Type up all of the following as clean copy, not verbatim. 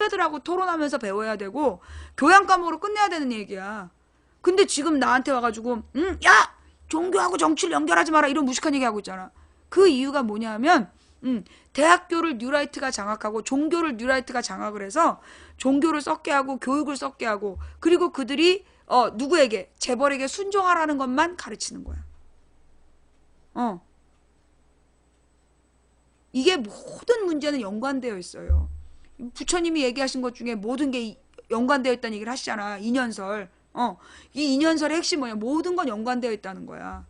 선배들하고 토론하면서 배워야 되고 교양 과목으로 끝내야 되는 얘기야. 근데 지금 나한테 와가지고 야! 종교하고 정치를 연결하지 마라 이런 무식한 얘기하고 있잖아. 그 이유가 뭐냐면 대학교를 뉴라이트가 장악하고 종교를 뉴라이트가 장악을 해서 종교를 썩게 하고 교육을 썩게 하고 그리고 그들이 누구에게? 재벌에게 순종하라는 것만 가르치는 거야. 이게 모든 문제는 연관되어 있어요. 부처님이 얘기하신 것 중에 모든 게 연관되어 있다는 얘기를 하시잖아. 인연설. 이 인연설의 핵심이 뭐냐? 모든 건 연관되어 있다는 거야.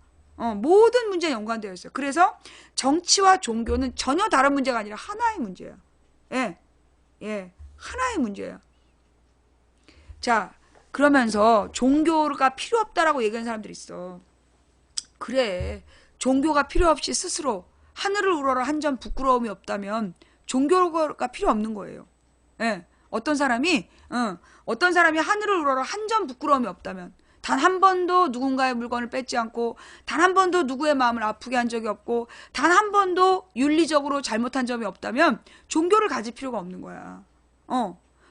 모든 문제에 연관되어 있어요. 그래서 정치와 종교는 전혀 다른 문제가 아니라 하나의 문제야. 예, 하나의 문제야. 자, 그러면서 종교가 필요 없다라고 얘기하는 사람들이 있어. 그래, 종교가 필요 없이 스스로 하늘을 우러러 한 점 부끄러움이 없다면 종교가 필요 없는 거예요. 예, 어떤 사람이 하늘을 우러러 한 점 부끄러움이 없다면 단 한 번도 누군가의 물건을 뺏지 않고 단 한 번도 누구의 마음을 아프게 한 적이 없고 단 한 번도 윤리적으로 잘못한 점이 없다면 종교를 가질 필요가 없는 거야.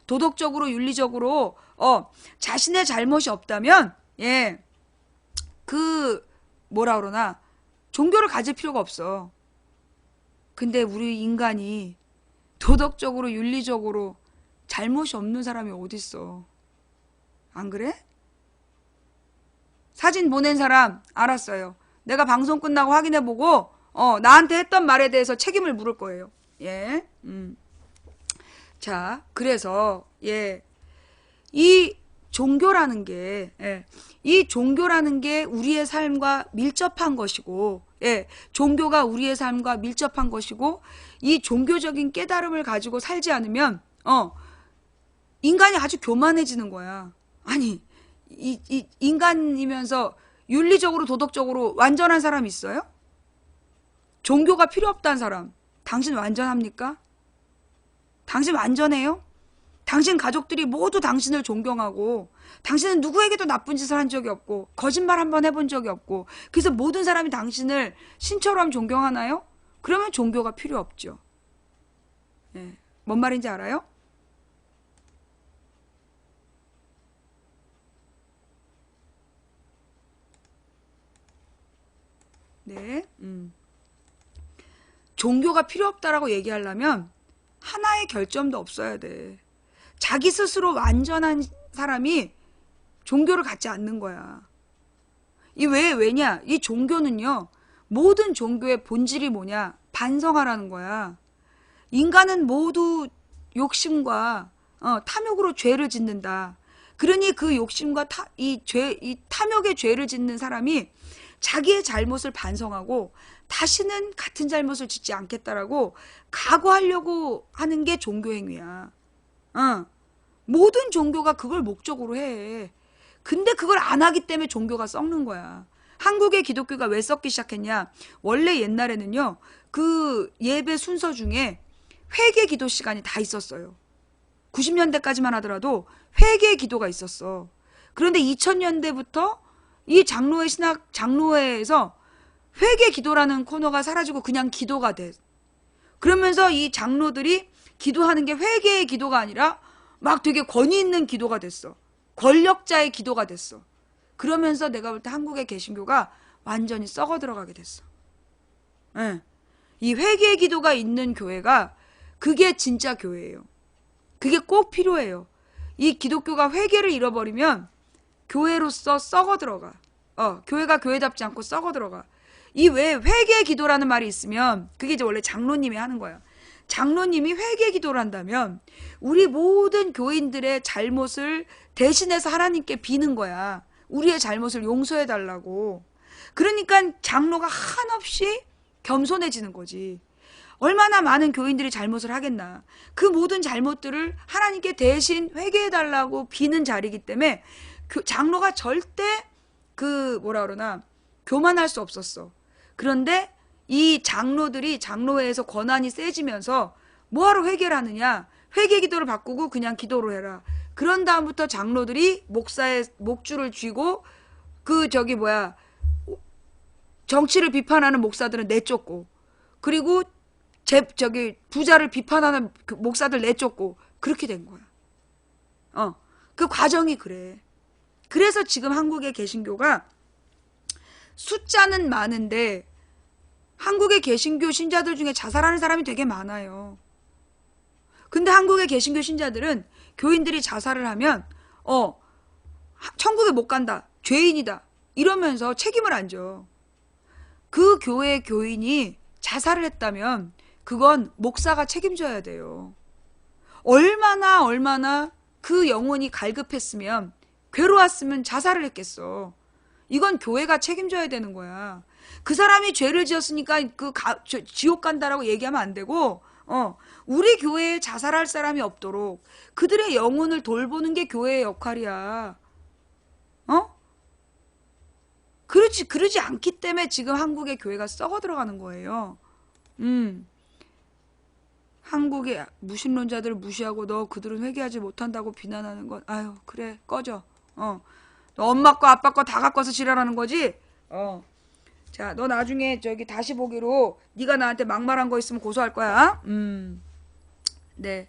도덕적으로 윤리적으로 자신의 잘못이 없다면 뭐라 그러나 종교를 가질 필요가 없어. 근데 우리 인간이 도덕적으로 윤리적으로 잘못이 없는 사람이 어딨어. 안 그래? 사진 보낸 사람 알았어요. 내가 방송 끝나고 확인해보고 나한테 했던 말에 대해서 책임을 물을 거예요. 자, 그래서 이 종교라는 게 우리의 삶과 밀접한 것이고 종교가 우리의 삶과 밀접한 것이고 이 종교적인 깨달음을 가지고 살지 않으면 인간이 아주 교만해지는 거야. 아니 이 인간이면서 윤리적으로 도덕적으로 완전한 사람 있어요? 종교가 필요 없다는 사람 당신 완전합니까? 당신 완전해요? 당신 가족들이 모두 당신을 존경하고 당신은 누구에게도 나쁜 짓을 한 적이 없고 거짓말 한 번 해본 적이 없고 그래서 모든 사람이 당신을 신처럼 존경하나요? 그러면 종교가 필요 없죠. 뭔 말인지 알아요? 네. 종교가 필요 없다라고 얘기하려면 하나의 결점도 없어야 돼. 자기 스스로 완전한 사람이 종교를 갖지 않는 거야. 왜냐? 이 종교는요, 모든 종교의 본질이 뭐냐? 반성하라는 거야. 인간은 모두 욕심과 탐욕으로 죄를 짓는다. 그러니 그 욕심과 이 탐욕의 죄를 짓는 사람이 자기의 잘못을 반성하고 다시는 같은 잘못을 짓지 않겠다라고 각오하려고 하는 게 종교 행위야. 모든 종교가 그걸 목적으로 해. 근데 그걸 안 하기 때문에 종교가 썩는 거야. 한국의 기독교가 왜 썩기 시작했냐? 원래 옛날에는요, 그 예배 순서 중에 회개 기도 시간이 다 있었어요. 90년대까지만 하더라도 회개 기도가 있었어. 그런데 2000년대부터 이 장로회에서 회개 기도라는 코너가 사라지고 그냥 기도가 돼. 그러면서 이 장로들이 기도하는 게 회개의 기도가 아니라 막 되게 권위 있는 기도가 됐어. 권력자의 기도가 됐어. 그러면서 내가 볼 때 한국의 개신교가 완전히 썩어 들어가게 됐어. 이 회개의 기도가 있는 교회가 그게 진짜 교회예요. 그게 꼭 필요해요. 이 기독교가 회개를 잃어버리면 교회로서 썩어 들어가. 교회가 교회답지 않고 썩어 들어가. 이 왜 회개 기도라는 말이 있으면 그게 이제 원래 장로님이 하는 거야. 장로님이 회개 기도를 한다면 우리 모든 교인들의 잘못을 대신해서 하나님께 비는 거야. 우리의 잘못을 용서해 달라고. 그러니까 장로가 한없이 겸손해지는 거지. 얼마나 많은 교인들이 잘못을 하겠나. 그 모든 잘못들을 하나님께 대신 회개해 달라고 비는 자리이기 때문에 장로가 절대 교만할 수 없었어. 그런데 이 장로들이 장로회에서 권한이 세지면서 뭐하러 회개를 하느냐. 회개 기도를 바꾸고 그냥 기도로 해라. 그런 다음부터 장로들이 목사의 목줄을 쥐고 정치를 비판하는 목사들은 내쫓고 그리고 부자를 비판하는 목사들 내쫓고 그렇게 된 거야. 그 과정이 그래. 그래서 지금 한국의 개신교가 숫자는 많은데 한국의 개신교 신자들 중에 자살하는 사람이 되게 많아요. 근데 한국의 개신교 신자들은 교인들이 자살을 하면 천국에 못 간다. 죄인이다. 이러면서 책임을 안 져. 그 교회 교인이 자살을 했다면 그건 목사가 책임져야 돼요. 얼마나 그 영혼이 갈급했으면 괴로웠으면 자살을 했겠어. 이건 교회가 책임져야 되는 거야. 그 사람이 죄를 지었으니까 지옥 간다라고 얘기하면 안 되고 우리 교회에 자살할 사람이 없도록 그들의 영혼을 돌보는 게 교회의 역할이야. 그러지 않기 때문에 지금 한국의 교회가 썩어 들어가는 거예요. 한국의 무신론자들을 무시하고 너 그들은 회개하지 못한다고 비난하는 건 아유 그래 꺼져. 너 엄마 거 아빠 거 다 갖고 와서 지랄하는 거지? 자, 너 나중에 저기 다시 보기로 네가 나한테 막말한 거 있으면 고소할 거야. 네.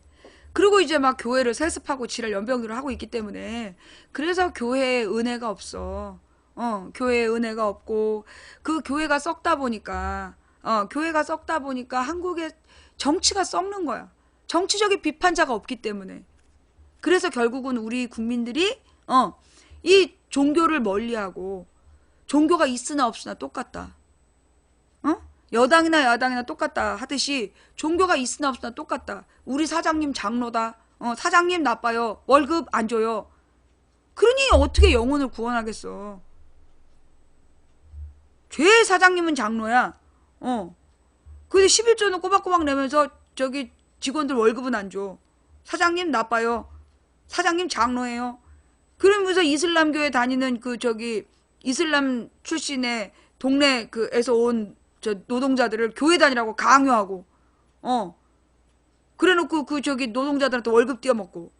그리고 이제 막 교회를 세습하고 지랄 연병들을 하고 있기 때문에 그래서 교회에 은혜가 없어. 교회에 은혜가 없고 그 교회가 썩다 보니까 한국의 정치가 썩는 거야. 정치적인 비판자가 없기 때문에. 그래서 결국은 우리 국민들이 이 종교를 멀리하고 종교가 있으나 없으나 똑같다. 여당이나 야당이나 똑같다 하듯이 종교가 있으나 없으나 똑같다. 우리 사장님 장로다. 사장님 나빠요. 월급 안 줘요. 그러니 어떻게 영혼을 구원하겠어. 죄 사장님은 장로야. 근데 11조는 꼬박꼬박 내면서 저기 직원들 월급은 안 줘. 사장님 나빠요. 사장님 장로예요. 그러면서 이슬람교회 다니는 이슬람 출신의 동네 에서 온 저 노동자들을 교회 다니라고 강요하고, 그래놓고 노동자들한테 월급 띄어먹고.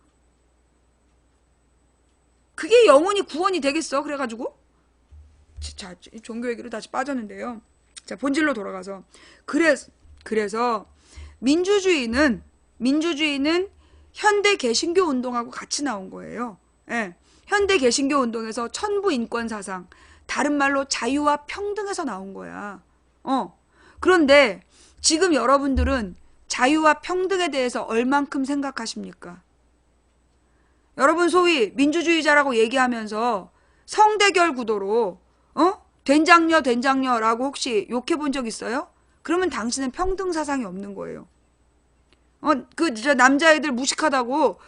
그게 영혼이 구원이 되겠어? 그래가지고? 자, 종교 얘기로 다시 빠졌는데요. 자, 본질로 돌아가서. 그래서 민주주의는 현대 개신교 운동하고 같이 나온 거예요. 예. 현대 개신교 운동에서 천부 인권 사상, 다른 말로 자유와 평등에서 나온 거야. 그런데 지금 여러분들은 자유와 평등에 대해서 얼만큼 생각하십니까? 여러분 소위 민주주의자라고 얘기하면서 성대결 구도로 된장녀라고 혹시 욕해 본 적 있어요? 그러면 당신은 평등 사상이 없는 거예요. 저 남자애들 무식하다고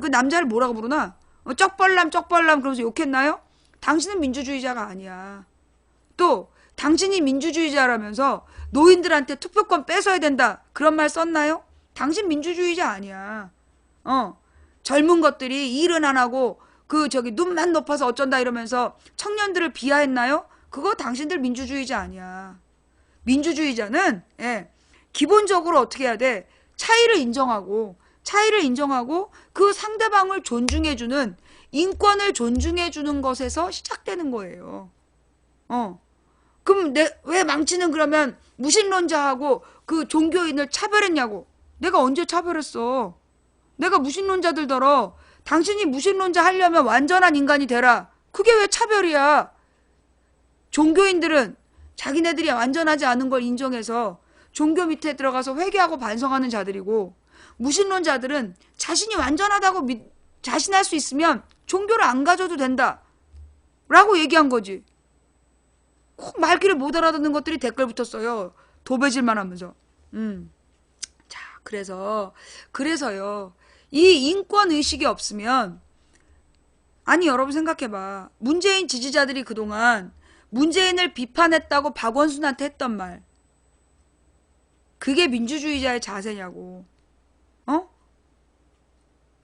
그 남자를 뭐라고 부르나? 쩍벌남 그러면서 욕했나요? 당신은 민주주의자가 아니야. 또 당신이 민주주의자라면서 노인들한테 투표권 뺏어야 된다 그런 말 썼나요? 당신 민주주의자 아니야. 젊은 것들이 일은 안 하고 눈만 높아서 어쩐다 이러면서 청년들을 비하했나요? 그거 당신들 민주주의자 아니야. 민주주의자는 기본적으로 어떻게 해야 돼? 차이를 인정하고 그 상대방을 존중해주는 인권을 존중해주는 것에서 시작되는 거예요. 그럼 왜 망치는 그러면 무신론자하고 그 종교인을 차별했냐고. 내가 언제 차별했어? 내가 무신론자들더러 당신이 무신론자 하려면 완전한 인간이 되라. 그게 왜 차별이야? 종교인들은 자기네들이 완전하지 않은 걸 인정해서 종교 밑에 들어가서 회개하고 반성하는 자들이고, 무신론자들은 자신이 완전하다고 자신할 수 있으면 종교를 안 가져도 된다 라고 얘기한 거지. 꼭 말귀를 못 알아듣는 것들이 댓글 붙었어요. 도배질만 하면서. 자, 그래서요. 이 인권의식이 없으면, 아니 여러분 생각해봐. 문재인 지지자들이 그동안 문재인을 비판했다고 박원순한테 했던 말, 그게 민주주의자의 자세냐고.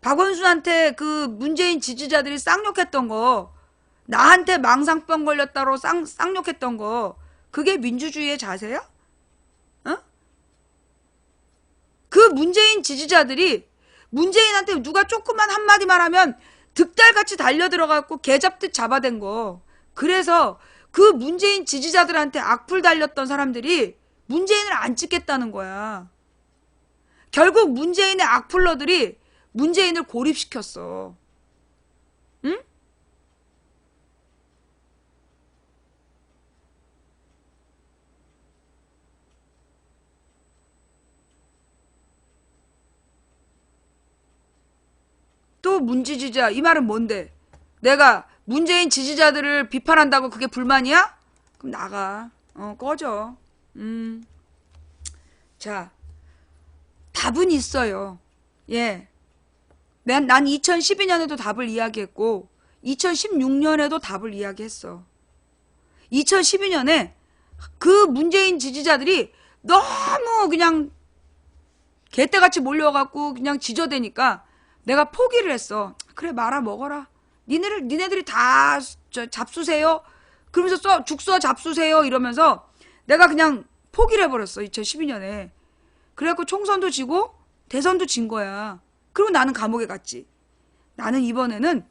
박원순한테 그 문재인 지지자들이 쌍욕했던 거, 나한테 망상병 걸렸다로 쌍욕했던 거, 그게 민주주의의 자세야? 그 문재인 지지자들이 문재인한테 누가 조그만 한마디만 하면 득달같이 달려들어갖고 개잡듯 잡아댄 거. 그래서 그 문재인 지지자들한테 악플 달렸던 사람들이 문재인을 안 찍겠다는 거야. 결국 문재인의 악플러들이 문재인을 고립시켰어. 응? 또 문지지자 이 말은 뭔데? 내가 문재인 지지자들을 비판한다고 그게 불만이야? 그럼 나가. 꺼져. 음. 자, 답은 있어요. 예. 난 2012년에도 답을 이야기했고 2016년에도 답을 이야기했어. 2012년에 그 문재인 지지자들이 너무 그냥 개떼같이 몰려갖고 그냥 지저대니까 내가 포기를 했어. 그래 말아 먹어라. 니네들이 다 잡수세요. 그러면서 죽서 잡수세요 이러면서 내가 그냥 포기를 해버렸어. 2012년에. 그래갖고 총선도 지고 대선도 진 거야. 그리고 나는 감옥에 갔지. 나는 이번에는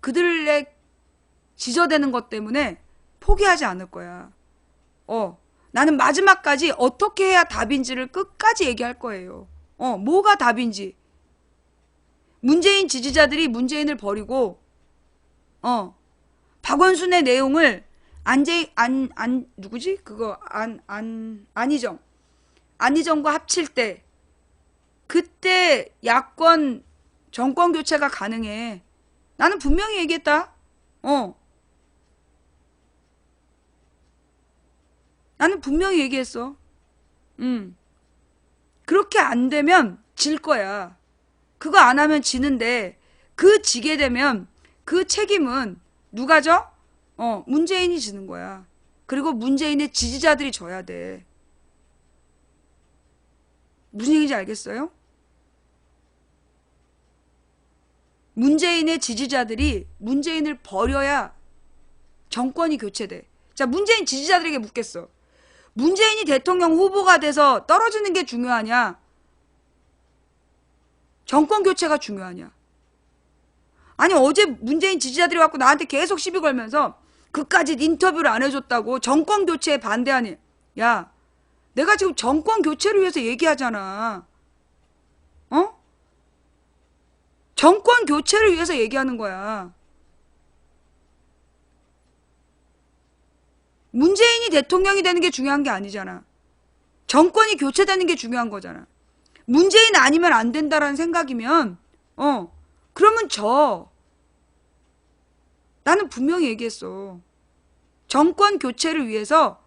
그들의 지저대는 것 때문에 포기하지 않을 거야. 나는 마지막까지 어떻게 해야 답인지를 끝까지 얘기할 거예요. 뭐가 답인지. 문재인 지지자들이 문재인을 버리고, 박원순의 내용을 누구지? 안희정과 합칠 때, 그때 야권 정권 교체가 가능해. 나는 분명히 얘기했다. 나는 분명히 얘기했어. 그렇게 안 되면 질 거야. 그거 안 하면 지는데, 그 지게 되면 그 책임은 누가 져? 문재인이 지는 거야. 그리고 문재인의 지지자들이 져야 돼. 무슨 얘기인지 알겠어요? 문재인의 지지자들이 문재인을 버려야 정권이 교체돼. 자, 문재인 지지자들에게 묻겠어. 문재인이 대통령 후보가 돼서 떨어지는 게 중요하냐? 정권 교체가 중요하냐? 아니 어제 문재인 지지자들이 와서 나한테 계속 시비 걸면서 그까짓 인터뷰를 안 해줬다고 정권 교체에 반대하니. 야, 내가 지금 정권 교체를 위해서 얘기하잖아. 정권 교체를 위해서 얘기하는 거야. 문재인이 대통령이 되는 게 중요한 게 아니잖아. 정권이 교체되는 게 중요한 거잖아. 문재인 아니면 안 된다라는 생각이면 그러면 나는 분명히 얘기했어. 정권 교체를 위해서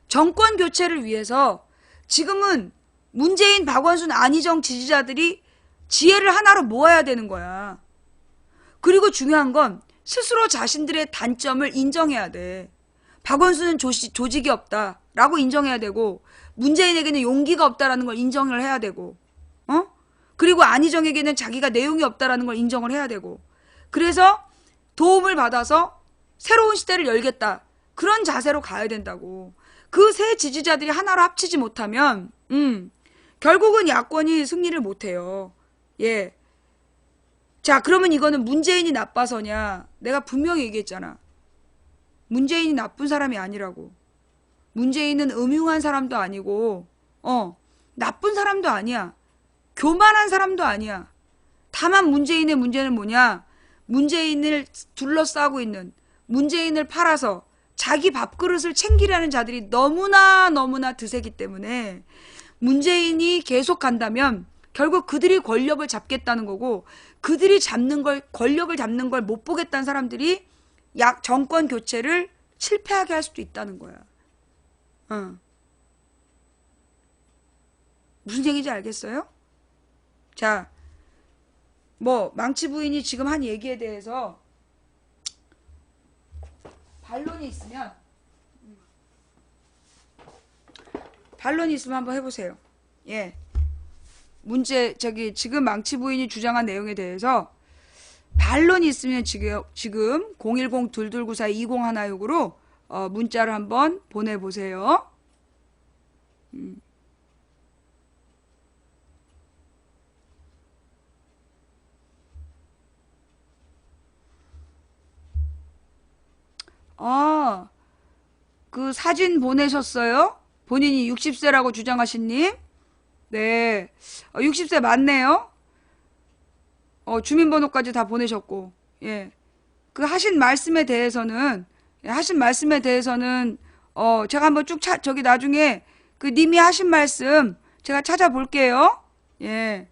정권 교체를 위해서 지금은 문재인, 박원순, 안희정 지지자들이 지혜를 하나로 모아야 되는 거야. 그리고 중요한 건 스스로 자신들의 단점을 인정해야 돼. 박원순은 조직이 없다라고 인정해야 되고 문재인에게는 용기가 없다라는 걸 인정을 해야 되고 그리고 안희정에게는 자기가 내용이 없다라는 걸 인정을 해야 되고 그래서 도움을 받아서 새로운 시대를 열겠다. 그런 자세로 가야 된다고. 그 세 지지자들이 하나로 합치지 못하면 결국은 야권이 승리를 못해요. 예. 자, 그러면 이거는 문재인이 나빠서냐? 내가 분명히 얘기했잖아. 문재인이 나쁜 사람이 아니라고. 문재인은 음흉한 사람도 아니고 나쁜 사람도 아니야. 교만한 사람도 아니야. 다만 문재인의 문제는 뭐냐? 문재인을 둘러싸고 있는, 문재인을 팔아서 자기 밥그릇을 챙기려는 자들이 너무나 드세기 때문에 문재인이 계속 간다면 결국 그들이 권력을 잡겠다는 거고 그들이 권력을 잡는 걸 못 보겠다는 사람들이 정권 교체를 실패하게 할 수도 있다는 거야. 무슨 얘기인지 알겠어요? 자, 망치 부인이 지금 한 얘기에 대해서 반론이 있으면 한번 해보세요. 예. 지금 망치 부인이 주장한 내용에 대해서 반론이 있으면 지금 010-2294-2016으로 문자를 한번 보내보세요. 아, 그 사진 보내셨어요? 본인이 60세라고 주장하신 님? 네. 60세 맞네요? 주민번호까지 다 보내셨고, 예. 그 하신 말씀에 대해서는, 예, 하신 말씀에 대해서는, 제가 한번 쭉 저기 나중에 그 님이 하신 말씀 제가 찾아볼게요. 예.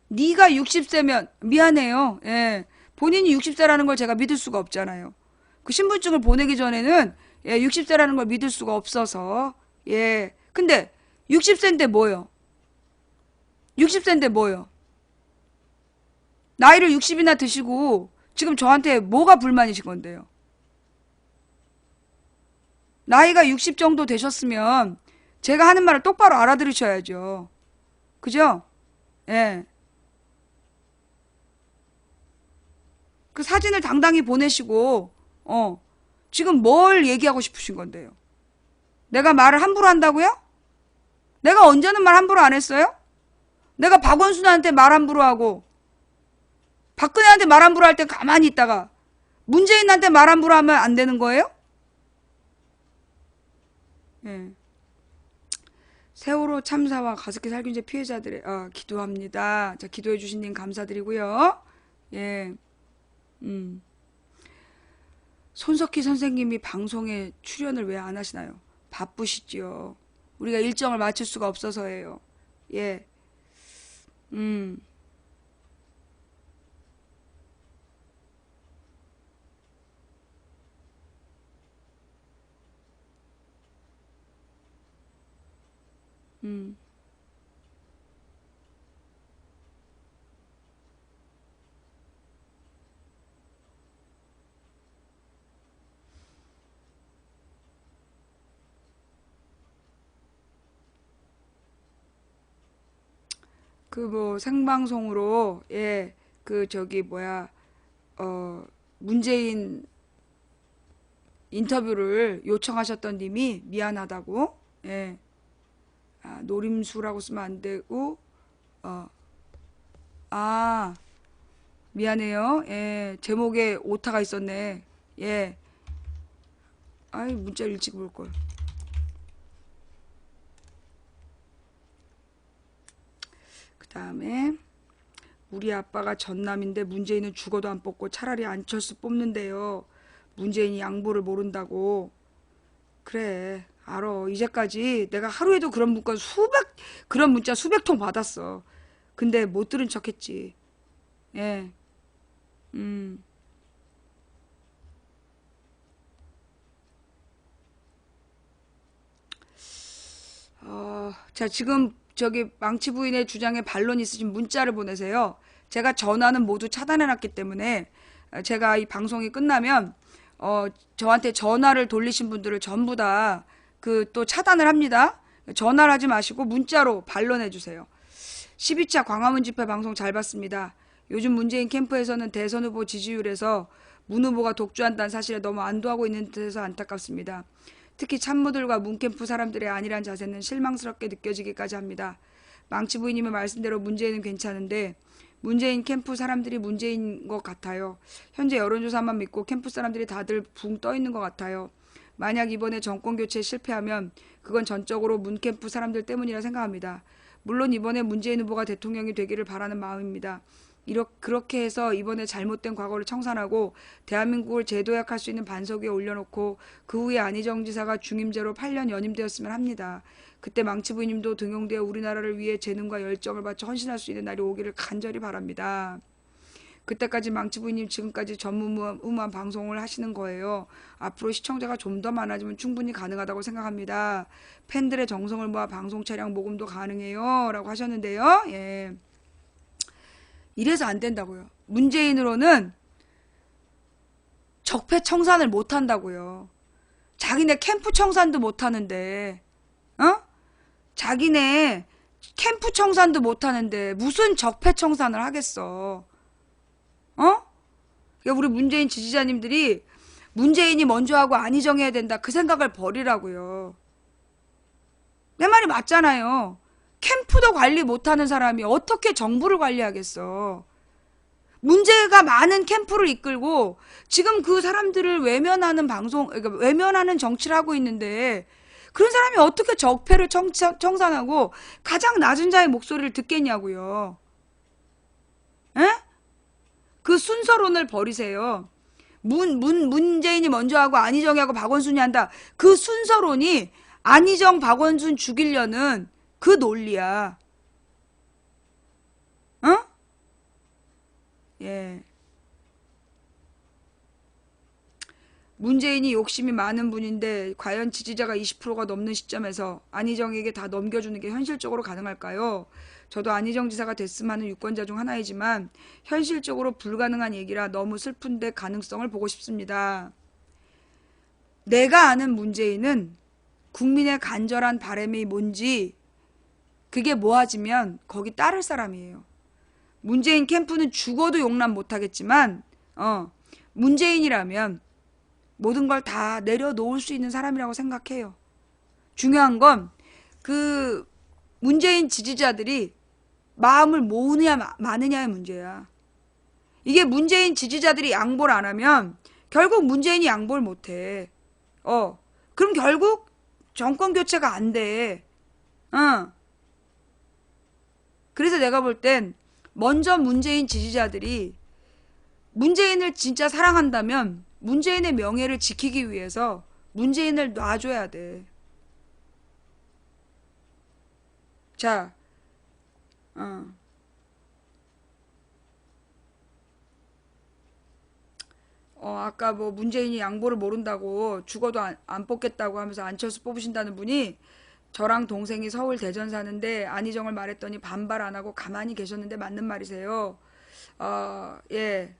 네가 60세면, 미안해요. 예. 본인이 60세라는 걸 제가 믿을 수가 없잖아요. 그 신분증을 보내기 전에는, 예, 60세라는 걸 믿을 수가 없어서, 예. 근데, 60세인데 뭐요? 60세인데 뭐요? 나이를 60이나 드시고 지금 저한테 뭐가 불만이신 건데요? 나이가 60 정도 되셨으면 제가 하는 말을 똑바로 알아들으셔야죠. 그죠? 예. 그 사진을 당당히 보내시고 지금 뭘 얘기하고 싶으신 건데요? 내가 말을 함부로 한다고요? 내가 언제는 말 함부로 안 했어요? 내가 박원순한테 말 함부로 하고 박근혜한테 말 함부로 할 때 가만히 있다가 문재인한테 말 함부로 하면 안 되는 거예요? 예. 세월호 참사와 가습기 살균제 피해자들의 기도합니다. 자, 기도해 주신 님 감사드리고요. 예. 음. 손석희 선생님이 방송에 출연을 왜 안 하시나요? 바쁘시지요. 우리가 일정을 맞출 수가 없어서예요. 예. 음. 음. 그 뭐 생방송으로 예. 그 저기 뭐야 문재인 인터뷰를 요청하셨던 님이 미안하다고. 예. 노림수라고 쓰면 안 되고 어. 아, 미안해요. 예. 제목에 오타가 있었네. 예. 아이, 문자를 일찍 볼 걸. 그다음에 우리 아빠가 전남인데 문재인은 죽어도 안 뽑고 차라리 안철수 뽑는데요. 문재인이 양보를 모른다고. 그래, 알어. 이제까지 내가 하루에도 그런 문자 수백 통 받았어. 근데 못 들은 척 했지. 예. 음. 자, 지금 저기 망치 부인의 주장에 반론 있으신 문자를 보내세요. 제가 전화는 모두 차단해놨기 때문에 제가 이 방송이 끝나면 저한테 전화를 돌리신 분들을 전부 다 그 또 차단을 합니다. 전화를 하지 마시고 문자로 반론해 주세요. 12차 광화문 집회 방송 잘 봤습니다. 요즘 문재인 캠프에서는 대선 후보 지지율에서 문 후보가 독주한다는 사실에 너무 안도하고 있는 듯해서 안타깝습니다. 특히 참모들과 문캠프 사람들의 안일한 자세는 실망스럽게 느껴지기까지 합니다. 망치 부인님의 말씀대로 문재인은 괜찮은데 문재인 캠프 사람들이 문재인 것 같아요. 현재 여론조사만 믿고 캠프 사람들이 다들 붕 떠 있는 것 같아요. 만약 이번에 정권 교체에 실패하면 그건 전적으로 문캠프 사람들 때문이라 생각합니다. 물론 이번에 문재인 후보가 대통령이 되기를 바라는 마음입니다. 그렇게 해서 이번에 잘못된 과거를 청산하고 대한민국을 재도약할 수 있는 반석 위에 올려놓고 그 후에 안희정 지사가 중임제로 8년 연임되었으면 합니다. 그때 망치 부인님도 등용되어 우리나라를 위해 재능과 열정을 바쳐 헌신할 수 있는 날이 오기를 간절히 바랍니다. 그때까지 망치 부인님 지금까지 전무후무한 방송을 하시는 거예요. 앞으로 시청자가 좀 더 많아지면 충분히 가능하다고 생각합니다. 팬들의 정성을 모아 방송 차량 모금도 가능해요. 라고 하셨는데요. 예. 이래서 안 된다고요. 문재인으로는 적폐 청산을 못 한다고요. 자기네 캠프 청산도 못 하는데, 자기네 캠프 청산도 못 하는데 무슨 적폐 청산을 하겠어? 그러니까 우리 문재인 지지자님들이 문재인이 먼저 하고 안희정 해야 된다. 그 생각을 버리라고요. 내 말이 맞잖아요. 캠프도 관리 못하는 사람이 어떻게 정부를 관리하겠어? 문제가 많은 캠프를 이끌고 지금 그 사람들을 외면하는 방송, 그러니까 외면하는 정치를 하고 있는데 그런 사람이 어떻게 적폐를 청산하고 가장 낮은 자의 목소리를 듣겠냐고요. 에? 그 순서론을 버리세요. 문재인이 먼저 하고 안희정이 하고 박원순이 한다. 그 순서론이 안희정, 박원순 죽이려는 그 논리야. 어? 예. 문재인이 욕심이 많은 분인데 과연 지지자가 20%가 넘는 시점에서 안희정에게 다 넘겨주는 게 현실적으로 가능할까요? 저도 안희정 지사가 됐으면 하는 유권자 중 하나이지만 현실적으로 불가능한 얘기라 너무 슬픈데 가능성을 보고 싶습니다. 내가 아는 문재인은 국민의 간절한 바람이 뭔지 그게 모아지면 거기 따를 사람이에요. 문재인 캠프는 죽어도 용납 못하겠지만 문재인이라면 모든 걸 다 내려놓을 수 있는 사람이라고 생각해요. 중요한 건 그 문재인 지지자들이 마음을 모으느냐 마느냐의 문제야. 이게 문재인 지지자들이 양보를 안 하면 결국 문재인이 양보를 못해. 그럼 결국 정권 교체가 안 돼. 그래서 내가 볼 땐 먼저 문재인 지지자들이 문재인을 진짜 사랑한다면 문재인의 명예를 지키기 위해서 문재인을 놔줘야 돼. 자, 아까 뭐 문재인이 양보를 모른다고 죽어도 안 뽑겠다고 하면서 안철수 뽑으신다는 분이 저랑 동생이 서울 대전 사는데 안희정을 말했더니 반발 안 하고 가만히 계셨는데 맞는 말이세요. 예.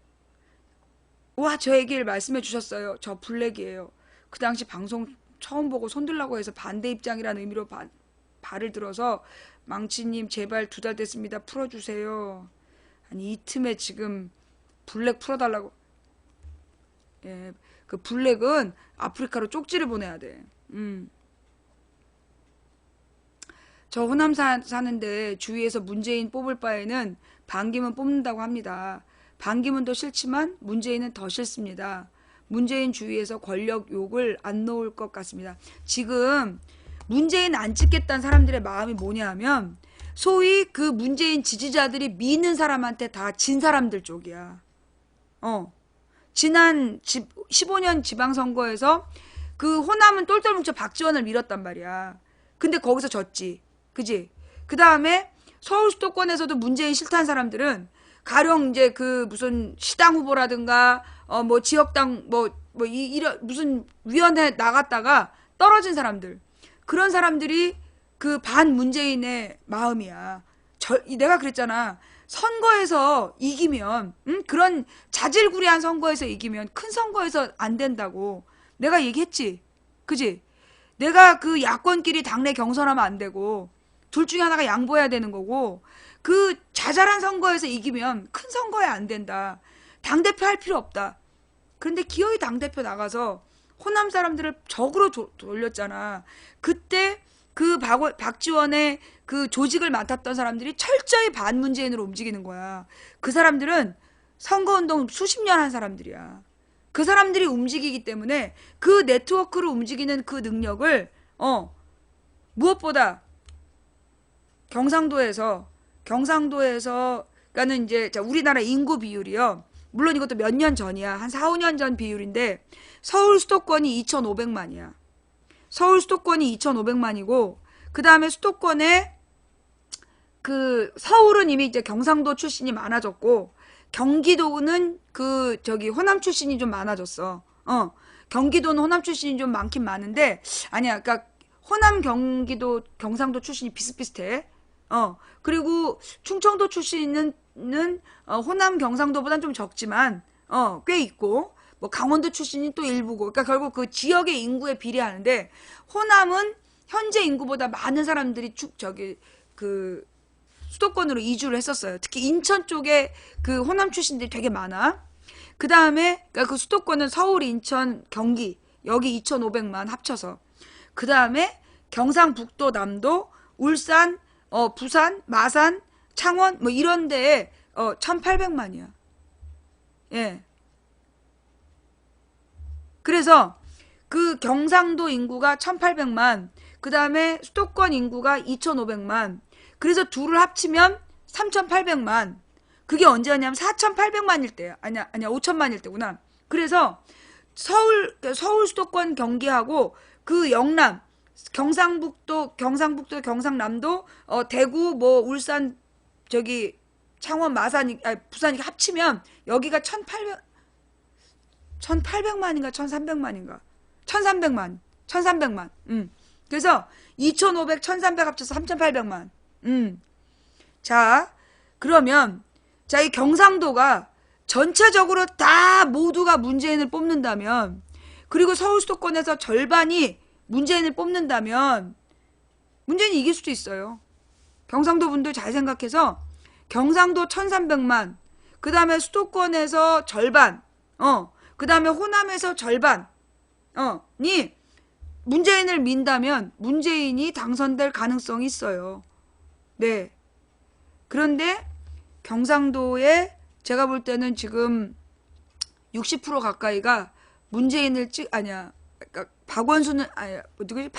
와, 저 얘기를 말씀해 주셨어요. 저 블랙이에요. 그 당시 방송 처음 보고 손들라고 해서 반대 입장이라는 의미로 발을 들어서 망치님 제발 2달 됐습니다. 풀어주세요. 아니 이 틈에 지금 블랙 풀어달라고. 예, 그 블랙은 아프리카로 쪽지를 보내야 돼. 저 호남 사는데 주위에서 문재인 뽑을 바에는 반기문 뽑는다고 합니다. 반기문도 싫지만 문재인은 더 싫습니다. 문재인 주위에서 권력 욕을 안 놓을 것 같습니다. 지금 문재인 안 찍겠다는 사람들의 마음이 뭐냐 하면 소위 그 문재인 지지자들이 미는 사람한테 다 진 사람들 쪽이야. 지난 15년 지방선거에서 그 호남은 똘똘 뭉쳐 박지원을 밀었단 말이야. 근데 거기서 졌지. 그지? 그 다음에 서울 수도권에서도 문재인 싫다는 사람들은 가령 이제 그 무슨 시당 후보라든가 뭐 지역당 이런 무슨 위원회 나갔다가 떨어진 사람들, 그런 사람들이 그 반 문재인의 마음이야. 내가 그랬잖아. 선거에서 이기면 그런 자질구레한 선거에서 이기면 큰 선거에서 안 된다고 내가 얘기했지. 그지? 내가 그 야권끼리 당내 경선하면 안 되고 둘 중에 하나가 양보해야 되는 거고, 그 자잘한 선거에서 이기면 큰 선거에 안 된다. 당대표 할 필요 없다. 그런데 기어이 당대표 나가서 호남 사람들을 적으로 돌렸잖아. 그때 그 박지원의 그 조직을 맡았던 사람들이 철저히 반문재인으로 움직이는 거야. 그 사람들은 선거운동 수십 년 한 사람들이야. 그 사람들이 움직이기 때문에 그 네트워크를 움직이는 그 능력을 무엇보다 경상도에서가는 이제 우리나라 인구 비율이요. 물론 이것도 몇 년 전이야. 한 4, 5년 전 비율인데 서울 수도권이 2,500만이야. 서울 수도권이 2,500만이고 그 다음에 수도권에 그 서울은 이미 이제 경상도 출신이 많아졌고 경기도는 호남 출신이 좀 많아졌어. 경기도는 호남 출신이 좀 많긴 많은데 아니야. 그러니까 호남, 경기도, 경상도 출신이 비슷비슷해. 그리고 충청도 출신은 호남, 경상도보단 좀 적지만 꽤 있고, 뭐 강원도 출신이 또 일부고, 그러니까 결국 그 지역의 인구에 비례하는데 호남은 현재 인구보다 많은 사람들이 그 수도권으로 이주를 했었어요. 특히 인천 쪽에 그 호남 출신들이 되게 많아. 그 다음에 그러니까 그 수도권은 서울, 인천, 경기 여기 2,500만 합쳐서. 그 다음에 경상북도, 남도, 울산, 부산, 마산, 창원 뭐 이런 데에 1,800만이야. 예. 그래서 그 경상도 인구가 1800만, 그 다음에 수도권 인구가 2500만, 그래서 둘을 합치면 3800만. 그게 언제였냐면 4800만일 때야. 아니야 5000만일 때구나. 그래서 서울 수도권 경기하고 그 영남, 경상북도, 경상남도, 대구, 뭐 울산, 저기 창원, 마산, 부산이 합치면 여기가 1800만인가 1300만인가 1300만 1300만. 그래서 2500 1300 합쳐서 3800만. 자, 그러면 자, 이 경상도가 전체적으로 다 모두가 문재인을 뽑는다면, 그리고 서울 수도권에서 절반이 문재인을 뽑는다면 문재인이 이길 수도 있어요. 경상도 분들 잘 생각해서 경상도 1300만, 그 다음에 수도권에서 절반, 그 다음에 호남에서 절반, 니 문재인을 민다면 문재인이 당선될 가능성이 있어요. 네. 그런데 경상도에 제가 볼 때는 지금 60% 가까이가 문재인을 그러니까 박원순은 누구지?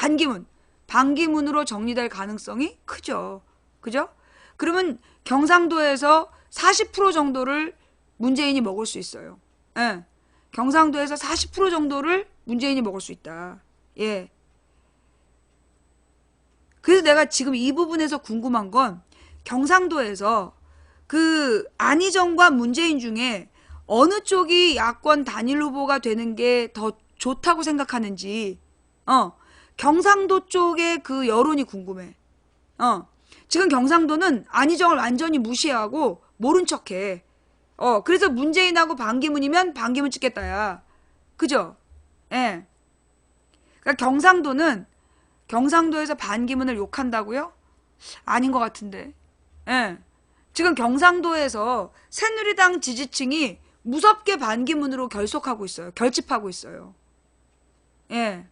반기문으로 정리될 가능성이 크죠. 그죠? 그러면 경상도에서 40% 정도를 문재인이 먹을 수 있어요. 예. 경상도에서 40% 정도를 문재인이 먹을 수 있다. 예. 그래서 내가 지금 이 부분에서 궁금한 건 경상도에서 그 안희정과 문재인 중에 어느 쪽이 야권 단일 후보가 되는 게 더 좋다고 생각하는지, 경상도 쪽의 그 여론이 궁금해. 지금 경상도는 안희정을 완전히 무시하고 모른 척해. 그래서 문재인하고 반기문이면 반기문 찍겠다야. 그죠? 예. 그러니까 경상도에서 반기문을 욕한다고요? 아닌 것 같은데. 예. 지금 경상도에서 새누리당 지지층이 무섭게 반기문으로 결속하고 있어요. 결집하고 있어요. 예.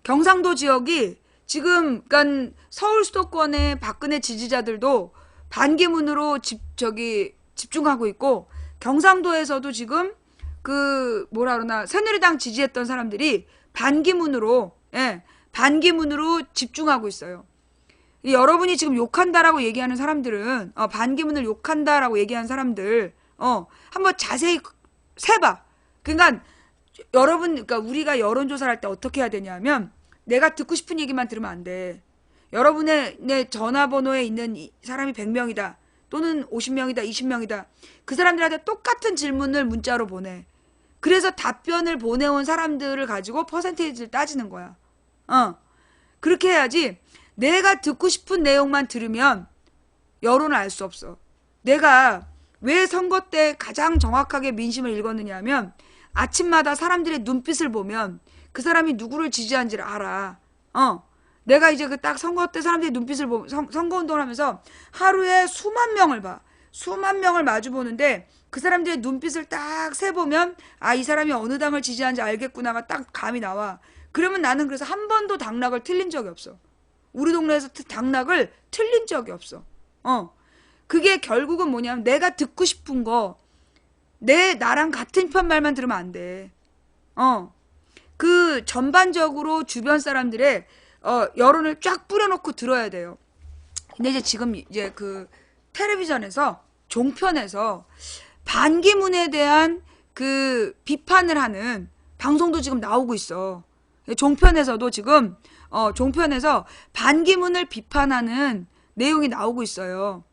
경상도 지역이 지금, 그러니까 서울 수도권의 박근혜 지지자들도 반기문으로 집중하고 있고, 경상도에서도 지금 뭐라 그러나, 새누리당 지지했던 사람들이 반기문으로 집중하고 있어요. 여러분이 지금 욕한다라고 얘기하는 사람들은, 반기문을 욕한다라고 얘기하는 사람들, 한번 자세히 세봐. 그러니까 그러니까 우리가 여론조사를 할 때 어떻게 해야 되냐면, 내가 듣고 싶은 얘기만 들으면 안 돼. 여러분의 내 전화번호에 있는 사람이 100명이다. 또는 50명이다, 20명이다. 그 사람들한테 똑같은 질문을 문자로 보내. 그래서 답변을 보내온 사람들을 가지고 퍼센테이지를 따지는 거야. 그렇게 해야지 내가 듣고 싶은 내용만 들으면 여론을 알 수 없어. 내가 왜 선거 때 가장 정확하게 민심을 읽었느냐 하면 아침마다 사람들의 눈빛을 보면 그 사람이 누구를 지지한지를 알아. 내가 이제 그 딱 선거 때 사람들의 눈빛을 보면 선거운동을 하면서 하루에 수만 명을 봐. 수만 명을 마주 보는데 그 사람들의 눈빛을 딱 세보면 이 사람이 어느 당을 지지하는지 알겠구나가 딱 감이 나와. 그러면 나는 그래서 한 번도 당락을 틀린 적이 없어. 우리 동네에서 당락을 틀린 적이 없어. 그게 결국은 뭐냐면 내가 듣고 싶은 거 나랑 같은 편 말만 들으면 안 돼. 그 전반적으로 주변 사람들의 여론을 쫙 뿌려놓고 들어야 돼요. 근데 이제 지금 이제 그 텔레비전에서 종편에서 반기문에 대한 그 비판을 하는 방송도 지금 나오고 있어. 종편에서도 지금 종편에서 반기문을 비판하는 내용이 나오고 있어요.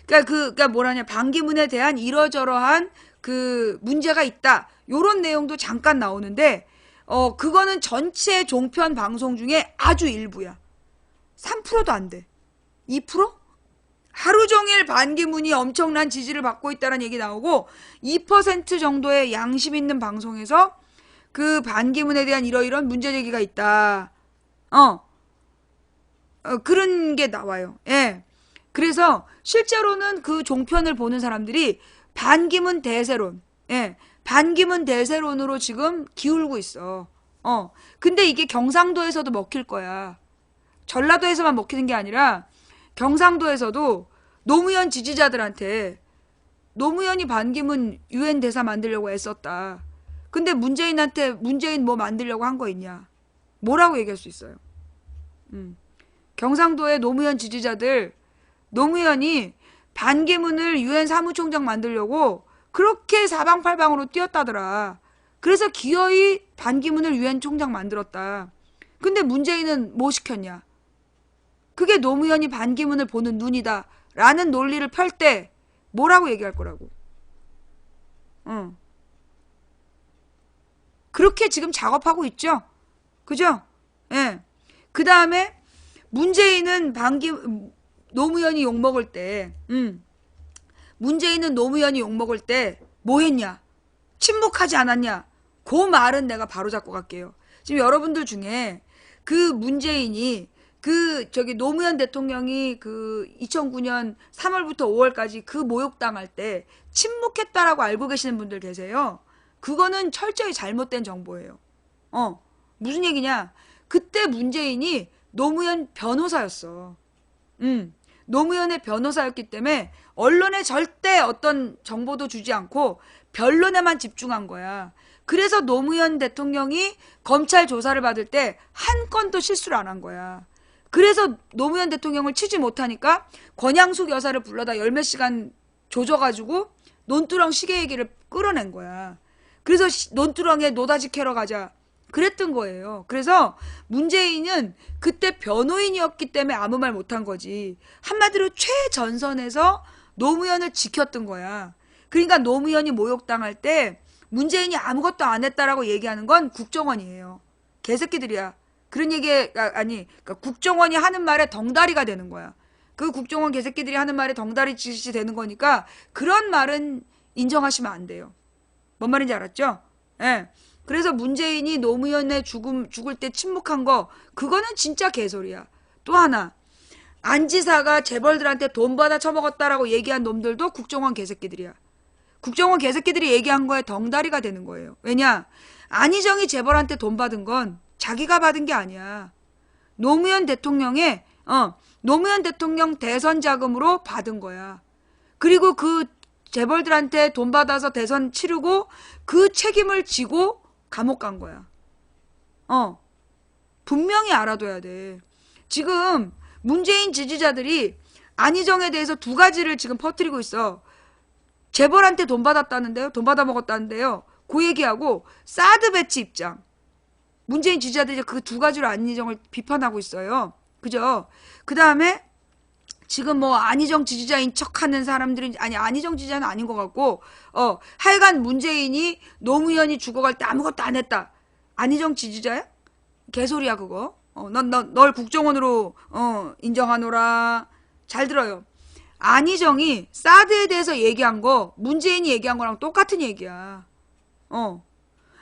그러니까 뭐라냐, 반기문에 대한 이러저러한 그 문제가 있다. 요런 내용도 잠깐 나오는데 그거는 전체 종편 방송 중에 아주 일부야. 3%도 안 돼. 2%? 하루 종일 반기문이 엄청난 지지를 받고 있다는 얘기 나오고 2% 정도의 양심 있는 방송에서 그 반기문에 대한 이러이런 문제 제기가 있다. 그런 게 나와요. 예. 그래서 실제로는 그 종편을 보는 사람들이 반기문 대세론, 반기문 대세론으로 지금 기울고 있어. 근데 이게 경상도에서도 먹힐 거야. 전라도에서만 먹히는 게 아니라 경상도에서도 노무현 지지자들한테 노무현이 반기문 유엔 대사 만들려고 애썼다. 근데 문재인한테 문재인 뭐 만들려고 한 거 있냐? 뭐라고 얘기할 수 있어요? 경상도의 노무현 지지자들 노무현이 반기문을 유엔 사무총장 만들려고 그렇게 사방팔방으로 뛰었다더라. 그래서 기어이 반기문을 유엔 총장 만들었다. 근데 문재인은 뭐 시켰냐? 그게 노무현이 반기문을 보는 눈이다 라는 논리를 펼 때 뭐라고 얘기할 거라고. 그렇게 지금 작업하고 있죠. 그죠? 예. 그 다음에 문재인은 노무현이 욕먹을 때 문재인은 노무현이 욕먹을 때 뭐 했냐? 침묵하지 않았냐? 그 말은 내가 바로 잡고 갈게요. 지금 여러분들 중에 그 문재인이 노무현 대통령이 2009년 3월부터 5월까지 그 모욕당할 때 침묵했다라고 알고 계시는 분들 계세요. 그거는 철저히 잘못된 정보예요. 무슨 얘기냐? 그때 문재인이 노무현 변호사였어. 노무현의 변호사였기 때문에 언론에 절대 어떤 정보도 주지 않고 변론에만 집중한 거야. 그래서 노무현 대통령이 검찰 조사를 받을 때 한 건도 실수를 안 한 거야. 그래서 노무현 대통령을 치지 못하니까 권양숙 여사를 불러다 열몇 시간 조져가지고 논두렁 시계 얘기를 끌어낸 거야. 그래서 논두렁에 노다지 캐러 가자 그랬던 거예요. 그래서 문재인은 그때 변호인이었기 때문에 아무 말 못한 거지. 한마디로 최전선에서 노무현을 지켰던 거야. 그러니까 노무현이 모욕당할 때 문재인이 아무것도 안 했다라고 얘기하는 건 국정원이에요. 개새끼들이야. 그런 얘기가 그러니까 국정원이 하는 말에 덩다리가 되는 거야. 그 국정원 개새끼들이 하는 말에 덩다리 짓이 되는 거니까 그런 말은 인정하시면 안 돼요. 뭔 말인지 알았죠? 예. 그래서 문재인이 노무현의 죽을 때 침묵한 거 그거는 진짜 개소리야. 또 하나 안 지사가 재벌들한테 돈 받아 처먹었다라고 얘기한 놈들도 국정원 개새끼들이야. 국정원 개새끼들이 얘기한 거에 덩다리가 되는 거예요. 왜냐? 안희정이 재벌한테 돈 받은 건 자기가 받은 게 아니야. 노무현 대통령 대선 자금으로 받은 거야. 그리고 그 재벌들한테 돈 받아서 대선 치르고 그 책임을 지고 감옥 간 거야. 분명히 알아둬야 돼. 지금 문재인 지지자들이 안희정에 대해서 두 가지를 지금 퍼뜨리고 있어. 재벌한테 돈 받았다는데요. 돈 받아 먹었다는데요. 그 얘기하고 사드 배치 입장. 문재인 지지자들이 그 두 가지로 안희정을 비판하고 있어요. 그죠? 그 다음에 지금 뭐 안희정 지지자인 척하는 사람들은 안희정 지지자는 아닌 것 같고 하여간 문재인이 노무현이 죽어갈 때 아무것도 안 했다. 안희정 지지자야? 개소리야 그거. 널 국정원으로 인정하노라. 잘 들어요. 안희정이 사드에 대해서 얘기한 거 문재인이 얘기한 거랑 똑같은 얘기야.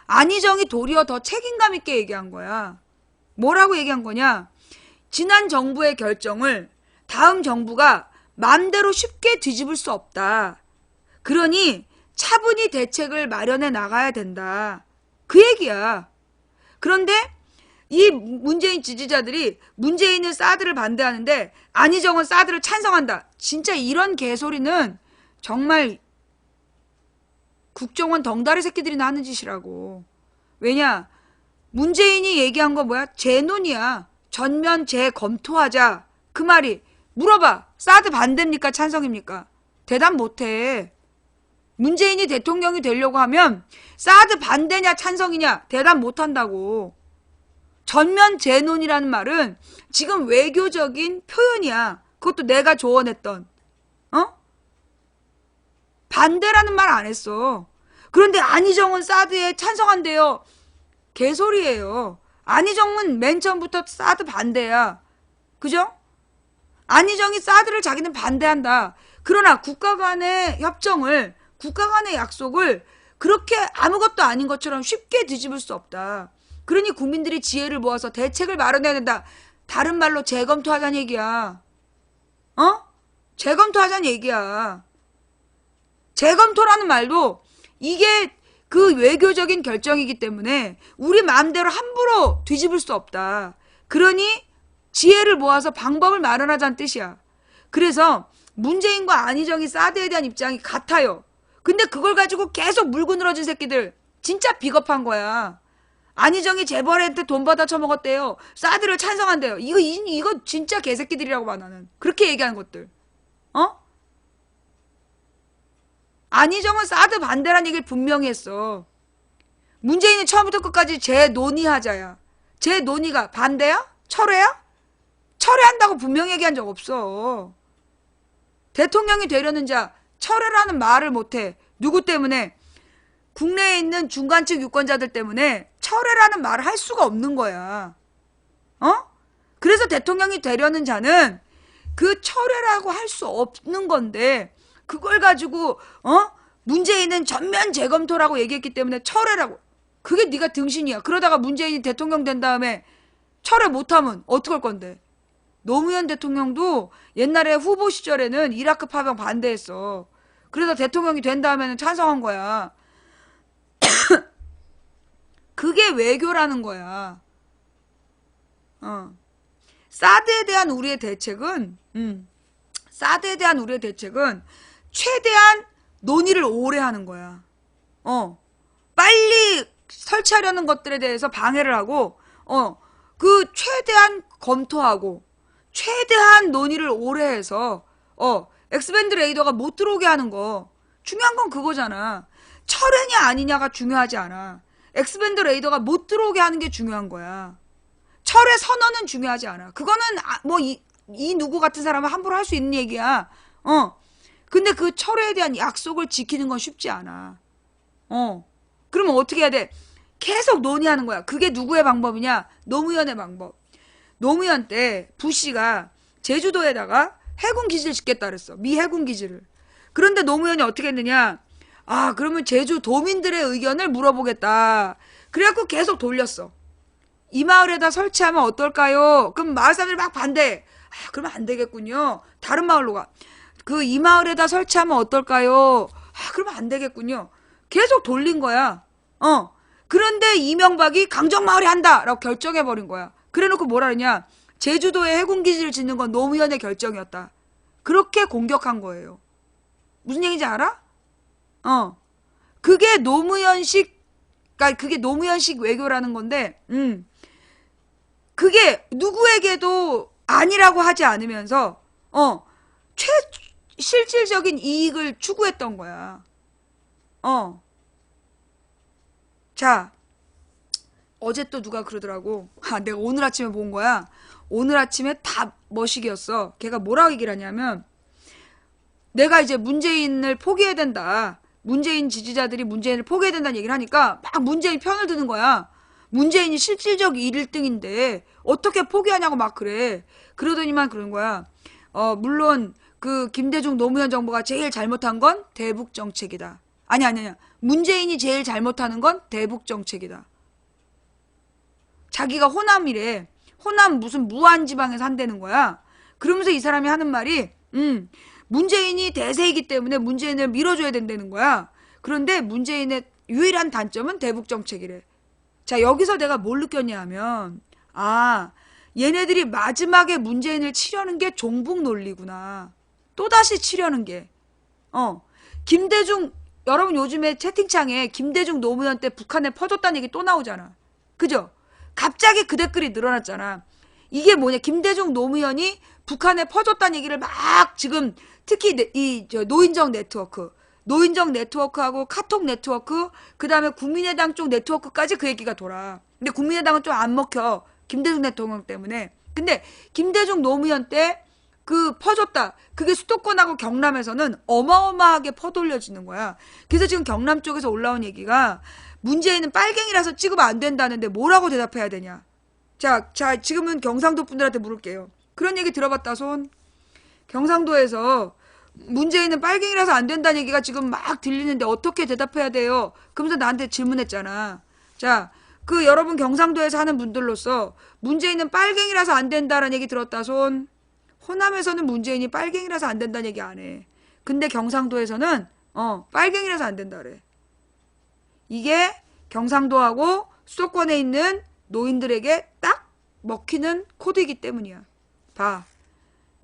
안희정이 도리어 더 책임감 있게 얘기한 거야. 뭐라고 얘기한 거냐? 지난 정부의 결정을 다음 정부가 마음대로 쉽게 뒤집을 수 없다. 그러니 차분히 대책을 마련해 나가야 된다. 그 얘기야. 그런데 이 문재인 지지자들이 문재인은 사드를 반대하는데 안희정은 사드를 찬성한다. 진짜 이런 개소리는 정말 국정원 덩다리 새끼들이나 하는 짓이라고. 왜냐? 문재인이 얘기한 거 뭐야? 재논이야. 전면 재검토하자. 그 말이 물어봐. 사드 반대입니까? 찬성입니까? 대답 못해. 문재인이 대통령이 되려고 하면 사드 반대냐 찬성이냐 대답 못한다고. 전면 재논이라는 말은 지금 외교적인 표현이야. 그것도 내가 조언했던. 반대라는 말 안 했어. 그런데 안희정은 사드에 찬성한대요. 개소리예요. 안희정은 맨 처음부터 사드 반대야. 그죠? 안희정이 사드를 자기는 반대한다. 그러나 국가 간의 협정을, 국가 간의 약속을 그렇게 아무것도 아닌 것처럼 쉽게 뒤집을 수 없다. 그러니 국민들이 지혜를 모아서 대책을 마련해야 된다. 다른 말로 재검토하자는 얘기야. 재검토하자는 얘기야. 재검토라는 말도 이게 그 외교적인 결정이기 때문에 우리 마음대로 함부로 뒤집을 수 없다. 그러니 지혜를 모아서 방법을 마련하자는 뜻이야. 그래서 문재인과 안희정이 사드에 대한 입장이 같아요. 근데 그걸 가지고 계속 물고 늘어진 새끼들 진짜 비겁한 거야. 안희정이 재벌한테 돈 받아 처먹었대요. 사드를 찬성한대요. 이거 진짜 개새끼들이라고 봐 나는. 그렇게 얘기하는 것들. 어? 안희정은 사드 반대란 얘기를 분명히 했어. 문재인은 처음부터 끝까지 재논의하자야. 재논의가 반대야? 철회야? 철회한다고 분명히 얘기한 적 없어. 대통령이 되려는 자 철회라는 말을 못해. 누구 때문에? 국내에 있는 중간층 유권자들 때문에 철회라는 말을 할 수가 없는 거야. 어? 그래서 대통령이 되려는 자는 그 철회라고 할 수 없는 건데 그걸 가지고 문재인은 전면 재검토라고 얘기했기 때문에 철회라고. 그게 네가 등신이야. 그러다가 문재인이 대통령 된 다음에 철회 못하면 어떡할 건데. 노무현 대통령도 옛날에 후보 시절에는 이라크 파병 반대했어. 그래서 대통령이 된 다음에는 찬성한 거야. 그게 외교라는 거야. 사드에 대한 우리의 대책은 사드에 대한 우리의 대책은 최대한 논의를 오래 하는 거야. 빨리 설치하려는 것들에 대해서 방해를 하고 그 최대한 검토하고 최대한 논의를 오래 해서 엑스밴드 레이더가 못 들어오게 하는 거. 중요한 건 그거잖아. 철회냐 아니냐가 중요하지 않아. 엑스밴드 레이더가 못 들어오게 하는 게 중요한 거야. 철회 선언은 중요하지 않아. 그거는 이 누구 같은 사람은 함부로 할 수 있는 얘기야. 근데 그 철회에 대한 약속을 지키는 건 쉽지 않아. 그러면 어떻게 해야 돼? 계속 논의하는 거야. 그게 누구의 방법이냐? 노무현의 방법. 노무현 때 부시가 제주도에다가 해군 기지를 짓겠다 그랬어. 미 해군 기지를. 그런데 노무현이 어떻게 했느냐? 그러면 제주 도민들의 의견을 물어보겠다. 그래갖고 계속 돌렸어. 이 마을에다 설치하면 어떨까요? 그럼 마을 사람들이 막 반대. 그러면 안 되겠군요. 다른 마을로 가. 이 마을에다 설치하면 어떨까요? 그러면 안 되겠군요. 계속 돌린 거야. 그런데 이명박이 강정마을에 한다! 라고 결정해버린 거야. 그래놓고 뭐라 그러냐? 제주도에 해군기지를 짓는 건 노무현의 결정이었다. 그렇게 공격한 거예요. 무슨 얘기인지 알아? 그게 노무현식, 그러니까 그게 노무현식 외교라는 건데, 그게 누구에게도 아니라고 하지 않으면서, 실질적인 이익을 추구했던 거야. 자, 어제 또 누가 그러더라고. 내가 오늘 아침에 본 거야. 오늘 아침에 다 머시기였어. 걔가 뭐라고 얘기를 하냐면, 내가 이제 문재인을 포기해야 된다. 문재인 지지자들이 문재인을 포기해야 된다는 얘기를 하니까 막 문재인 편을 드는 거야. 문재인이 실질적 1등인데 어떻게 포기하냐고 막 그래. 그러더니만 그런 거야. 물론 그 김대중 노무현 정부가 제일 잘못한 건 대북 정책이다. 아니야. 문재인이 제일 잘못하는 건 대북 정책이다. 자기가 호남이래. 호남 무슨 무안지방에서 한다는 거야. 그러면서 이 사람이 하는 말이 문재인이 대세이기 때문에 문재인을 밀어줘야 된다는 거야. 그런데 문재인의 유일한 단점은 대북 정책이래. 자, 여기서 내가 뭘 느꼈냐 하면 얘네들이 마지막에 문재인을 치려는 게 종북 논리구나. 또다시 치려는 게. 김대중, 여러분 요즘에 채팅창에 김대중 노무현 때 북한에 퍼졌다는 얘기 또 나오잖아. 그죠? 갑자기 그 댓글이 늘어났잖아. 이게 뭐냐? 김대중 노무현이 북한에 퍼졌다는 얘기를 막 지금 특히 노인정 네트워크하고 카톡 네트워크, 그 다음에 국민의당 쪽 네트워크까지 그 얘기가 돌아. 근데 국민의당은 좀 안 먹혀. 김대중 대통령 때문에. 근데 김대중 노무현 때 그 퍼졌다. 그게 수도권하고 경남에서는 어마어마하게 퍼돌려지는 거야. 그래서 지금 경남 쪽에서 올라온 얘기가 문재인은 빨갱이라서 찍으면 안 된다는데 뭐라고 대답해야 되냐. 자, 지금은 경상도 분들한테 물을게요. 그런 얘기 들어봤다, 손? 경상도에서 문재인은 빨갱이라서 안 된다는 얘기가 지금 막 들리는데 어떻게 대답해야 돼요? 그러면서 나한테 질문했잖아. 자, 여러분 경상도에서 하는 분들로서 문재인은 빨갱이라서 안 된다라는 얘기 들었다, 손? 호남에서는 문재인이 빨갱이라서 안 된다는 얘기 안 해. 근데 경상도에서는 빨갱이라서 안 된다 그래. 이게 경상도하고 수도권에 있는 노인들에게 딱 먹히는 코드이기 때문이야. 봐.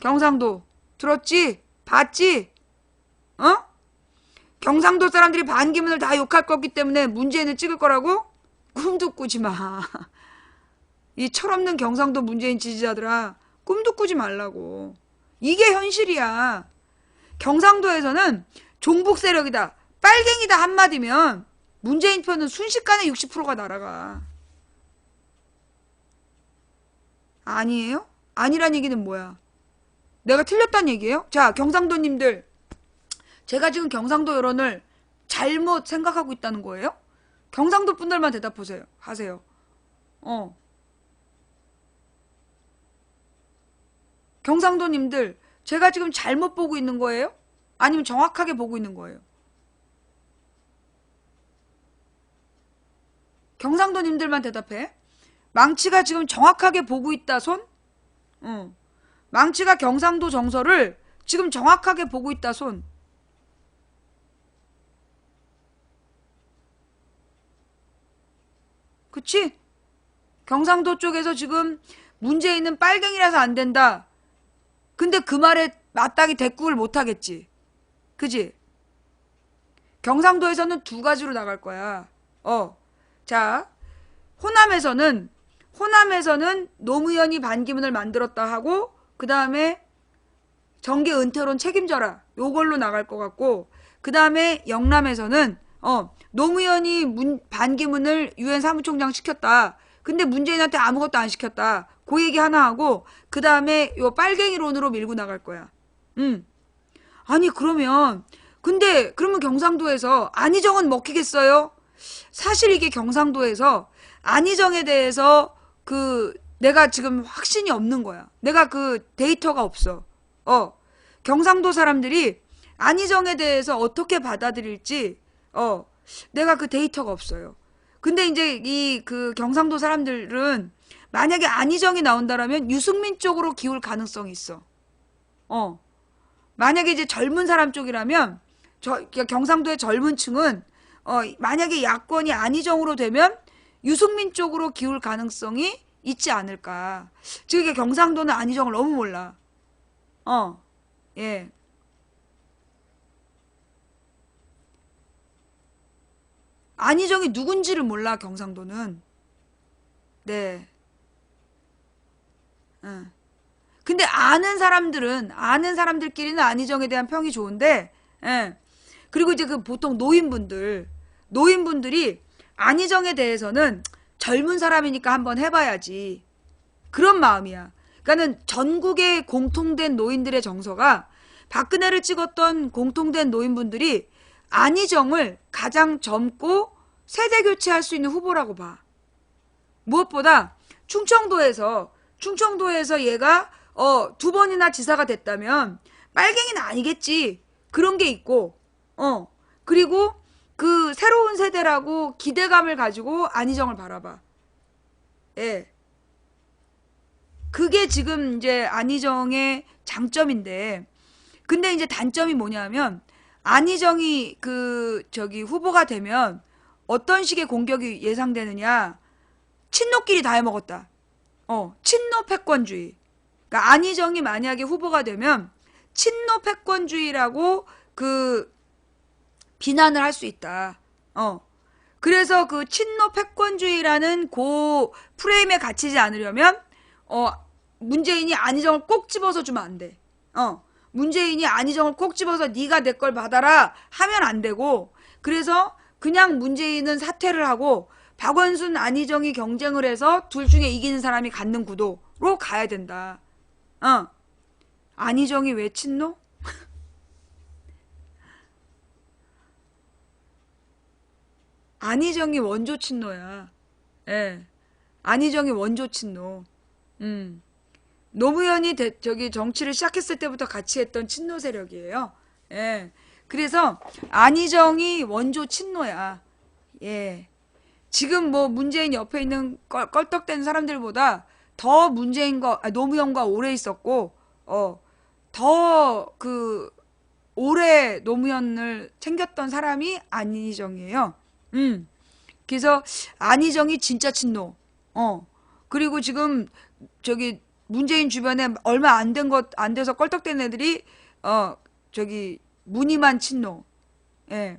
경상도 들었지? 봤지? 어? 경상도 사람들이 반기문을 다 욕할 거기 때문에 문재인을 찍을 거라고? 꿈도 꾸지 마. 이 철없는 경상도 문재인 지지자들아, 꿈도 꾸지 말라고. 이게 현실이야. 경상도에서는 종북 세력이다, 빨갱이다 한마디면 문재인 편은 순식간에 60%가 날아가. 아니에요? 아니란 얘기는 뭐야? 내가 틀렸단 얘기예요? 자, 경상도님들, 제가 지금 경상도 여론을 잘못 생각하고 있다는 거예요? 경상도 분들만 대답하세요. 하세요. 경상도님들, 제가 지금 잘못 보고 있는 거예요? 아니면 정확하게 보고 있는 거예요? 경상도님들만 대답해. 망치가 지금 정확하게 보고 있다, 손? 망치가 경상도 정서를 지금 정확하게 보고 있다, 손. 그치? 경상도 쪽에서 지금 문재인은 빨갱이라서 안 된다. 근데 그 말에 마땅히 대꾸를 못 하겠지. 그지? 경상도에서는 두 가지로 나갈 거야. 자, 호남에서는 노무현이 반기문을 만들었다 하고, 그 다음에 정계 은퇴론 책임져라, 요걸로 나갈 것 같고, 그 다음에 영남에서는 노무현이 반기문을 유엔 사무총장 시켰다, 근데 문재인한테 아무것도 안 시켰다, 그 얘기 하나 하고, 그 다음에 요 빨갱이론으로 밀고 나갈 거야. 아니 그러면 그러면 경상도에서 안희정은 먹히겠어요? 사실 이게 경상도에서 안희정에 대해서 내가 지금 확신이 없는 거야. 내가 그 데이터가 없어. 경상도 사람들이 안희정에 대해서 어떻게 받아들일지 내가 그 데이터가 없어요. 근데 이제 경상도 사람들은 만약에 안희정이 나온다라면 유승민 쪽으로 기울 가능성이 있어. 만약에 이제 젊은 사람 쪽이라면 경상도의 젊은 층은 만약에 야권이 안희정으로 되면 유승민 쪽으로 기울 가능성이 있지 않을까. 즉 이게 경상도는 안희정을 너무 몰라. 예. 안희정이 누군지를 몰라, 경상도는. 네. 응. 근데 아는 사람들끼리는 안희정에 대한 평이 좋은데, 예. 그리고 이제 보통 노인분들이 안희정에 대해서는 젊은 사람이니까 한번 해봐야지, 그런 마음이야. 그러니까는 전국의 공통된 노인들의 정서가, 박근혜를 찍었던 공통된 노인분들이 안희정을 가장 젊고 세대 교체할 수 있는 후보라고 봐. 무엇보다 충청도에서 얘가 두 번이나 지사가 됐다면 빨갱이는 아니겠지, 그런 게 있고, 그리고 그 새로운 세대라고 기대감을 가지고 안희정을 바라봐. 예. 그게 지금 이제 안희정의 장점인데, 근데 이제 단점이 뭐냐면, 안희정이 후보가 되면 어떤 식의 공격이 예상되느냐. 친노끼리 다 해먹었다. 친노 패권주의. 그러니까 안희정이 만약에 후보가 되면 친노 패권주의라고 비난을 할 수 있다. 그래서 그 친노 패권주의라는 프레임에 갇히지 않으려면 문재인이 안희정을 꼭 집어서 주면 안 돼. 문재인이 안희정을 꼭 집어서 네가 내 걸 받아라 하면 안 되고, 그래서 그냥 문재인은 사퇴를 하고 박원순, 안희정이 경쟁을 해서 둘 중에 이기는 사람이 갖는 구도로 가야 된다. 안희정이 왜 친노? 안희정이 원조 친노야. 예. 안희정이 원조 친노. 노무현이 정치를 시작했을 때부터 같이 했던 친노 세력이에요. 예. 그래서 안희정이 원조 친노야. 예. 지금 뭐 문재인 옆에 있는 껄떡대는 사람들보다 더 노무현과 오래 있었고, 더 오래 노무현을 챙겼던 사람이 안희정이에요. 그래서 안희정이 진짜 친노. 그리고 지금 문재인 주변에 얼마 안 돼서 껄떡댄 애들이, 저기, 무늬만 친노. 예,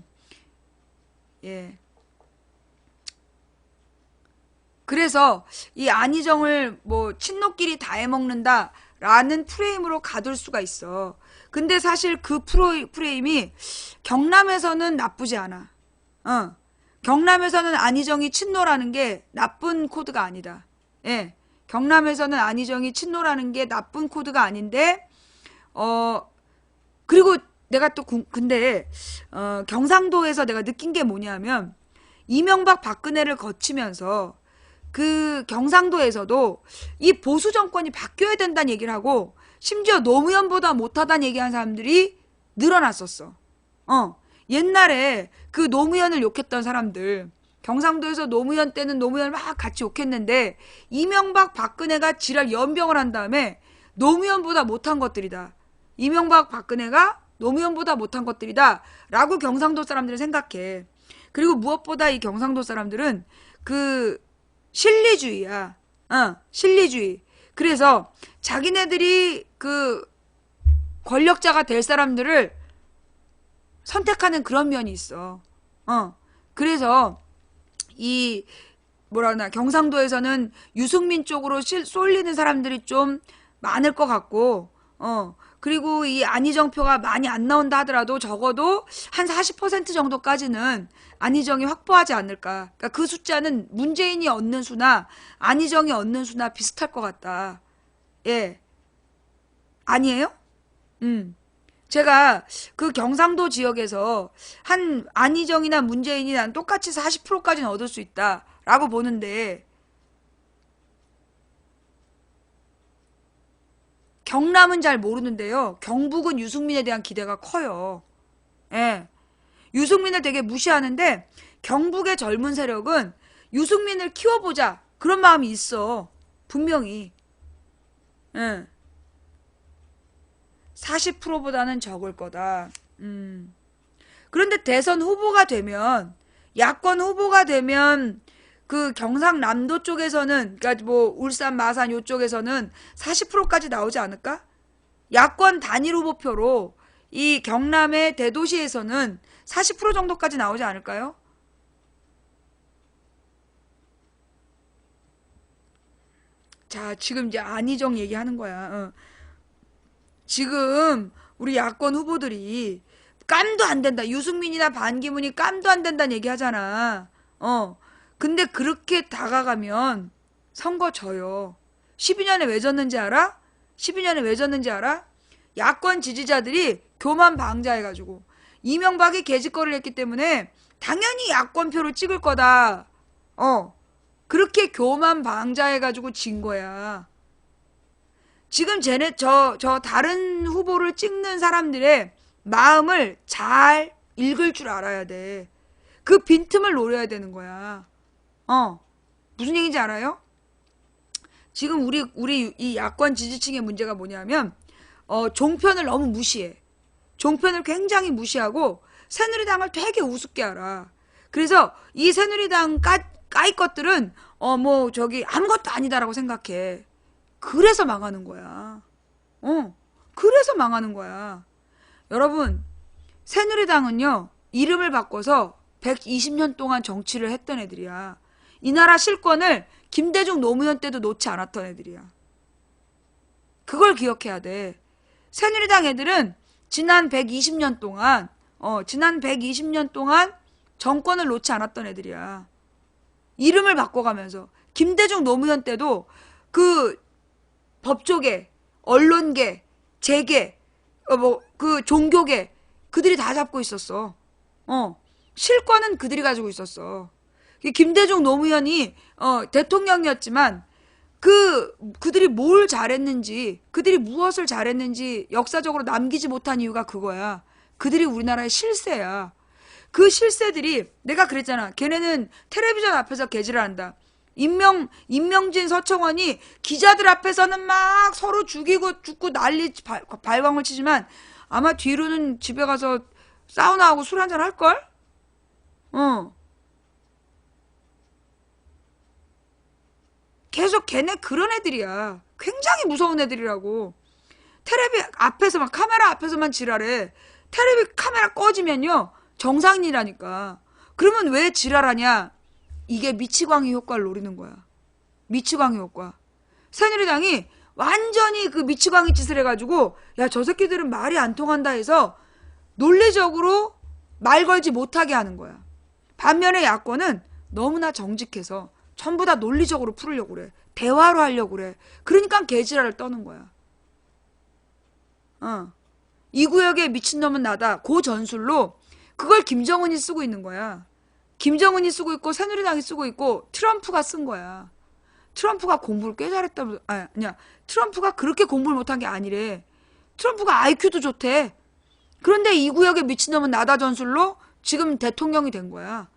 예. 그래서 이 안희정을 뭐 친노끼리 다 해먹는다라는 프레임으로 가둘 수가 있어. 근데 사실 그 프레임이 경남에서는 나쁘지 않아. 어. 경남에서는 안희정이 친노라는 게 나쁜 코드가 아니다. 예. 경남에서는 안희정이 친노라는 게 나쁜 코드가 아닌데, 어, 그리고 내가 또, 근데, 경상도에서 내가 느낀 게 뭐냐면, 이명박 박근혜를 거치면서 그 경상도에서도 이 보수 정권이 바뀌어야 된다는 얘기를 하고 심지어 노무현보다 못하다는 얘기하는 사람들이 늘어났었어. 옛날에 그 노무현을 욕했던 사람들, 경상도에서 노무현 때는 노무현을 막 같이 욕했는데 이명박 박근혜가 지랄 연병을 한 다음에 노무현보다 못한 것들이다. 이명박 박근혜가 노무현보다 못한 것들이다 라고 경상도 사람들은 생각해. 그리고 무엇보다 이 경상도 사람들은 그 실리주의야. 실리주의. 그래서 자기네들이 그 권력자가 될 사람들을 선택하는 그런 면이 있어. 그래서 이 뭐라나 경상도에서는 유승민 쪽으로 쏠리는 사람들이 좀 많을 것 같고, 그리고 이 안희정 표가 많이 안 나온다 하더라도 적어도 한 40% 정도까지는 안희정이 확보하지 않을까. 그러니까 그 숫자는 문재인이 얻는 수나 안희정이 얻는 수나 비슷할 것 같다. 예. 아니에요? 제가 그 경상도 지역에서 한 안희정이나 문재인이 난 똑같이 40%까지는 얻을 수 있다라고 보는데 경남은 잘 모르는데요. 경북은 유승민에 대한 기대가 커요. 예. 유승민을 되게 무시하는데 경북의 젊은 세력은 유승민을 키워보자 그런 마음이 있어. 분명히. 예. 40%보다는 적을 거다. 그런데 대선 후보가 되면 야권 후보가 되면 그 경상남도 쪽에서는 그러니까 뭐 울산 마산 요쪽에서는 40%까지 나오지 않을까? 야권 단일 후보표로 이 경남의 대도시에서는 40% 정도까지 나오지 않을까요? 자, 지금 이제 안희정 얘기하는 거야. 지금 우리 야권 후보들이 깜도 안 된다. 유승민이나 반기문이 깜도 안 된다는 얘기 하잖아. 근데 그렇게 다가가면 선거 져요. 12년에 왜 졌는지 알아? 12년에 왜 졌는지 알아? 야권 지지자들이 교만 방자해가지고 이명박이 개짓거리를 했기 때문에 당연히 야권표를 찍을 거다. 그렇게 교만 방자해가지고 진 거야. 지금 저 다른 후보를 찍는 사람들의 마음을 잘 읽을 줄 알아야 돼. 그 빈틈을 노려야 되는 거야. 무슨 얘기인지 알아요? 지금 우리 이 야권 지지층의 문제가 뭐냐면, 종편을 너무 무시해. 종편을 굉장히 무시하고, 새누리당을 되게 우습게 알아. 그래서 이 새누리당 까이 것들은, 뭐, 아무것도 아니다라고 생각해. 그래서 망하는 거야. 그래서 망하는 거야. 여러분, 새누리당은요, 이름을 바꿔서 120년 동안 정치를 했던 애들이야. 이 나라 실권을 김대중 노무현 때도 놓지 않았던 애들이야. 그걸 기억해야 돼. 새누리당 애들은 지난 120년 동안, 정권을 놓지 않았던 애들이야. 이름을 바꿔가면서. 김대중 노무현 때도 그 법조계, 언론계, 재계, 그 종교계, 그들이 다 잡고 있었어. 실권은 그들이 가지고 있었어. 김대중 노무현이 대통령이었지만 그들이 뭘 잘했는지, 그들이 무엇을 잘했는지 역사적으로 남기지 못한 이유가 그거야. 그들이 우리나라의 실세야. 그 실세들이 내가 그랬잖아. 걔네는 텔레비전 앞에서 개질한다. 임명진 서청원이 기자들 앞에서는 막 서로 죽고 난리 발광을 치지만 아마 뒤로는 집에 가서 사우나하고 술 한잔 할걸? 계속 걔네 그런 애들이야. 굉장히 무서운 애들이라고. 테레비 앞에서만, 카메라 앞에서만 지랄해. 테레비 카메라 꺼지면요 정상이라니까. 그러면 왜 지랄하냐? 이게 미치광이 효과를 노리는 거야. 미치광이 효과. 새누리당이 완전히 그 미치광이 짓을 해가지고, 야, 저 새끼들은 말이 안 통한다 해서 논리적으로 말 걸지 못하게 하는 거야. 반면에 야권은 너무나 정직해서 전부 다 논리적으로 풀으려고 그래. 대화로 하려고 그래. 그러니까 개지랄을 떠는 거야. 이 구역의 미친놈은 나다. 그 전술로 그걸 김정은이 쓰고 있는 거야. 김정은이 쓰고 있고 새누리당이 쓰고 있고 트럼프가 쓴 거야. 트럼프가 공부를 꽤 잘했다면서. 아니야. 트럼프가 그렇게 공부를 못한 게 아니래. 트럼프가 IQ도 좋대. 그런데 이 구역의 미친놈은 나다 전술로 지금 대통령이 된 거야.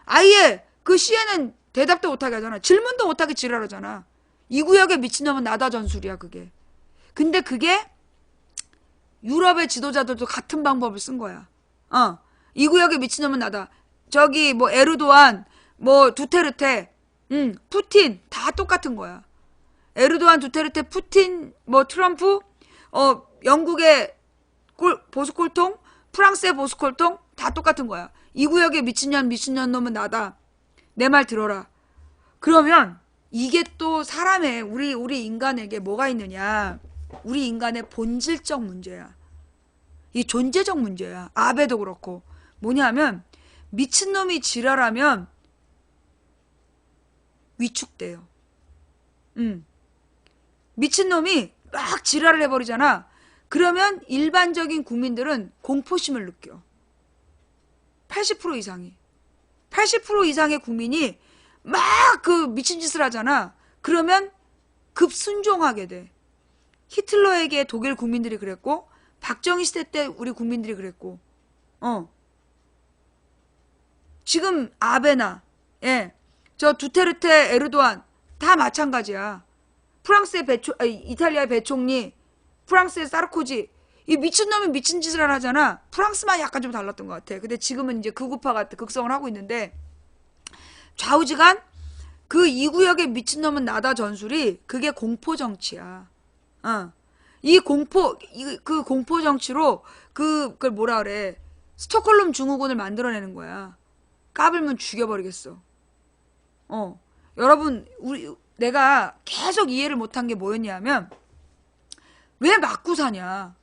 아예 그 CNN 대답도 못하게 하잖아. 질문도 못하게 지랄하잖아. 이 구역의 미친놈은 나다 전술이야 그게. 근데 그게 유럽의 지도자들도 같은 방법을 쓴 거야. 이 구역의 미친놈은 나다. 저기 뭐 에르도안, 뭐 두테르테, 푸틴 다 똑같은 거야. 에르도안, 두테르테, 푸틴, 뭐 트럼프, 영국의 보수골통, 프랑스의 보수골통 다 똑같은 거야. 이 구역의 미친년 놈은 나다. 내 말 들어라. 그러면 이게 또 사람의 우리 인간에게 뭐가 있느냐? 우리 인간의 본질적 문제야. 이 존재적 문제야. 아베도 그렇고. 뭐냐면 미친놈이 지랄하면 위축돼요. 미친놈이 막 지랄을 해버리잖아. 그러면 일반적인 국민들은 공포심을 느껴. 80% 이상이. 80% 이상의 국민이 막 그 미친 짓을 하잖아. 그러면 급순종하게 돼. 히틀러에게 독일 국민들이 그랬고, 박정희 시대 때 우리 국민들이 그랬고, 지금 아베나, 저 두테르테, 에르도안 다 마찬가지야. 프랑스의 이탈리아의 배총리, 프랑스의 사르코지, 이 미친놈이 미친 짓을 하잖아. 프랑스만 약간 좀 달랐던 것 같아. 근데 지금은 이제 극우파가 극성을 하고 있는데, 좌우지간 그 이 구역의 미친놈은 나다 전술이 그게 공포 정치야. 그 공포 정치로 그걸 뭐라 그래? 스톡홀름 증후군을 만들어내는 거야. 까불면 죽여버리겠어. 여러분, 내가 계속 이해를 못한 게 뭐였냐면, 왜 맞고 사냐?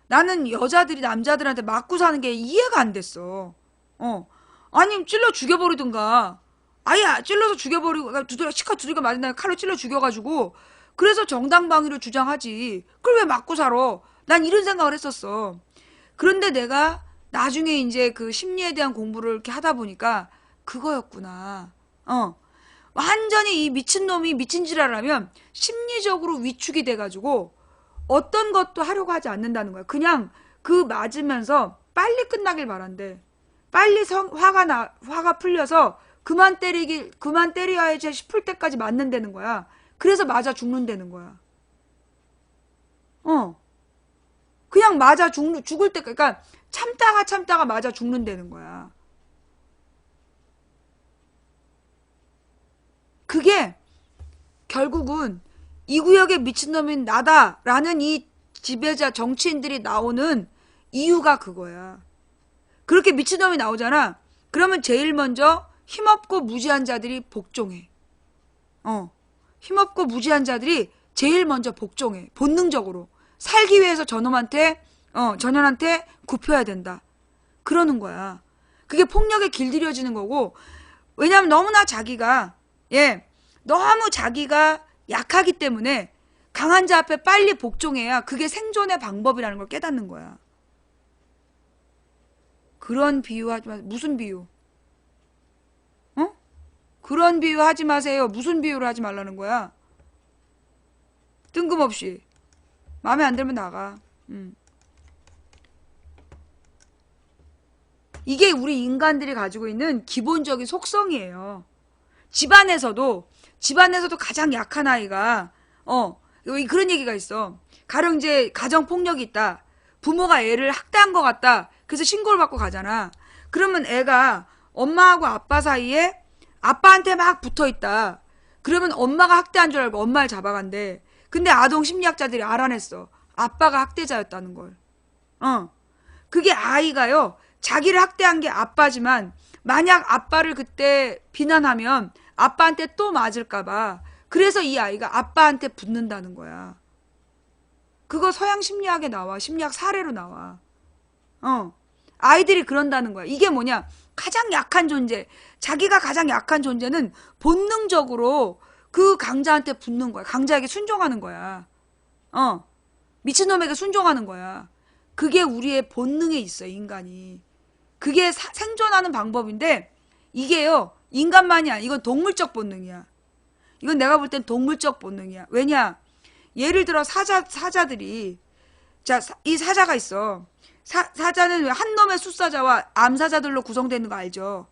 나는 여자들이 남자들한테 맞고 사는 게 이해가 안 됐어. 아니, 찔러 죽여버리든가. 아예 찔러서 죽여버리고, 시커 두들겨 맞은 다음에 칼로 찔러 죽여가지고, 그래서 정당방위를 주장하지. 그걸 왜 맞고 살아? 난 이런 생각을 했었어. 그런데 내가 나중에 이제 그 심리에 대한 공부를 이렇게 하다 보니까 그거였구나. 완전히 이 미친놈이 미친 짓을 하면 심리적으로 위축이 돼가지고 어떤 것도 하려고 하지 않는다는 거야. 그냥 그 맞으면서 빨리 끝나길 바란대. 빨리 화가 풀려서 그만 때려야지 싶을 때까지 맞는다는 거야. 그래서 맞아 죽는다는 거야. 그냥 맞아 죽을 때까지, 그러니까 참다가 맞아 죽는다는 거야. 그게 결국은 이 구역의 미친놈인 나다라는 이 지배자 정치인들이 나오는 이유가 그거야. 그렇게 미친놈이 나오잖아. 그러면 제일 먼저 힘없고 무지한 자들이 복종해. 힘없고 무지한 자들이 제일 먼저 복종해. 본능적으로. 살기 위해서 전년한테 굽혀야 된다. 그러는 거야. 그게 폭력에 길들여지는 거고, 왜냐면 너무 자기가 약하기 때문에 강한 자 앞에 빨리 복종해야 그게 생존의 방법이라는 걸 깨닫는 거야. 그런 비유 하지 마세요. 무슨 비유? 그런 비유 하지 마세요. 무슨 비유를 하지 말라는 거야? 뜬금없이. 마음에 안 들면 나가. 이게 우리 인간들이 가지고 있는 기본적인 속성이에요. 집안에서도 가장 약한 아이가 그런 얘기가 있어. 가령 이제 가정폭력이 있다. 부모가 애를 학대한 것 같다. 그래서 신고를 받고 가잖아. 그러면 애가 엄마하고 아빠 사이에 아빠한테 막 붙어있다. 그러면 엄마가 학대한 줄 알고 엄마를 잡아간대. 근데 아동 심리학자들이 알아냈어. 아빠가 학대자였다는 걸. 그게 아이가요. 자기를 학대한 게 아빠지만 만약 아빠를 그때 비난하면 아빠한테 또 맞을까봐 그래서 이 아이가 아빠한테 붙는다는 거야. 그거 서양 심리학에 나와. 심리학 사례로 나와. 아이들이 그런다는 거야. 이게 뭐냐? 가장 약한 존재. 자기가 가장 약한 존재는 본능적으로 그 강자한테 붙는 거야. 강자에게 순종하는 거야. 미친놈에게 순종하는 거야. 그게 우리의 본능에 있어, 인간이. 그게 생존하는 방법인데, 이게요, 인간만이 아니야. 이건 동물적 본능이야. 이건 내가 볼 땐 동물적 본능이야. 왜냐? 예를 들어 사자들이, 자, 이 사자가 있어. 사자는 한 놈의 숫사자와 암사자들로 구성되는 거 알죠?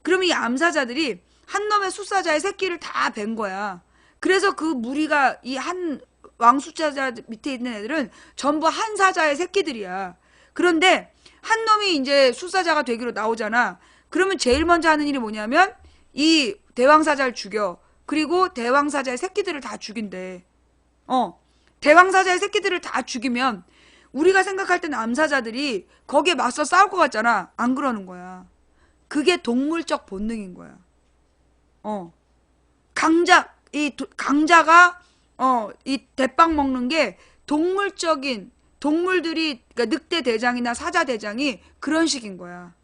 그럼 이 암사자들이 한 놈의 숫사자의 새끼를 다 벤 거야. 그래서 그 무리가 이 한 왕숫사자 밑에 있는 애들은 전부 한 사자의 새끼들이야. 그런데 한 놈이 이제 숫사자가 되기로 나오잖아. 그러면 제일 먼저 하는 일이 뭐냐면 이 대왕사자를 죽여. 그리고 대왕사자의 새끼들을 다 죽인대. 대왕사자의 새끼들을 다 죽이면 우리가 생각할 때는 암사자들이 거기에 맞서 싸울 것 같잖아. 안 그러는 거야. 그게 동물적 본능인 거야. 강자가 이 대빵 먹는 게 동물적인 동물들이 그러니까 늑대 대장이나 사자 대장이 그런 식인 거야.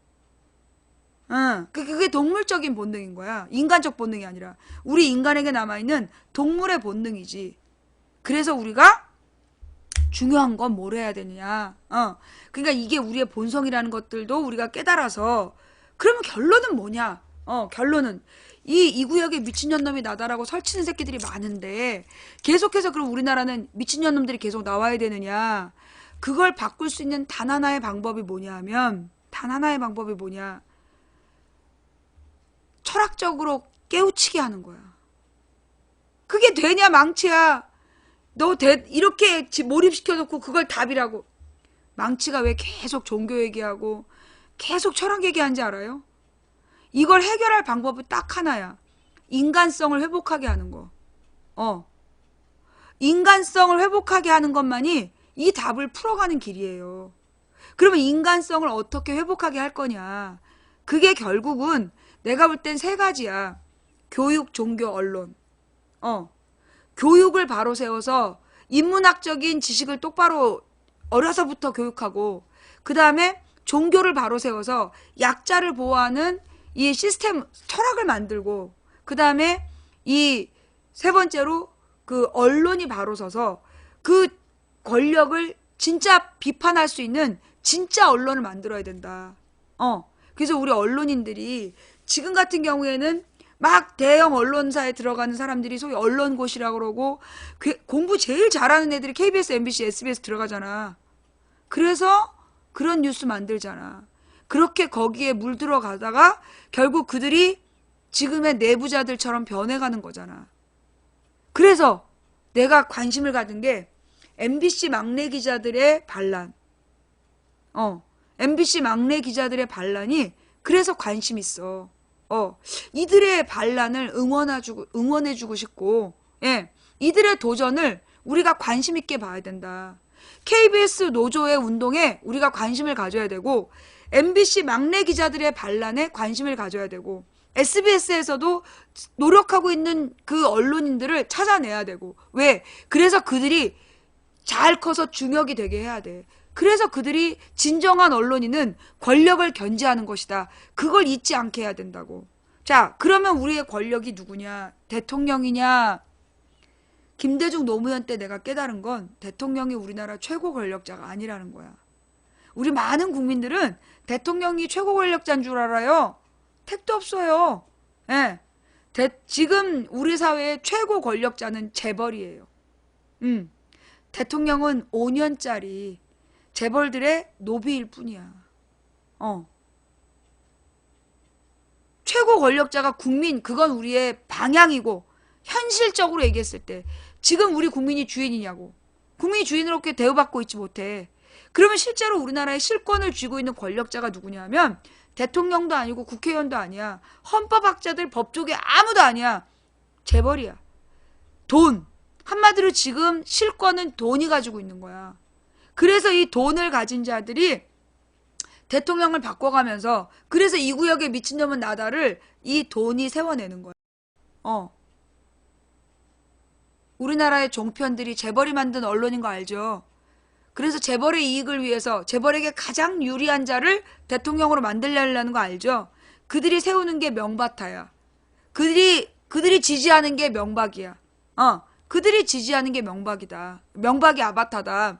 그게 동물적인 본능인 거야. 인간적 본능이 아니라 우리 인간에게 남아있는 동물의 본능이지. 그래서 우리가 중요한 건 뭘 해야 되느냐. 그러니까 이게 우리의 본성이라는 것들도 우리가 깨달아서 그러면 결론은 뭐냐. 결론은 이 구역에 미친년놈이 나다라고 설치는 새끼들이 많은데 계속해서 그럼 우리나라는 미친년놈들이 계속 나와야 되느냐. 그걸 바꿀 수 있는 단 하나의 방법이 뭐냐 하면 단 하나의 방법이 뭐냐. 철학적으로 깨우치게 하는 거야. 그게 되냐 망치야. 너 이렇게 몰입시켜놓고 그걸 답이라고. 망치가 왜 계속 종교 얘기하고 계속 철학 얘기하는지 알아요? 이걸 해결할 방법은 딱 하나야. 인간성을 회복하게 하는 거. 인간성을 회복하게 하는 것만이 이 답을 풀어가는 길이에요. 그러면 인간성을 어떻게 회복하게 할 거냐. 그게 결국은 내가 볼 땐 세 가지야. 교육, 종교, 언론. 교육을 바로 세워서 인문학적인 지식을 똑바로 어려서부터 교육하고 그 다음에 종교를 바로 세워서 약자를 보호하는 이 시스템 철학을 만들고 그 다음에 이 세 번째로 그 언론이 바로 서서 그 권력을 진짜 비판할 수 있는 진짜 언론을 만들어야 된다. 그래서 우리 언론인들이 지금 같은 경우에는 막 대형 언론사에 들어가는 사람들이 소위 언론고시라고 그러고 공부 제일 잘하는 애들이 KBS, MBC, SBS 들어가잖아. 그래서 그런 뉴스 만들잖아. 그렇게 거기에 물들어가다가 결국 그들이 지금의 내부자들처럼 변해가는 거잖아. 그래서 내가 관심을 가진 게 MBC 막내 기자들의 반란. MBC 막내 기자들의 반란이 그래서 관심 있어. 이들의 반란을 응원해주고 싶고, 예, 이들의 도전을 우리가 관심 있게 봐야 된다. KBS 노조의 운동에 우리가 관심을 가져야 되고, MBC 막내 기자들의 반란에 관심을 가져야 되고, SBS에서도 노력하고 있는 그 언론인들을 찾아내야 되고, 왜? 그래서 그들이 잘 커서 중역이 되게 해야 돼. 그래서 그들이 진정한 언론인은 권력을 견제하는 것이다. 그걸 잊지 않게 해야 된다고. 자, 그러면 우리의 권력이 누구냐? 대통령이냐? 김대중 노무현 때 내가 깨달은 건 대통령이 우리나라 최고 권력자가 아니라는 거야. 우리 많은 국민들은 대통령이 최고 권력자인 줄 알아요. 택도 없어요. 예. 지금 우리 사회의 최고 권력자는 재벌이에요. 대통령은 5년짜리 재벌들의 노비일 뿐이야. 최고 권력자가 국민, 그건 우리의 방향이고, 현실적으로 얘기했을 때, 지금 우리 국민이 주인이냐고. 국민이 주인으로게 대우받고 있지 못해. 그러면 실제로 우리나라의 실권을 쥐고 있는 권력자가 누구냐면, 대통령도 아니고 국회의원도 아니야. 헌법학자들 법조계 아무도 아니야. 재벌이야. 돈. 한마디로 지금 실권은 돈이 가지고 있는 거야. 그래서 이 돈을 가진 자들이 대통령을 바꿔가면서, 그래서 이 구역에 미친놈은 나다를 이 돈이 세워내는 거야. 우리나라의 종편들이 재벌이 만든 언론인 거 알죠? 그래서 재벌의 이익을 위해서 재벌에게 가장 유리한 자를 대통령으로 만들려는 거 알죠? 그들이 세우는 게 명바타야. 그들이 지지하는 게 명박이야. 그들이 지지하는 게 명박이다. 명박이 아바타다.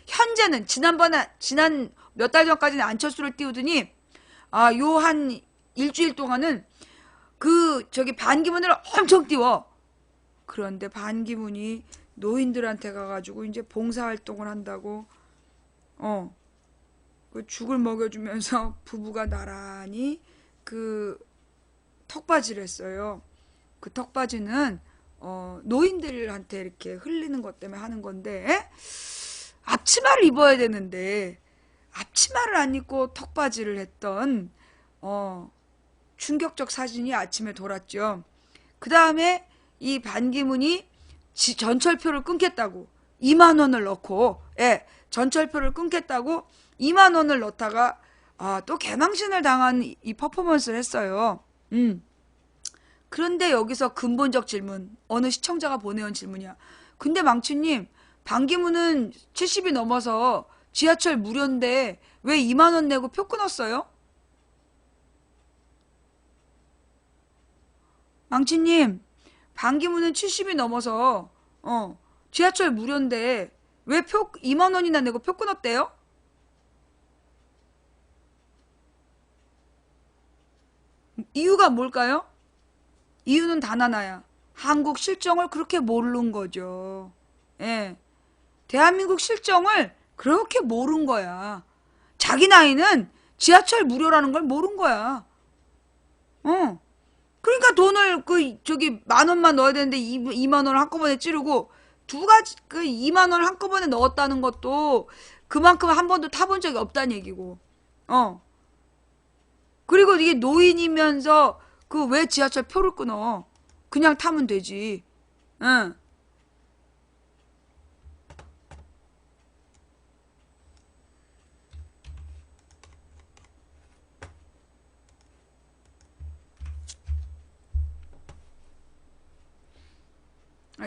현재는 지난 몇 달 전까지는 안철수를 띄우더니 요 한 일주일 동안은 반기문을 엄청 띄워. 그런데 반기문이 노인들한테 가가지고 이제 봉사활동을 한다고 그 죽을 먹여주면서 부부가 나란히 그 턱받이를 했어요. 그 턱받이는 노인들한테 이렇게 흘리는 것 때문에 하는 건데, 앞치마를 입어야 되는데 앞치마를 안 입고 턱받이를 했던 충격적 사진이 아침에 돌았죠. 그 다음에 이 반기문이 전철표를 끊겠다고 2만 원을 넣고, 전철표를 끊겠다고 2만 원을 넣다가 또 개망신을 당한 이 퍼포먼스를 했어요. 그런데 여기서 근본적 질문, 어느 시청자가 보내온 질문이야. 근데 망치님, 반기문은 70이 넘어서 지하철 무료인데 왜 2만 원 내고 표 끊었어요? 망치님, 반기문은 70이 넘어서 지하철 무료인데 왜 2만 원이나 내고 표 끊었대요? 이유가 뭘까요? 이유는 단 하나야. 한국 실정을 그렇게 모르는 거죠. 예. 대한민국 실정을 그렇게 모른 거야. 자기 나이는 지하철 무료라는 걸 모른 거야. 그러니까 돈을 만 원만 넣어야 되는데 2만 원을 한꺼번에 찌르고, 두 가지 2만 원을 한꺼번에 넣었다는 것도 그만큼 한 번도 타본 적이 없다는 얘기고. 그리고 이게 노인이면서 왜 지하철 표를 끊어? 그냥 타면 되지. 응.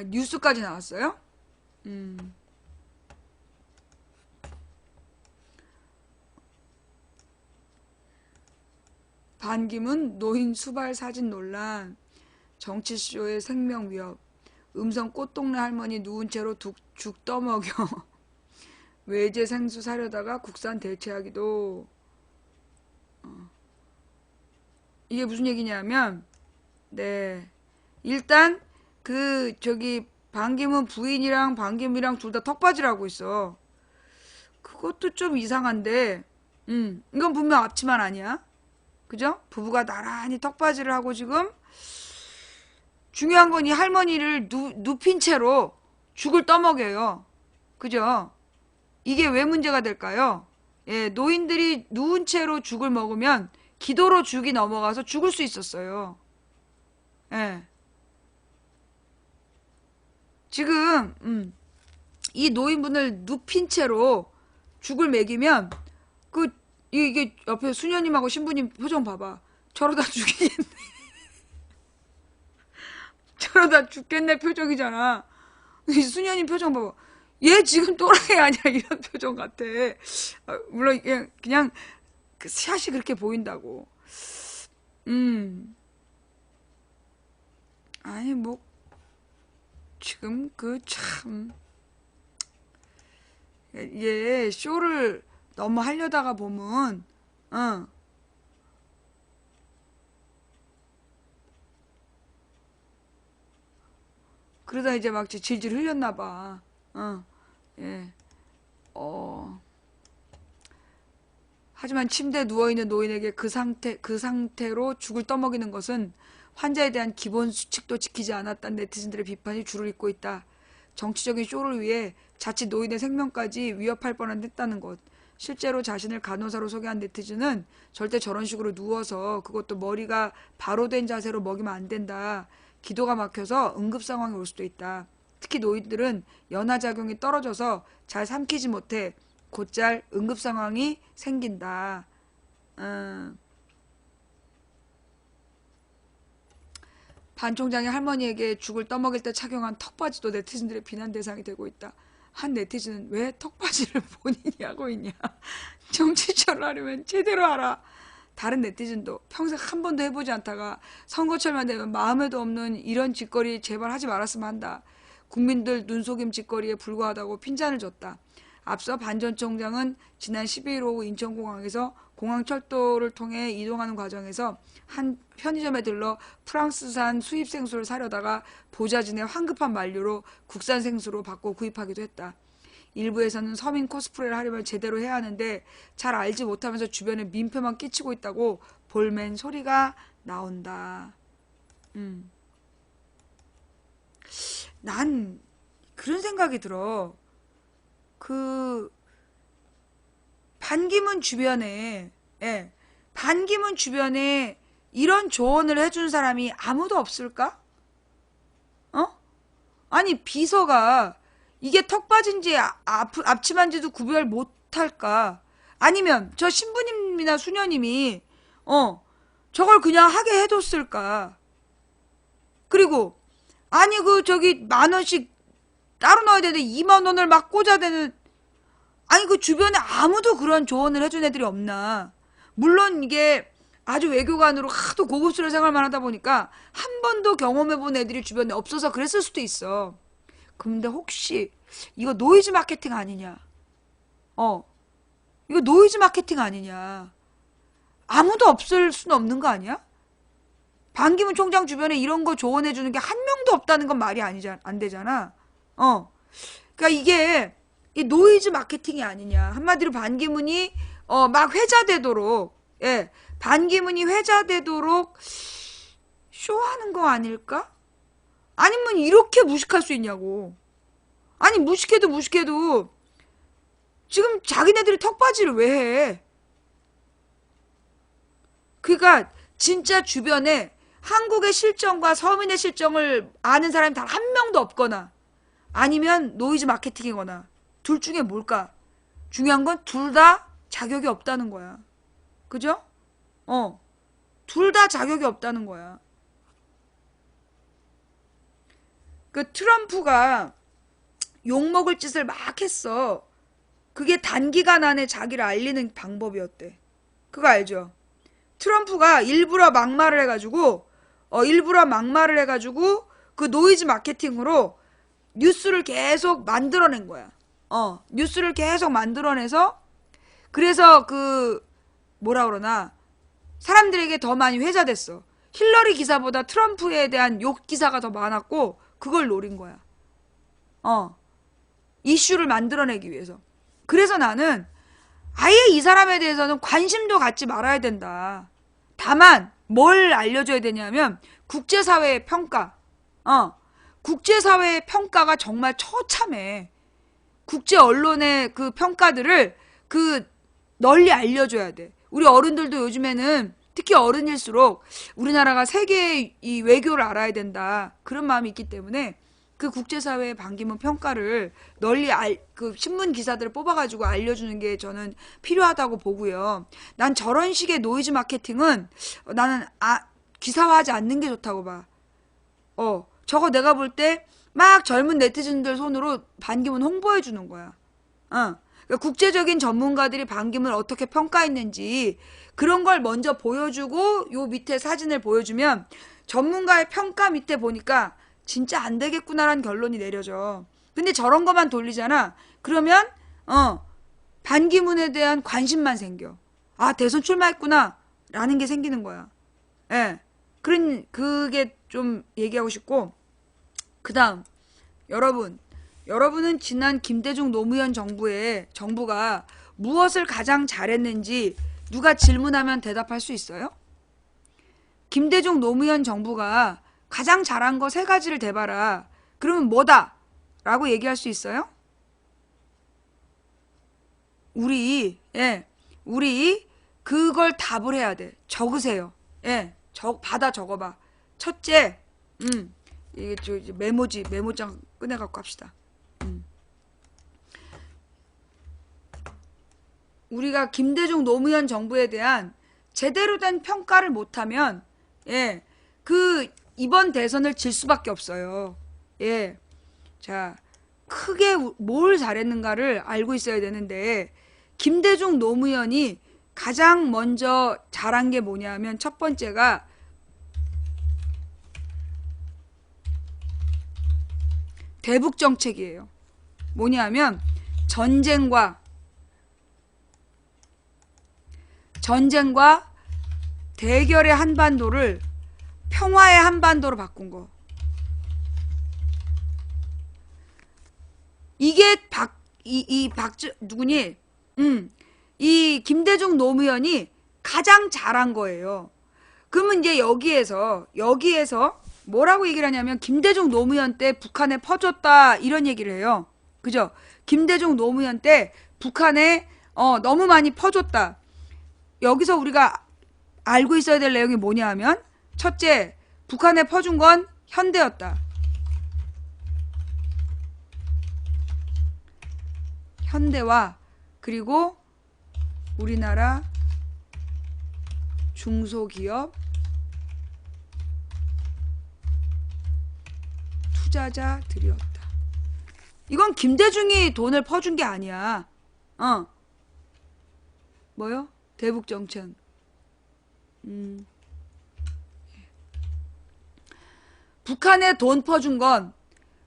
뉴스까지 나왔어요? 반기문 노인 수발 사진 논란, 정치쇼의 생명 위협, 음성 꽃동네 할머니 누운 채로 죽 떠먹여, 외제 생수 사려다가 국산 대체하기도. 이게 무슨 얘기냐면, 네, 일단 반기문 부인이랑 반기문이랑 둘 다 턱받이를 하고 있어. 그것도 좀 이상한데, 이건 분명 앞치마는 아니야. 그죠? 부부가 나란히 턱받이를 하고 지금, 중요한 건 이 할머니를 눕힌 채로 죽을 떠먹여요. 그죠? 이게 왜 문제가 될까요? 예, 노인들이 누운 채로 죽을 먹으면 기도로 죽이 넘어가서 죽을 수 있었어요. 예. 지금 이 노인분을 눕힌 채로 죽을 먹이면 이게 옆에 수녀님하고 신부님 표정 봐봐. 저러다 죽이겠네. 저러다 죽겠네 표정이잖아. 이 수녀님 표정 봐봐. 얘 지금 또라이 아니야, 이런 표정 같아. 물론 이게 그냥 샷이 그렇게 보인다고. 아니 뭐 지금 참 얘 쇼를 너무 하려다가 보면 그러다 이제 막 질질 흘렸나 봐. 예. 하지만 침대에 누워있는 노인에게 그 상태로 죽을 떠먹이는 것은 환자에 대한 기본 수칙도 지키지 않았다는 네티즌들의 비판이 줄을 잇고 있다. 정치적인 쇼를 위해 자칫 노인의 생명까지 위협할 뻔했다는 것. 실제로 자신을 간호사로 소개한 네티즌은 절대 저런 식으로 누워서, 그것도 머리가 바로 된 자세로 먹이면 안 된다. 기도가 막혀서 응급 상황이 올 수도 있다. 특히 노인들은 연화작용이 떨어져서 잘 삼키지 못해 곧잘 응급 상황이 생긴다. 반 총장이 할머니에게 죽을 떠먹일 때 착용한 턱바지도 네티즌들의 비난 대상이 되고 있다. 한 네티즌은 왜 턱바지를 본인이 하고 있냐. 정치철을 하려면 제대로 하라. 다른 네티즌도 평생 한 번도 해보지 않다가 선거철만 되면 마음에도 없는 이런 짓거리 제발 하지 말았으면 한다. 국민들 눈속임 짓거리에 불과하다고 핀잔을 줬다. 앞서 반 전 총장은 지난 12일 오후 인천공항에서 공항철도를 통해 이동하는 과정에서 한 편의점에 들러 프랑스산 수입 생수를 사려다가 보좌진의 황급한 만류로 국산 생수로 바꿔 구입하기도 했다. 일부에서는 서민 코스프레를 하려면 제대로 해야 하는데 잘 알지 못하면서 주변에 민폐만 끼치고 있다고 볼멘 소리가 나온다. 난 그런 생각이 들어. 반기문 주변에, 반기문 주변에 이런 조언을 해준 사람이 아무도 없을까? 아니, 비서가 이게 턱받인지 앞치마인지도 구별 못할까? 아니면 저 신부님이나 수녀님이 저걸 그냥 하게 해뒀을까? 그리고 아니 저기 10,000원씩 따로 넣어야 되는데 20,000원을 막 꽂아대는, 아니 주변에 아무도 그런 조언을 해준 애들이 없나? 물론 이게 아주 외교관으로 하도 고급스러운 생활만 하다 보니까 한 번도 경험해본 애들이 주변에 없어서 그랬을 수도 있어. 근데 혹시 이거 노이즈 마케팅 아니냐? 이거 노이즈 마케팅 아니냐? 아무도 없을 수는 없는 거 아니야? 반기문 총장 주변에 이런 거 조언해주는 게 한 명도 없다는 건 말이 안 되잖아. 그러니까 이게 이 노이즈 마케팅이 아니냐. 한마디로 반기문이 막 회자되도록, 반기문이 회자되도록 쇼하는 거 아닐까? 아니면 이렇게 무식할 수 있냐고. 아니 무식해도 지금 자기네들이 턱받이를 왜 해? 그러니까 진짜 주변에 한국의 실정과 서민의 실정을 아는 사람이 단 한 명도 없거나 아니면 노이즈 마케팅이거나 둘 중에 뭘까? 중요한 건 둘 다 자격이 없다는 거야. 그죠? 둘 다 자격이 없다는 거야. 트럼프가 욕먹을 짓을 막 했어. 그게 단기간 안에 자기를 알리는 방법이었대. 그거 알죠? 트럼프가 일부러 막말을 해가지고 그 노이즈 마케팅으로 뉴스를 계속 만들어낸 거야. 뉴스를 계속 만들어내서 그래서 뭐라 그러나 사람들에게 더 많이 회자됐어. 힐러리 기사보다 트럼프에 대한 욕 기사가 더 많았고 그걸 노린 거야. 이슈를 만들어내기 위해서. 그래서 나는 아예 이 사람에 대해서는 관심도 갖지 말아야 된다. 다만 뭘 알려줘야 되냐면 국제사회의 평가. 국제사회의 평가가 정말 처참해. 국제 언론의 그 평가들을 널리 알려줘야 돼. 우리 어른들도 요즘에는 특히 어른일수록 우리나라가 세계의 이 외교를 알아야 된다. 그런 마음이 있기 때문에 그 국제사회의 반기문 평가를 널리 신문 기사들을 뽑아가지고 알려주는 게 저는 필요하다고 보고요. 난 저런 식의 노이즈 마케팅은 나는 기사화하지 않는 게 좋다고 봐. 저거 내가 볼 때 막 젊은 네티즌들 손으로 반기문 홍보해 주는 거야. 그러니까 국제적인 전문가들이 반기문을 어떻게 평가했는지 그런 걸 먼저 보여주고 요 밑에 사진을 보여주면 전문가의 평가 밑에 보니까 진짜 안 되겠구나라는 결론이 내려져. 근데 저런 거만 돌리잖아. 그러면 반기문에 대한 관심만 생겨. 대선 출마했구나 라는 게 생기는 거야. 그게 좀 얘기하고 싶고, 그 다음 여러분은 지난 김대중 노무현 정부가 무엇을 가장 잘했는지 누가 질문하면 대답할 수 있어요? 김대중 노무현 정부가 가장 잘한 거 3가지를 대봐라. 그러면 뭐다? 라고 얘기할 수 있어요? 우리 그걸 답을 해야 돼. 적으세요. 받아 적어봐. 첫째, 이게 이제 메모장 꺼내갖고 합시다. 우리가 김대중 노무현 정부에 대한 제대로 된 평가를 못하면, 예, 이번 대선을 질 수밖에 없어요. 예. 자, 크게 뭘 잘했는가를 알고 있어야 되는데, 김대중 노무현이 가장 먼저 잘한 게 뭐냐면, 첫 번째가 대북 정책이에요. 뭐냐면, 전쟁과 대결의 한반도를 평화의 한반도로 바꾼 거. 이게 누구니? 이 김대중 노무현이 가장 잘한 거예요. 그러면 이제 여기에서 뭐라고 얘기를 하냐면, 김대중 노무현 때 북한에 퍼졌다, 이런 얘기를 해요. 그죠? 김대중 노무현 때 북한에 너무 많이 퍼졌다. 여기서 우리가 알고 있어야 될 내용이 뭐냐 하면, 첫째, 북한에 퍼준 건 현대였다. 현대와 그리고 우리나라 중소기업 투자자들이었다. 이건 김대중이 돈을 퍼준 게 아니야. 뭐요? 대북 정책. 북한에 돈 퍼준 건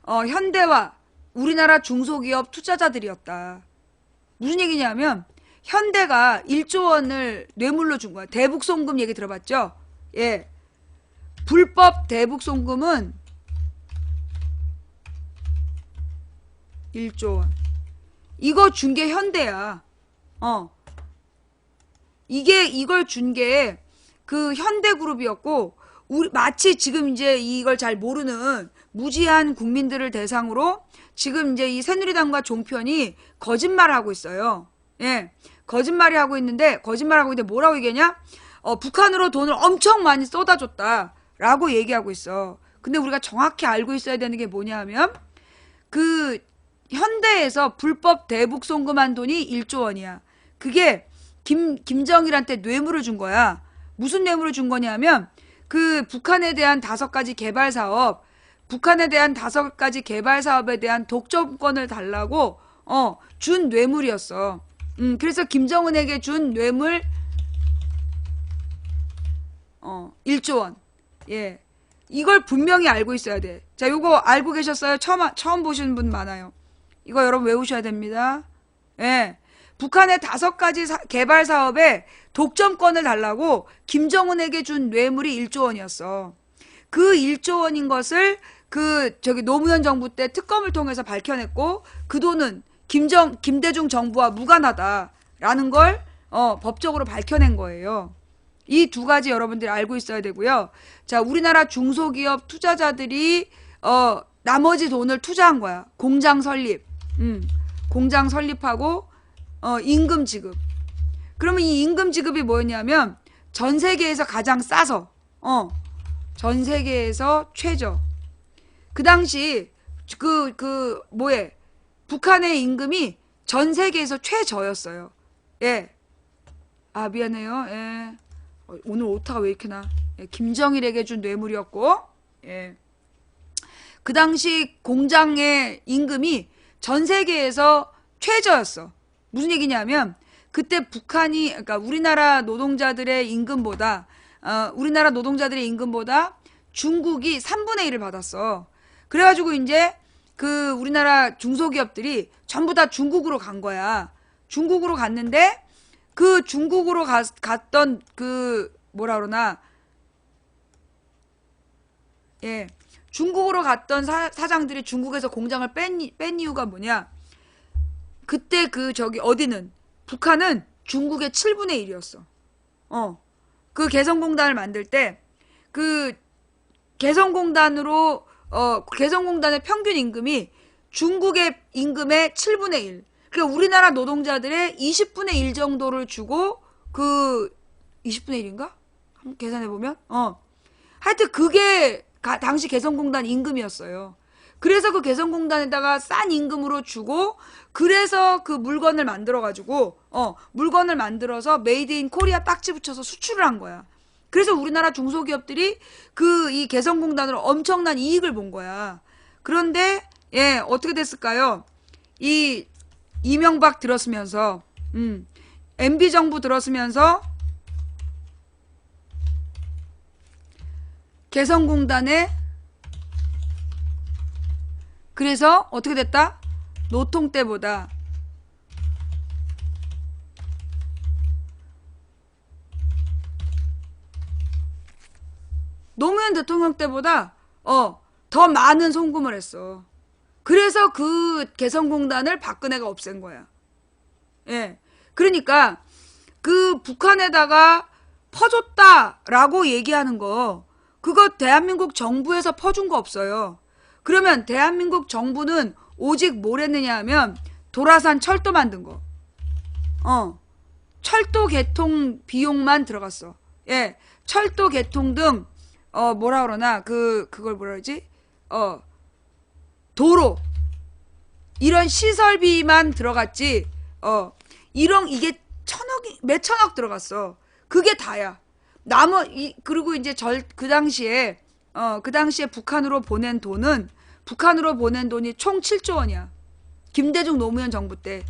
현대와 우리나라 중소기업 투자자들이었다. 무슨 얘기냐면, 현대가 1조 원을 뇌물로 준 거야. 대북 송금 얘기 들어봤죠? 예. 불법 대북 송금은 1조 원. 이거 준 게 현대야. 이걸 준 게 그 현대그룹이었고, 마치 지금 이제 이걸 잘 모르는 무지한 국민들을 대상으로 지금 이제 이 새누리당과 종편이 거짓말을 하고 있어요. 예. 거짓말을 하고 있는데 뭐라고 얘기하냐? 북한으로 돈을 엄청 많이 쏟아줬다라고 얘기하고 있어. 근데 우리가 정확히 알고 있어야 되는 게 뭐냐 하면, 그 현대에서 불법 대북 송금한 돈이 1조 원이야. 그게 김정일한테 뇌물을 준 거야. 무슨 뇌물을 준 거냐면, 그 북한에 대한 5가지 개발 사업에 대한 독점권을 달라고 준 뇌물이었어. 그래서 김정은에게 준 뇌물 1조 원. 예. 이걸 분명히 알고 있어야 돼. 자, 요거 알고 계셨어요? 처음 보시는 분 많아요. 이거 여러분 외우셔야 됩니다. 예. 북한의 5가지 개발 사업에 독점권을 달라고 김정은에게 준 뇌물이 1조 원이었어. 그 1조 원인 것을 노무현 정부 때 특검을 통해서 밝혀냈고, 그 돈은 김대중 정부와 무관하다라는 걸 법적으로 밝혀낸 거예요. 이 2가지 여러분들이 알고 있어야 되고요. 자, 우리나라 중소기업 투자자들이 나머지 돈을 투자한 거야. 공장 설립하고 임금 지급. 그러면 이 임금 지급이 뭐였냐면, 전 세계에서 가장 싸서 전 세계에서 최저. 그 당시 북한의 임금이 전 세계에서 최저였어요. 예. 아, 미안해요. 예. 오늘 오타가 왜 이렇게 나? 예. 김정일에게 준 뇌물이었고, 예. 그 당시 공장의 임금이 전 세계에서 최저였어. 무슨 얘기냐면, 그때 그러니까 우리나라 노동자들의 임금보다 중국이 3분의 1을 받았어. 그래가지고 이제 우리나라 중소기업들이 전부 다 중국으로 간 거야. 중국으로 갔는데, 그 중국으로 갔던 뭐라 그러나, 예. 중국으로 갔던 사장들이 중국에서 공장을 뺀 이유가 뭐냐? 그때 북한은 중국의 7분의 1이었어. 그 개성공단을 만들 때, 개성공단의 평균 임금이 중국의 임금의 7분의 1. 그러니까 우리나라 노동자들의 20분의 1 정도를 주고, 20분의 1인가? 한번 계산해보면? 하여튼 그게 당시 개성공단 임금이었어요. 그래서 그 개성공단에다가 싼 임금으로 주고 그래서 그 물건을 만들어가지고 물건을 만들어서 메이드 인 코리아 딱지 붙여서 수출을 한 거야. 그래서 우리나라 중소기업들이 그 이 개성공단으로 엄청난 이익을 본 거야. 그런데 예 어떻게 됐을까요? 이 이명박 들었으면서 MB 정부 들었으면서 개성공단에 그래서 어떻게 됐다? 노통 때보다 노무현 대통령 때보다 더 많은 송금을 했어. 그래서 그 개성공단을 박근혜가 없앤 거야. 예. 그러니까 그 북한에다가 퍼줬다라고 얘기하는 거 그거 대한민국 정부에서 퍼준 거 없어요. 그러면 대한민국 정부는 오직 뭘 했느냐 하면 도라산 철도 만든 거. 철도 개통 비용만 들어갔어. 예. 철도 개통 등 뭐라 그러나 그걸 뭐라 그러지? 도로 이런 시설비만 들어갔지. 이게 몇 천억 들어갔어. 그게 다야. 그리고 이제 그 당시에 북한으로 보낸 돈이 총 7조 원이야. 김대중 노무현 정부 때.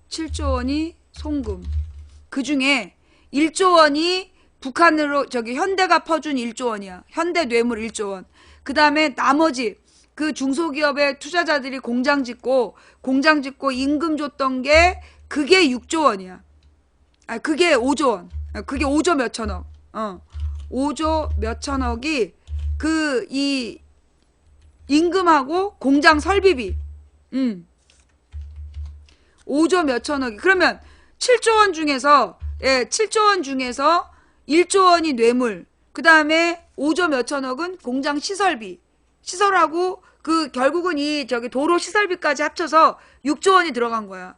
(7조 원이) 송금. 그 중에 1조 원이 북한으로 현대가 퍼준 1조 원이야. 현대 뇌물 1조 원. 그 다음에 나머지 그 중소기업의 투자자들이 공장 짓고 임금 줬던 게 그게 6조 원이야. 그게 5조 원. 그게 5조 몇 천억. 5조 몇 천억이 이 임금하고 공장 설비비. 5조 몇 천억이. 그러면 7조 원 중에서 1조 원이 뇌물. 그 다음에 5조 몇 천억은 공장 시설비. 시설하고 결국은 도로 시설비까지 합쳐서 6조 원이 들어간 거야.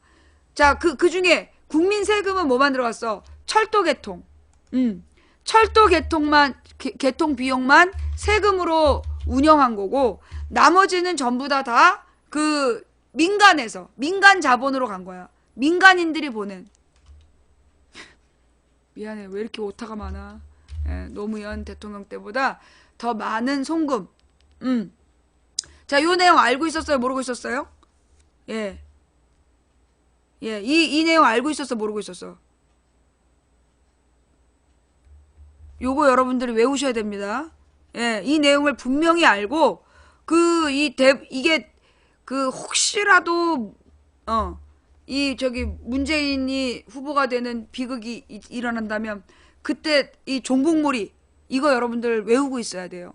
자, 그 중에 국민 세금은 뭐만 들어갔어? 철도 개통. 철도 개통 비용만 세금으로 운영한 거고 나머지는 전부 다 민간에서 민간 자본으로 간 거야. 민간인들이 보낸. 미안해. 왜 이렇게 오타가 많아? 예, 노무현 대통령 때보다 더 많은 송금. 자, 요 내용 알고 있었어요? 모르고 있었어요? 예. 예, 이 내용 알고 있었어? 모르고 있었어? 요거 여러분들이 외우셔야 됩니다. 예, 이 내용을 분명히 알고, 이게, 혹시라도, 문재인이 후보가 되는 비극이 일어난다면, 그때 이 종북몰이, 이거 여러분들 외우고 있어야 돼요.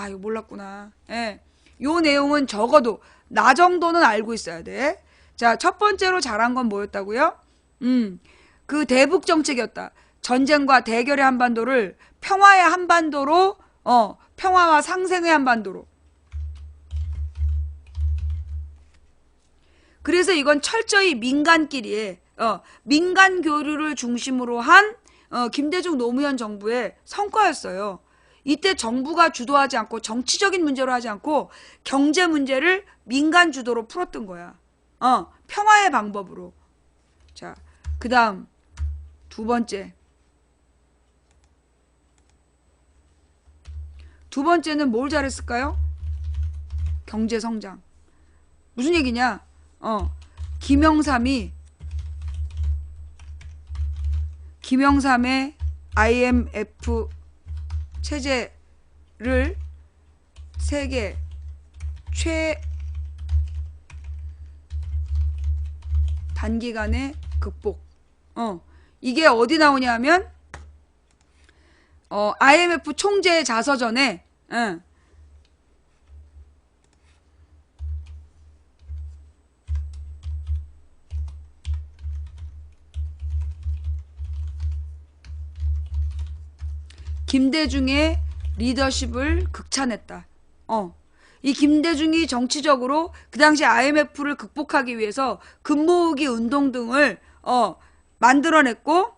이거 몰랐구나. 예. 요 내용은 적어도 나 정도는 알고 있어야 돼. 자, 첫 번째로 잘한 건 뭐였다고요? 대북 정책이었다. 전쟁과 대결의 한반도를 평화의 한반도로, 평화와 상생의 한반도로. 그래서 이건 철저히 민간끼리의, 민간 교류를 중심으로 한, 김대중 노무현 정부의 성과였어요. 이때 정부가 주도하지 않고 정치적인 문제로 하지 않고 경제 문제를 민간 주도로 풀었던 거야. 평화의 방법으로. 자, 그 다음 두 번째는 뭘 잘했을까요? 경제 성장. 무슨 얘기냐? 김영삼의 IMF 체제를 세계 단기간에 극복. 이게 어디 나오냐 하면 IMF 총재 자서전에 김대중의 리더십을 극찬했다. 이 김대중이 정치적으로 그 당시 IMF를 극복하기 위해서 금모으기 운동 등을 만들어냈고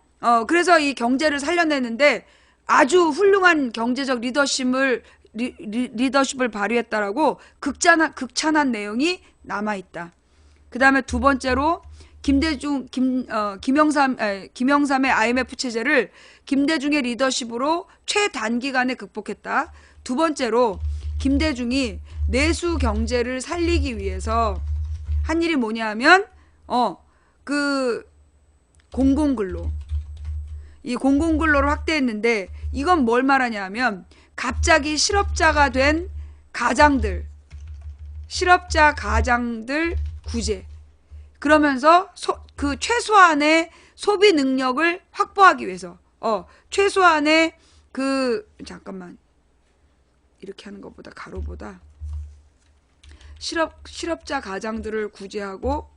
그래서 이 경제를 살려내는데 아주 훌륭한 경제적 리더십을 발휘했다라고 극찬한 내용이 남아있다. 그 다음에 두 번째로 김영삼의 IMF 체제를 김대중의 리더십으로 최단기간에 극복했다. 두 번째로 김대중이 내수 경제를 살리기 위해서 한 일이 뭐냐 하면 그 공공근로, 이 공공근로를 확대했는데 이건 뭘 말하냐 하면 갑자기 실업자가 된 실업자 가장들 구제, 그러면서 그 최소한의 소비 능력을 확보하기 위해서 최소한의 잠깐만, 이렇게 하는 것보다 가로보다 실업자 가장들을 구제하고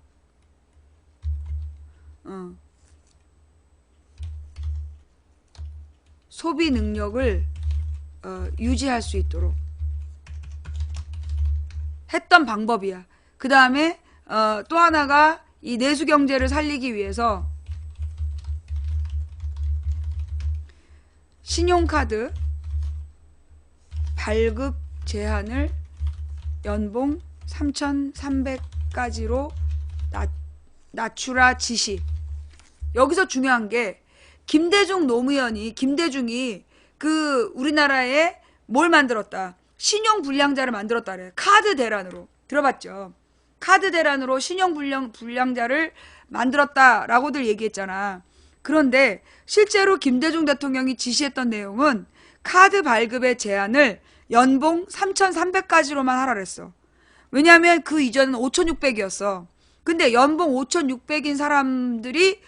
소비 능력을 유지할 수 있도록 했던 방법이야. 그 다음에 또 하나가 이 내수 경제를 살리기 위해서 신용카드 발급 제한을 연봉 3,300까지로 낮추라 지시. 여기서 중요한 게 김대중이 그 우리나라에 뭘 만들었다? 신용불량자를 만들었다 그래. 카드 대란으로. 들어봤죠? 카드 대란으로 신용불량자를 만들었다라고들 얘기했잖아. 그런데 실제로 김대중 대통령이 지시했던 내용은 카드 발급의 제한을 연봉 3,300까지로만 하라 그랬어. 왜냐하면 그 이전은 5,600이었어. 근데 연봉 5,600인 사람들이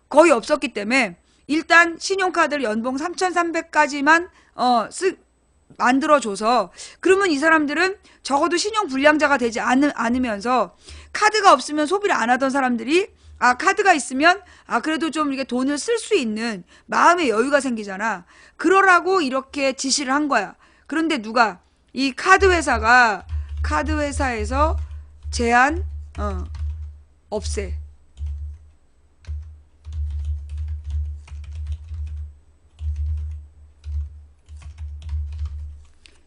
거의 없었기 때문에 일단 신용카드를 연봉 3,300까지만 만들어줘서, 그러면 이 사람들은 적어도 신용불량자가 되지 않으면서 카드가 없으면 소비를 안 하던 사람들이 카드가 있으면 그래도 좀 이렇게 돈을 쓸 수 있는 마음의 여유가 생기잖아. 그러라고 이렇게 지시를 한 거야. 그런데 누가 이 카드 회사에서 제한 없애.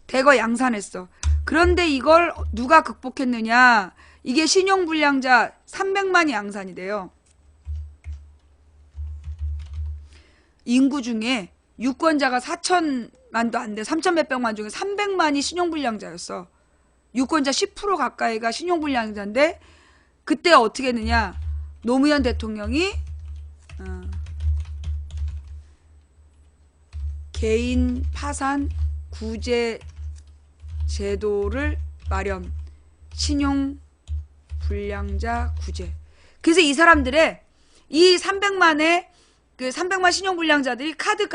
대거 양산했어. 그런데 이걸 누가 극복했느냐? 이게 신용불량자 300만이 양산이 돼요. 인구 중에 유권자가 4천만도 안 돼. 3천 몇백만 중에 300만이 신용불량자였어. 유권자 10% 가까이가 신용불량자인데 그때 어떻게 했느냐? 노무현 대통령이 개인 파산 구제 제도를 마련, 신용불량자 구제. 그래서 이 사람들의 이 300만의 그 300만 신용불량자들이 카드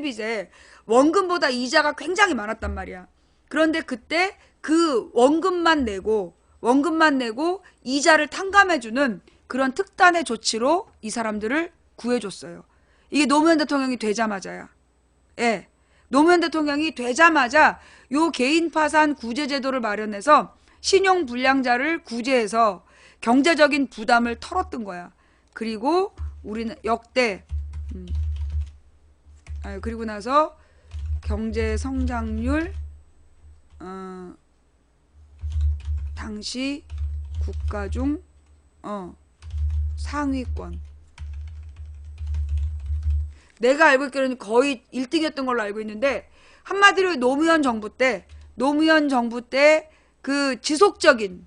빚에 원금보다 이자가 굉장히 많았단 말이야. 그런데 그때 그 원금만 내고 이자를 탕감해주는 그런 특단의 조치로 이 사람들을 구해줬어요. 이게 노무현 대통령이 되자마자야. 예. 노무현 대통령이 되자마자 요 개인 파산 구제 제도를 마련해서 신용불량자를 구제해서 경제적인 부담을 털었던 거야. 그리고 우리는 역대 그리고 나서 경제 성장률 당시 국가 중 상위권. 내가 알고 있기로는 거의 1등이었던 걸로 알고 있는데, 한마디로 노무현 정부 때 그 지속적인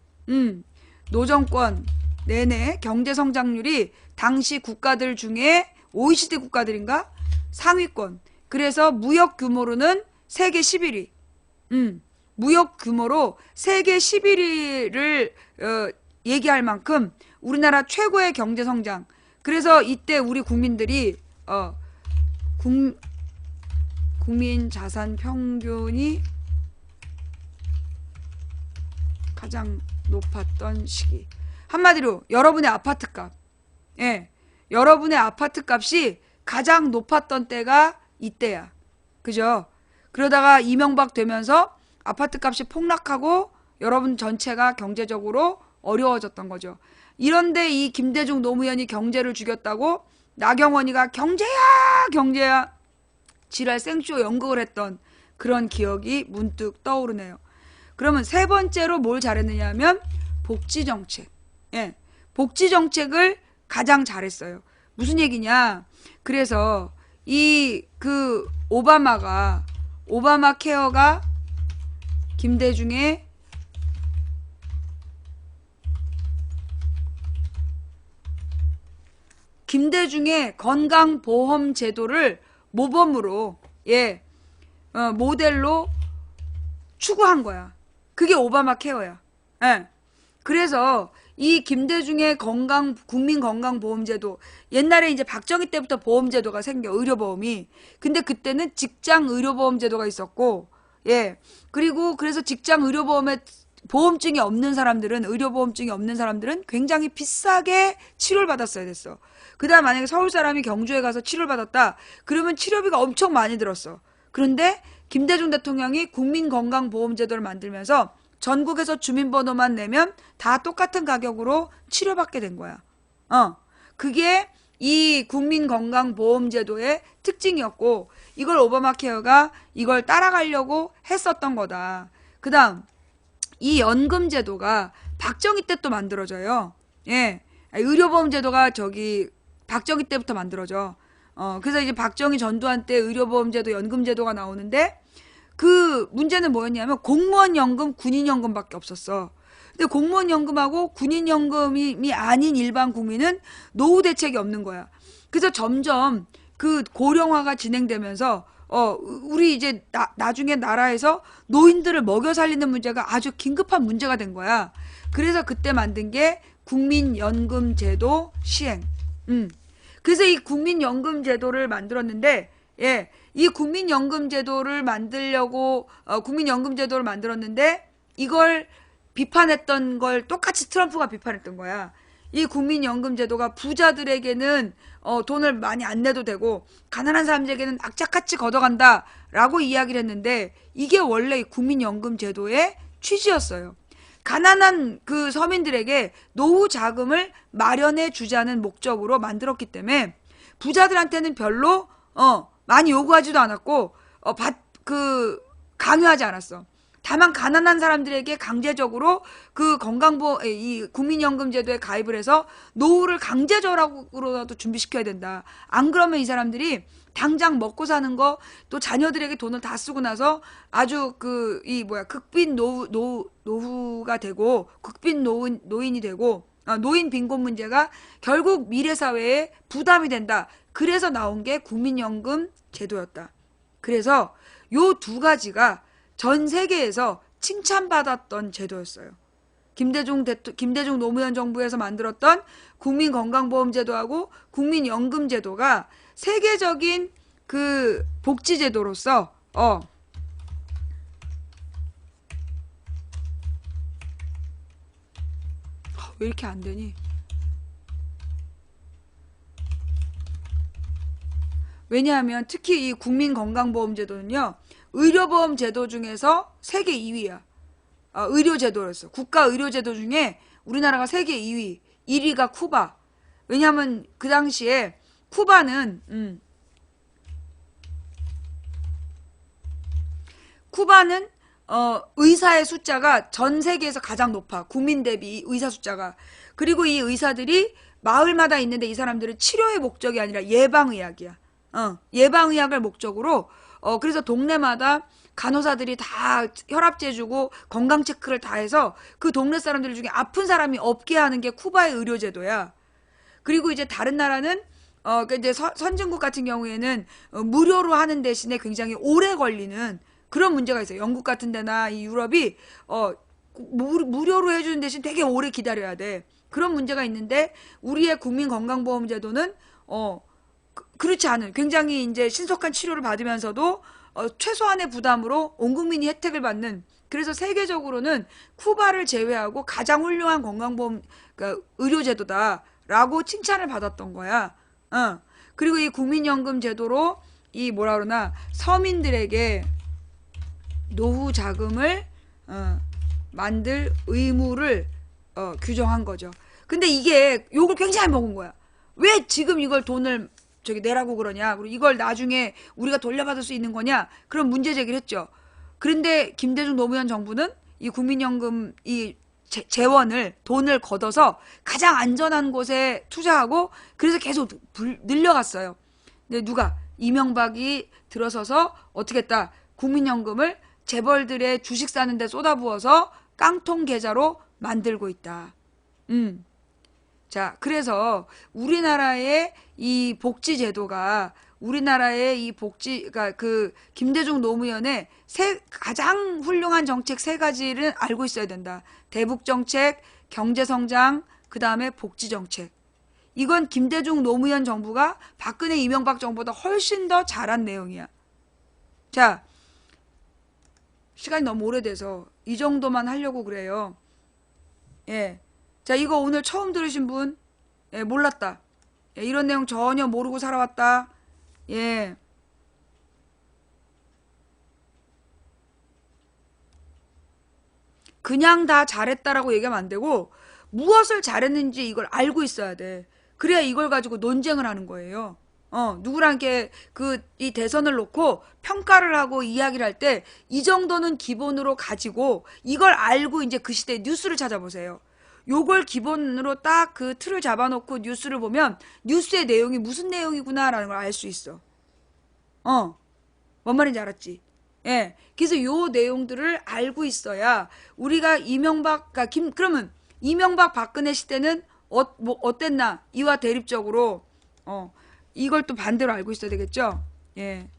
노정권 내내 경제 성장률이 당시 국가들 중에 OECD 국가들인가 상위권. 그래서 무역 규모로는 세계 11위. 무역 규모로 세계 11위를 얘기할 만큼 우리나라 최고의 경제 성장. 그래서 이때 우리 국민들이 국민 자산 평균이 가장 높았던 시기. 한마디로 여러분의 아파트값, 여러분의 아파트값이 가장 높았던 때가 이때야. 그죠? 그러다가 이명박 되면서 아파트값이 폭락하고 여러분 전체가 경제적으로 어려워졌던 거죠. 이런데 이 김대중 노무현이 경제를 죽였다고 나경원이가 경제야 경제야 지랄 생쇼 연극을 했던 그런 기억이 문득 떠오르네요. 그러면 세 번째로 뭘 잘했느냐 하면 복지정책. 예, 복지정책을 가장 잘했어요. 무슨 얘기냐. 그래서 오바마 케어가 김대중의 건강보험 제도를 모범으로 모델로 추구한 거야. 그게 오바마 케어야. 예. 그래서 이 김대중의 국민건강보험제도, 옛날에 이제 박정희 때부터 보험제도가 생겨, 의료보험이. 근데 그때는 직장의료보험제도가 있었고, 그리고 그래서 직장의료보험에 의료보험증이 없는 사람들은 굉장히 비싸게 치료를 받았어야 됐어. 그 다음 만약에 서울 사람이 경주에 가서 치료를 받았다. 그러면 치료비가 엄청 많이 들었어. 그런데 김대중 대통령이 국민건강보험제도를 만들면서 전국에서 주민번호만 내면 다 똑같은 가격으로 치료받게 된 거야. 그게 이 국민건강보험제도의 특징이었고, 이걸 오바마 케어가 이걸 따라가려고 했었던 거다. 그 다음, 이 연금제도가 박정희 때 또 만들어져요. 의료보험제도가 박정희 때부터 만들어져. 그래서 이제 박정희 전두환 때 의료보험제도, 연금제도가 나오는데, 그 문제는 뭐였냐면 공무원연금, 군인연금밖에 없었어. 근데 공무원연금하고 군인연금이 아닌 일반 국민은 노후 대책이 없는 거야. 그래서 점점 그 고령화가 진행되면서 우리 이제 나중에 나라에서 노인들을 먹여 살리는 문제가 아주 긴급한 문제가 된 거야. 그래서 그때 만든 게 국민연금제도 시행. 그래서 이 국민연금제도를 만들었는데, 이 국민연금제도를 만들었는데, 이걸 비판했던 걸 똑같이 트럼프가 비판했던 거야. 이 국민연금제도가 부자들에게는 돈을 많이 안 내도 되고, 가난한 사람들에게는 악착같이 걷어간다라고 이야기를 했는데, 이게 원래 이 국민연금제도의 취지였어요. 가난한 그 서민들에게 노후 자금을 마련해 주자는 목적으로 만들었기 때문에 부자들한테는 별로 많이 요구하지도 않았고 강요하지 않았어. 다만 가난한 사람들에게 강제적으로 이 국민연금제도에 가입을 해서 노후를 강제적으로라도 준비시켜야 된다. 안 그러면 이 사람들이 당장 먹고 사는 거, 또 자녀들에게 돈을 다 쓰고 나서 아주 극빈 노후가 되고, 극빈 노인이 되고, 노인 빈곤 문제가 결국 미래 사회에 부담이 된다. 그래서 나온 게 국민연금 제도였다. 그래서 요 두 가지가 전 세계에서 칭찬받았던 제도였어요. 김대중 노무현 정부에서 만들었던 국민건강보험제도하고 국민연금제도가 세계적인 그 복지제도로서 왜 이렇게 안 되니? 왜냐하면 특히 이 국민건강보험제도는요, 의료보험제도 중에서 세계 2위야. 의료제도였어. 국가의료제도 중에 우리나라가 세계 2위, 1위가 쿠바. 왜냐하면 그 당시에 쿠바는 의사의 숫자가 전 세계에서 가장 높아. 국민 대비 의사 숫자가. 그리고 이 의사들이 마을마다 있는데 이 사람들은 치료의 목적이 아니라 예방의학이야. 예방의학을 목적으로 그래서 동네마다 간호사들이 다 혈압 재주고 건강 체크를 다 해서 그 동네 사람들 중에 아픈 사람이 없게 하는 게 쿠바의 의료제도야. 그리고 이제 다른 나라는 이제 선진국 같은 경우에는 무료로 하는 대신에 굉장히 오래 걸리는 그런 문제가 있어요. 영국 같은 데나 이 유럽이 무료로 해주는 대신 되게 오래 기다려야 돼. 그런 문제가 있는데 우리의 국민건강보험제도는 그렇지 않은, 굉장히 이제 신속한 치료를 받으면서도 최소한의 부담으로 온 국민이 혜택을 받는, 그래서 세계적으로는 쿠바를 제외하고 가장 훌륭한 건강보험, 그러니까 의료제도다라고 칭찬을 받았던 거야. 그리고 이 국민연금 제도로 이 뭐라 그러나 서민들에게 노후 자금을 만들 의무를 규정한 거죠. 근데 이게 욕을 굉장히 먹은 거야. 왜 지금 이걸 돈을 저기 내라고 그러냐? 그리고 이걸 나중에 우리가 돌려받을 수 있는 거냐? 그런 문제 제기를 했죠. 그런데 김대중 노무현 정부는 이 국민연금 이 재원을 돈을 걷어서 가장 안전한 곳에 투자하고 그래서 계속 늘려갔어요. 근데 누가 이명박이 들어서서 어떻게 했다? 국민연금을 재벌들의 주식 사는 데 쏟아부어서 깡통 계좌로 만들고 있다. 자, 그래서 우리나라의 이 복지 제도가 우리나라의 이 복지가 그 김대중 노무현의 가장 훌륭한 정책 세 가지를 알고 있어야 된다. 대북 정책, 경제 성장, 그다음에 복지 정책. 이건 김대중 노무현 정부가 박근혜 이명박 정부보다 훨씬 더 잘한 내용이야. 자, 시간이 너무 오래돼서 이 정도만 하려고 그래요. 예. 자, 이거 오늘 처음 들으신 분, 예, 몰랐다. 예, 이런 내용 전혀 모르고 살아왔다. 예. 그냥 다 잘했다라고 얘기하면 안 되고, 무엇을 잘했는지 이걸 알고 있어야 돼. 그래야 이걸 가지고 논쟁을 하는 거예요. 누구랑 이렇게 이 대선을 놓고 평가를 하고 이야기를 할 때 이 정도는 기본으로 가지고 이걸 알고 이제 그 시대의 뉴스를 찾아보세요. 요걸 기본으로 딱 그 틀을 잡아놓고 뉴스를 보면 뉴스의 내용이 무슨 내용이구나라는 걸 알 수 있어. 뭔 말인지 알았지? 예. 그래서 요 내용들을 알고 있어야 우리가 그러면 이명박 박근혜 시대는 뭐 어땠나? 이와 대립적으로 이걸 또 반대로 알고 있어야 되겠죠? 예.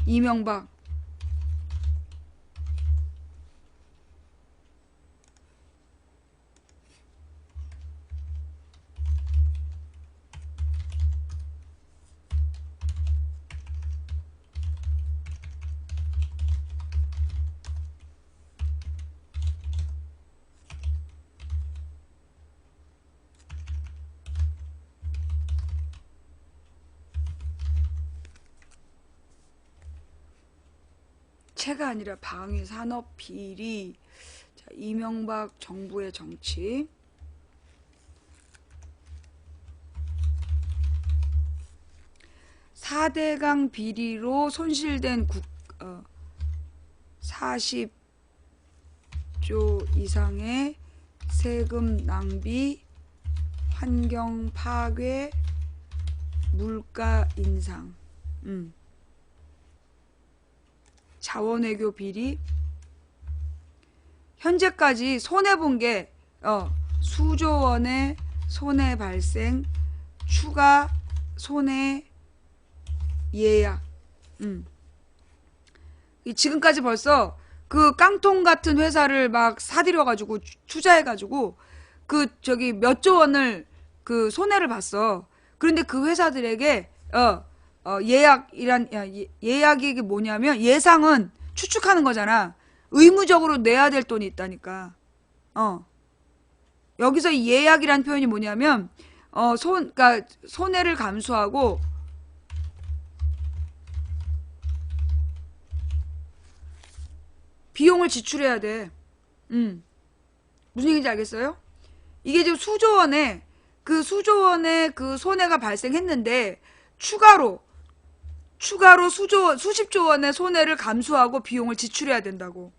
이명박 체가 아니라 방위 산업 비리. 자, 이명박 정부의 정치. 4대강 비리로 손실된 40조 이상의 세금 낭비, 환경 파괴, 물가 인상. 자원외교 비리. 현재까지 손해본 게 수조 원의 손해 발생, 추가 손해 예약. 지금까지 벌써 그 깡통 같은 회사를 막 사들여가지고 투자해가지고 저기 몇 조 원을 그 손해를 봤어. 그런데 그 회사들에게 예약이 이게 뭐냐면 예상은 추측하는 거잖아. 의무적으로 내야 될 돈이 있다니까. 여기서 이 예약이란 표현이 뭐냐면 그러니까 손해를 감수하고 비용을 지출해야 돼. 무슨 얘기인지 알겠어요? 이게 지금 수조 원의 그 손해가 발생했는데 추가로 수십조 원의 손해를 감수하고 비용을 지출해야 된다고.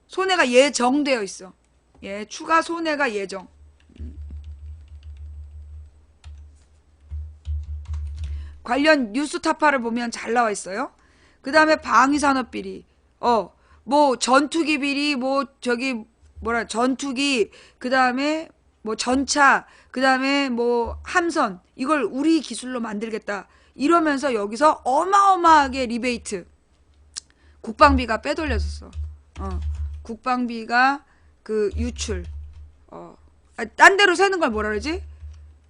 손해가 예정되어 있어. 예, 추가 손해가 예정. 관련 뉴스 타파를 보면 잘 나와 있어요. 그 다음에 방위산업 비리. 뭐 전투기 비리, 뭐 저기 전투기, 그 다음에 뭐 전차, 그 다음에 뭐 함선, 이걸 우리 기술로 만들겠다. 이러면서 여기서 어마어마하게 리베이트. 국방비가 빼돌려졌어. 국방비가 그 유출. 딴 데로 새는 걸 뭐라 그러지?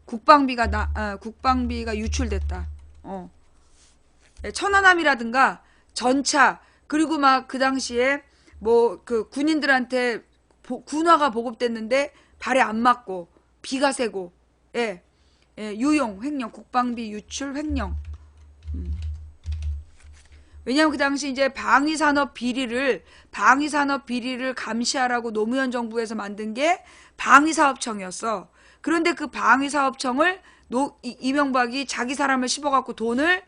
국방비가 유출됐다. 천안함이라든가 전차, 그리고 막 그 당시에 뭐 그 군인들한테 군화가 보급됐는데 발에 안 맞고 비가 새고 예, 예, 유용 횡령 국방비 유출 횡령. 왜냐하면 그 당시 이제 방위산업 비리를 감시하라고 노무현 정부에서 만든 게 방위사업청이었어. 그런데 그 방위사업청을 이명박이 자기 사람을 씹어갖고 돈을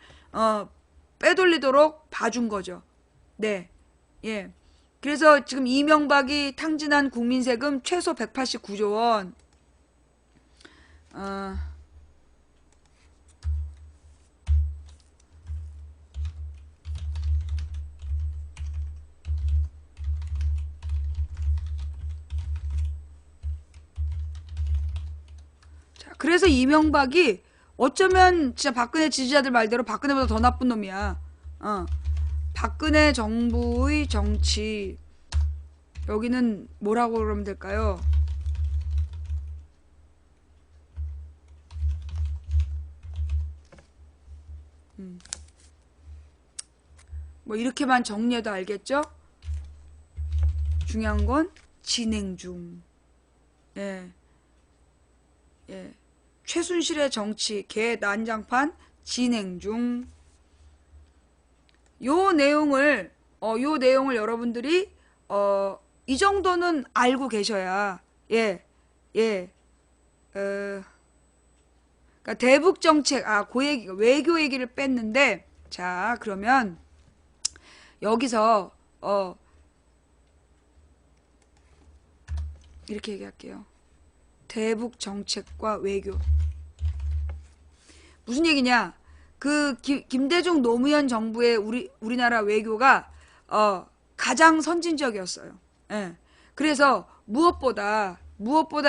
빼돌리도록 봐준 거죠. 네, 예. 그래서 지금 이명박이 탕진한 국민세금 최소 189조 원. 자, 그래서 이명박이 어쩌면 진짜 박근혜 지지자들 말대로 박근혜보다 더 나쁜 놈이야. 박근혜 정부의 정치. 여기는 뭐라고 그러면 될까요? 뭐 이렇게만 정리해도 알겠죠? 중요한 건 진행 중. 예. 예. 최순실의 정치 개 난장판 진행 중. 요 내용을 여러분들이 이 정도는 알고 계셔야 예. 그러니까 대북 정책 그 얘기 외교 얘기를 뺐는데 자, 그러면 여기서 이렇게 얘기할게요. 대북 정책과 외교. 무슨 얘기냐? 그 김대중 노무현 정부의 우리나라 외교가 가장 선진적이었어요. 예. 그래서 무엇보다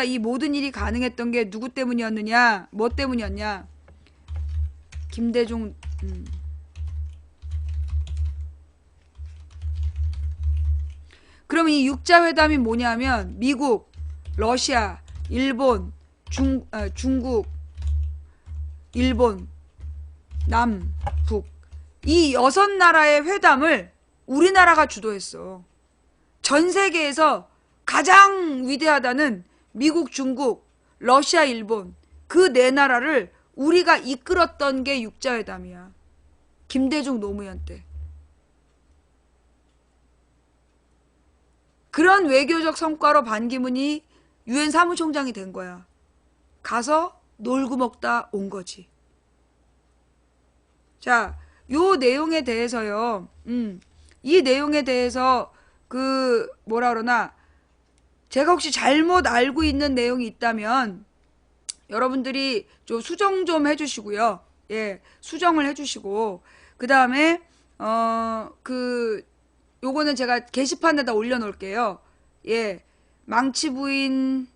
이 모든 일이 가능했던 게 누구 때문이었느냐? 뭐 때문이었냐? 김대중 그러면 이 육자회담이 뭐냐면 미국, 러시아, 일본, 중국, 일본, 남북 이 6나라의 회담을 우리나라가 주도했어. 전 세계에서 가장 위대하다는 미국, 중국, 러시아, 일본 그 4나라를 우리가 이끌었던 게 육자회담이야. 김대중 노무현 때. 그런 외교적 성과로 반기문이 유엔 사무총장이 된 거야. 가서 놀고 먹다 온 거지. 자, 요 내용에 대해서요. 이 내용에 대해서 뭐라 그러나 제가 혹시 잘못 알고 있는 내용이 있다면 여러분들이 좀 수정 좀 해주시고요. 예, 수정을 해주시고 그 다음에 요거는 제가 게시판에다 올려놓을게요. 예, 망치 부인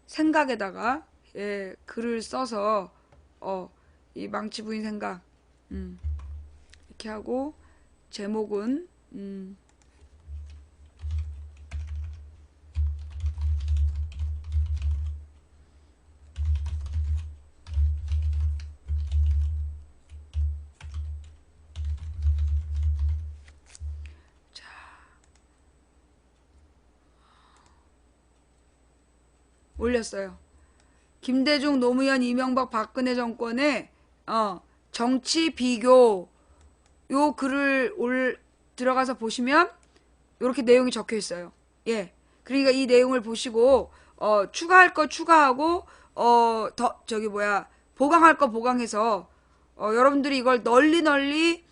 생각에다가 예, 글을 써서 이 망치 부인 생각 이렇게 하고 제목은 올렸어요. 김대중, 노무현, 이명박, 박근혜 정권의 정치 비교 요 글을 들어가서 보시면 이렇게 내용이 적혀 있어요. 예. 그러니까 이 내용을 보시고 추가할 거 추가하고 보강할 거 보강해서 여러분들이 이걸 널리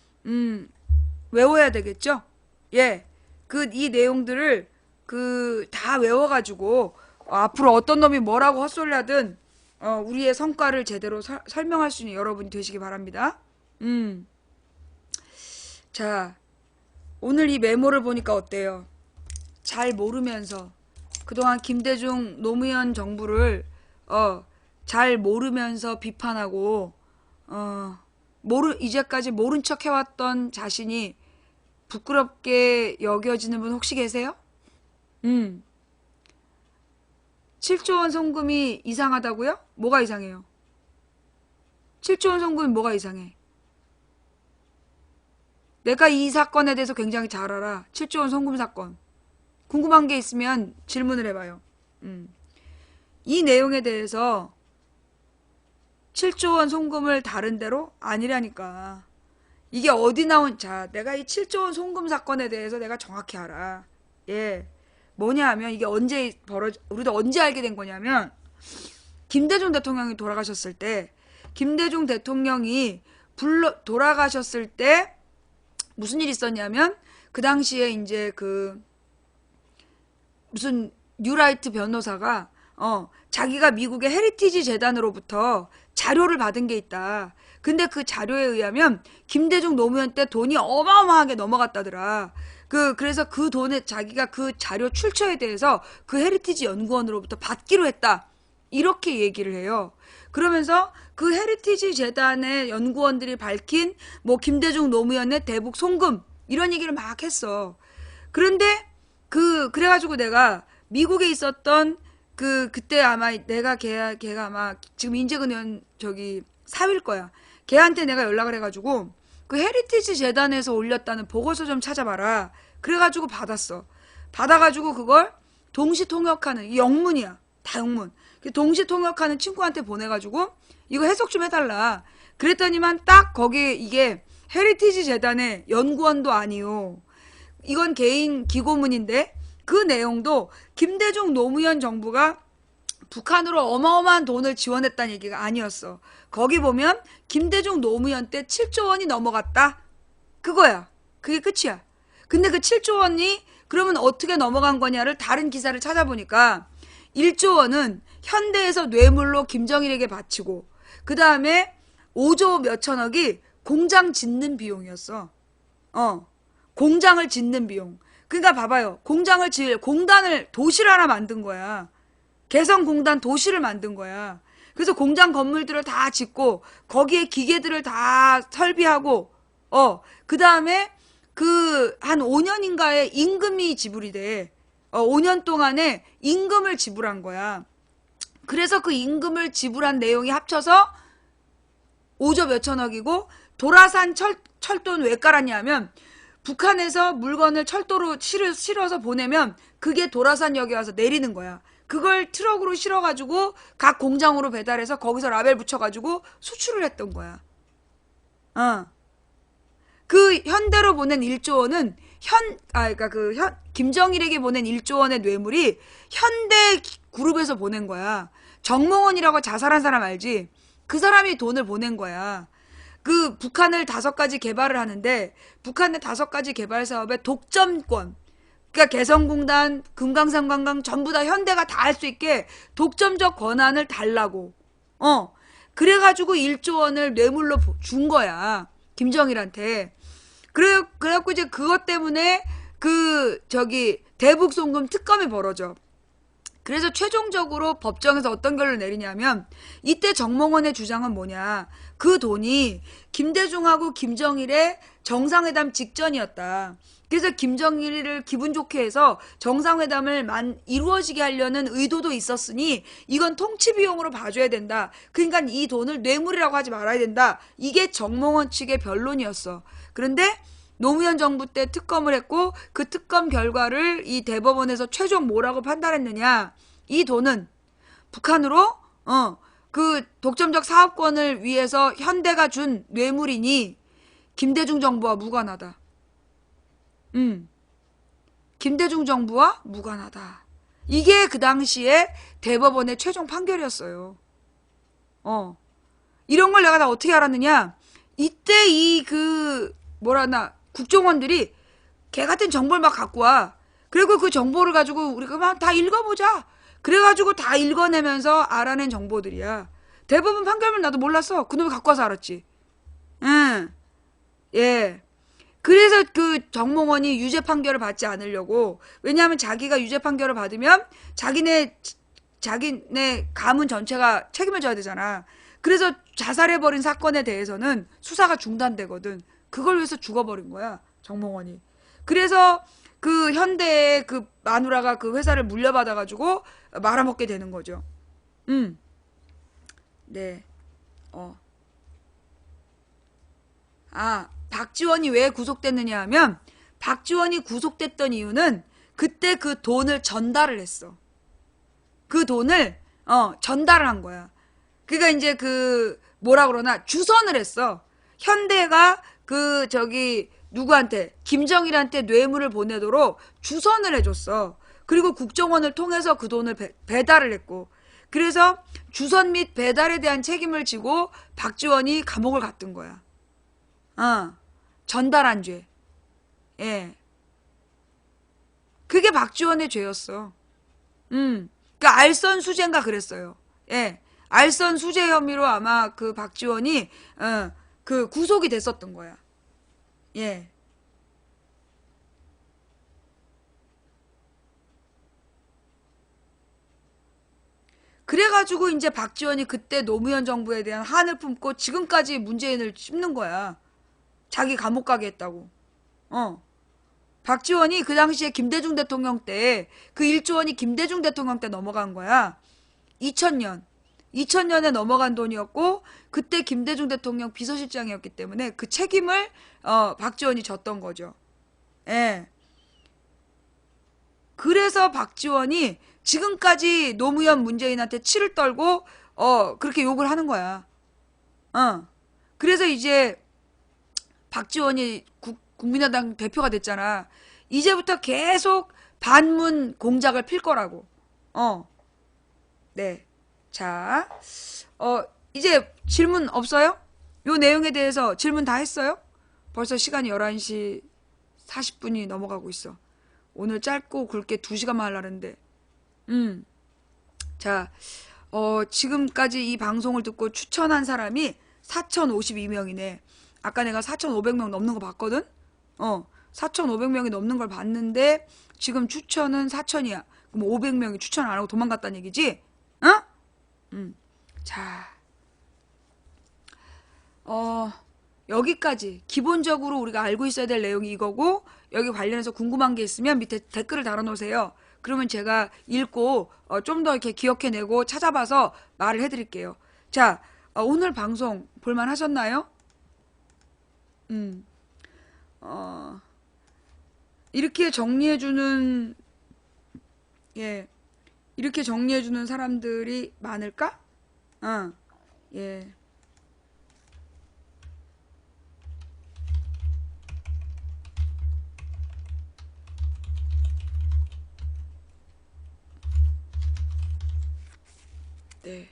외워야 되겠죠? 예. 이 내용들을 다 외워가지고 앞으로 어떤 놈이 뭐라고 헛소리하든 우리의 성과를 제대로 설명할 수 있는 여러분이 되시기 바랍니다. 자, 오늘 이 메모를 보니까 어때요? 잘 모르면서 그동안 김대중 노무현 정부를 잘 모르면서 비판하고 이제까지 모른 척 해왔던 자신이 부끄럽게 여겨지는 분 혹시 계세요? 7조 원 송금이 이상하다고요? 뭐가 이상해요? 7조 원 송금이 뭐가 이상해? 내가 이 사건에 대해서 굉장히 잘 알아. 7조 원 송금 사건. 궁금한 게 있으면 질문을 해봐요. 이 내용에 대해서 7조 원 송금을 다른 데로 아니라니까. 이게 어디 나온, 자, 내가 이 7조 원 송금 사건에 대해서 내가 정확히 알아. 예. 뭐냐 하면 이게 우리도 언제 알게 된 거냐면, 김대중 대통령이 돌아가셨을 때, 김대중 대통령이 돌아가셨을 때, 무슨 일이 있었냐면, 그 당시에 이제 무슨 뉴라이트 변호사가, 자기가 미국의 헤리티지 재단으로부터 자료를 받은 게 있다. 근데 그 자료에 의하면 김대중 노무현 때 돈이 어마어마하게 넘어갔다더라. 그래서 그 돈에 자기가 그 자료 출처에 대해서 그 헤리티지 연구원으로부터 받기로 했다. 이렇게 얘기를 해요. 그러면서 그 헤리티지 재단의 연구원들이 밝힌 뭐 김대중 노무현의 대북 송금 이런 얘기를 막 했어. 그런데 그래가지고 내가 미국에 있었던 그때 아마 걔가 아마 지금 인재근현 사위일 거야. 걔한테 내가 연락을 해가지고 그 헤리티지 재단에서 올렸다는 보고서 좀 찾아봐라. 그래가지고 받았어. 받아가지고 그걸 동시통역하는, 이 영문이야. 다 영문. 동시통역하는 친구한테 보내가지고 이거 해석 좀 해달라. 그랬더니만 딱 거기에 이게 헤리티지 재단의 연구원도 아니요. 이건 개인 기고문인데 그 내용도 김대중 노무현 정부가 북한으로 어마어마한 돈을 지원했다는 얘기가 아니었어. 거기 보면 김대중 노무현 때 7조 원이 넘어갔다. 그거야. 그게 끝이야. 근데 그 7조 원이 그러면 어떻게 넘어간 거냐를 다른 기사를 찾아보니까 1조 원은 현대에서 뇌물로 김정일에게 바치고 그 다음에 5조 몇천억이 공장 짓는 비용이었어. 공장을 짓는 비용. 그러니까 봐봐요. 공단을 도시를 하나 만든 거야. 개성공단 도시를 만든 거야. 그래서 공장 건물들을 다 짓고 거기에 기계들을 다 설비하고 그 다음에 한 5년인가에 임금이 지불이 돼. 5년 동안에 임금을 지불한 거야. 그래서 그 임금을 지불한 내용이 합쳐서 5조 몇천억이고 도라산 철도는 왜 깔았냐면 북한에서 물건을 철도로 실어서 보내면 그게 도라산역에 와서 내리는 거야. 그걸 트럭으로 실어가지고 각 공장으로 배달해서 거기서 라벨 붙여가지고 수출을 했던 거야. 그 현대로 보낸 1조 원은 김정일에게 보낸 1조 원의 뇌물이 현대 그룹에서 보낸 거야. 정몽원이라고 자살한 사람 알지? 그 사람이 돈을 보낸 거야. 북한을 5가지 개발을 하는데 북한의 5가지 개발 사업의 독점권, 그러니까 개성공단, 금강산관광 전부 다 현대가 다 할 수 있게 독점적 권한을 달라고. 그래가지고 1조 원을 뇌물로 준 거야. 김정일한테. 그래갖고 이제 그것 때문에 대북송금 특검이 벌어져. 그래서 최종적으로 법정에서 어떤 결론을 내리냐면 이때 정몽원의 주장은 뭐냐. 그 돈이 김대중하고 김정일의 정상회담 직전이었다. 그래서 김정일을 기분 좋게 해서 정상회담을 이루어지게 하려는 의도도 있었으니 이건 통치비용으로 봐줘야 된다. 그러니까 이 돈을 뇌물이라고 하지 말아야 된다. 이게 정몽원 측의 변론이었어. 그런데 노무현 정부 때 특검을 했고 그 특검 결과를 이 대법원에서 최종 뭐라고 판단했느냐. 이 돈은 북한으로 그 독점적 사업권을 위해서 현대가 준 뇌물이니 김대중 정부와 무관하다. 김대중 정부와 무관하다. 이게 그 당시에 대법원의 최종 판결이었어요. 이런 걸 내가 다 어떻게 알았느냐. 이때 국정원들이 개 같은 정보를 막 갖고 와. 그리고 그 정보를 가지고 우리가 막 다 읽어보자. 그래가지고 다 읽어내면서 알아낸 정보들이야. 대법원 판결문 나도 몰랐어. 그놈이 갖고 와서 알았지. 예. 그래서 그 정몽원이 유죄 판결을 받지 않으려고. 왜냐하면 자기가 유죄 판결을 받으면 자기네 가문 전체가 책임을 져야 되잖아. 그래서 자살해버린 사건에 대해서는 수사가 중단되거든. 그걸 위해서 죽어버린 거야, 정몽원이. 그래서 그 현대의 그 마누라가 그 회사를 물려받아가지고 말아먹게 되는 거죠. 네. 박지원이 왜 구속됐느냐 하면 박지원이 구속됐던 이유는 그때 그 돈을 전달을 했어. 그 돈을 전달을 한 거야. 그러니까 이제 그 뭐라 그러나 주선을 했어. 현대가 그 저기 누구한테 김정일한테 뇌물을 보내도록 주선을 해줬어. 그리고 국정원을 통해서 그 돈을 배달을 했고, 그래서 주선 및 배달에 대한 책임을 지고 박지원이 감옥을 갔던 거야. 전달한 죄. 예. 그게 박지원의 죄였어. 그러니까 알선 수재인가 그랬어요. 예. 알선 수재 혐의로 아마 그 박지원이 그 구속이 됐었던 거야. 예. 그래가지고 이제 박지원이 그때 노무현 정부에 대한 한을 품고 지금까지 문재인을 씹는 거야. 자기 감옥 가게 했다고. 박지원이 그 당시에 김대중 대통령 때 그 1조 원이 김대중 대통령 때 넘어간 거야. 2000년. 2000년에 넘어간 돈이었고, 그때 김대중 대통령 비서실장이었기 때문에 그 책임을 박지원이 졌던 거죠. 예. 그래서 박지원이 지금까지 노무현 문재인한테 치를 떨고 그렇게 욕을 하는 거야. 그래서 이제 박지원이 국민의당 대표가 됐잖아. 이제부터 계속 반문 공작을 필 거라고. 네. 자, 이제 질문 없어요? 요 내용에 대해서 질문 다 했어요? 벌써 시간이 11시 40분이 넘어가고 있어. 오늘 짧고 굵게 2시간만 하려는데. 자, 지금까지 이 방송을 듣고 추천한 사람이 4,052명이네. 아까 내가 4,500명 넘는 거 봤거든? 4,500명이 넘는 걸 봤는데, 지금 추천은 4,000이야. 그럼 500명이 추천 안 하고 도망갔다는 얘기지? 자, 여기까지. 기본적으로 우리가 알고 있어야 될 내용이 이거고, 여기 관련해서 궁금한 게 있으면 밑에 댓글을 달아놓으세요. 그러면 제가 읽고, 좀 더 이렇게 기억해내고 찾아봐서 말을 해드릴게요. 자, 오늘 방송 볼만 하셨나요? 이렇게 정리해주는, 예, 이렇게 정리해주는 사람들이 많을까? 예. 네.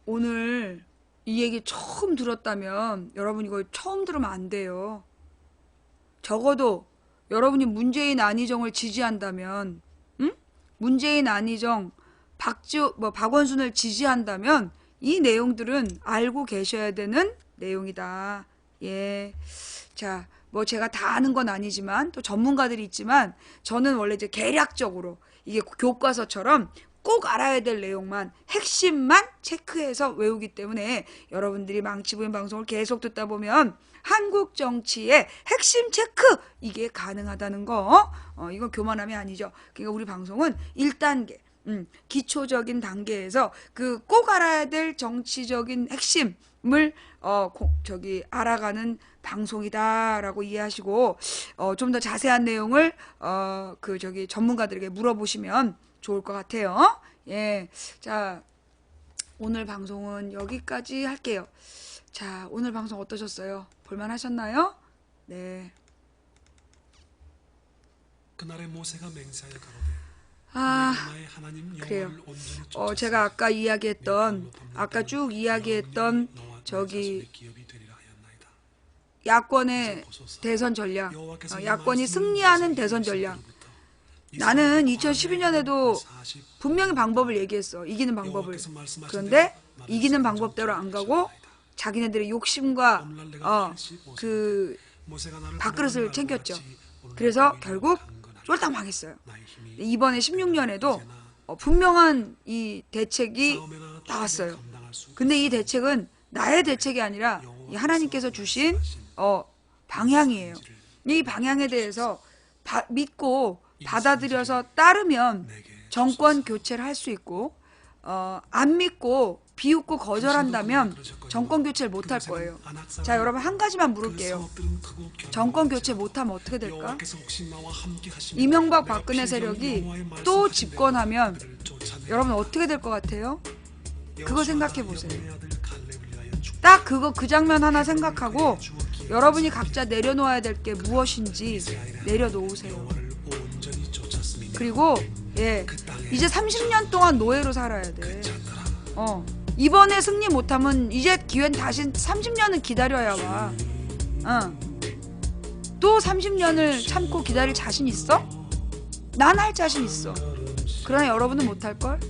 오늘 이 얘기 처음 들었다면 여러분 이거 처음 들으면 안 돼요. 적어도 여러분이 문재인 안희정을 지지한다면, 문재인 안희정 박원순을 지지한다면 이 내용들은 알고 계셔야 되는 내용이다. 예. 자, 뭐 제가 다 아는 건 아니지만 또 전문가들이 있지만 저는 원래 이제 계략적으로 이게 교과서처럼 꼭 알아야 될 내용만 핵심만 체크해서 외우기 때문에 여러분들이 망치부인 방송을 계속 듣다 보면 한국 정치의 핵심 체크 이게 가능하다는 거 이건 교만함이 아니죠. 그러니까 우리 방송은 1단계 기초적인 단계에서 그 꼭 알아야 될 정치적인 핵심을 알아가는 방송이다라고 이해하시고 좀 더 자세한 내용을 전문가들에게 물어보시면 좋을 것 같아요. 예, 자 오늘 방송은 여기까지 할게요. 자 오늘 방송 어떠셨어요? 볼만 하셨나요? 네. 그날의 모세가 맹세하여 가로되 그래요. 제가 아까 이야기했던 아까 쭉 이야기했던 저기 야권의 대선 전략, 야권이 승리하는 대선 전략. 나는 2012년에도 분명히 방법을 얘기했어. 이기는 방법을. 그런데 이기는 방법대로 안 가고 자기네들의 욕심과 그 밥그릇을 챙겼죠. 그래서 결국 쫄딱 망했어요. 이번에 16년에도 분명한 이 대책이 나왔어요. 근데 이 대책은 나의 대책이 아니라 하나님께서 주신 방향이에요. 이 방향에 대해서 믿고 받아들여서 따르면 정권 교체를 할 수 있고 안 믿고 비웃고 거절한다면 정권 교체를 못할 거예요. 자, 여러분 한 가지만 물을게요. 정권 교체 못하면 어떻게 될까? 이명박 박근혜 세력이 또 집권하면 여러분 어떻게 될 것 같아요? 그거 생각해 보세요. 딱 그 장면 하나 생각하고 여러분이 각자 내려놓아야 될 게 무엇인지 내려놓으세요. 그리고 이제 30년 동안 노예로 살아야 돼. 이번에 승리 못하면 이제 기회는 다시 30년은 기다려야 와. 또 30년을 참고 기다릴 자신 있어? 난 할 자신 있어. 그러나 여러분은 못할걸?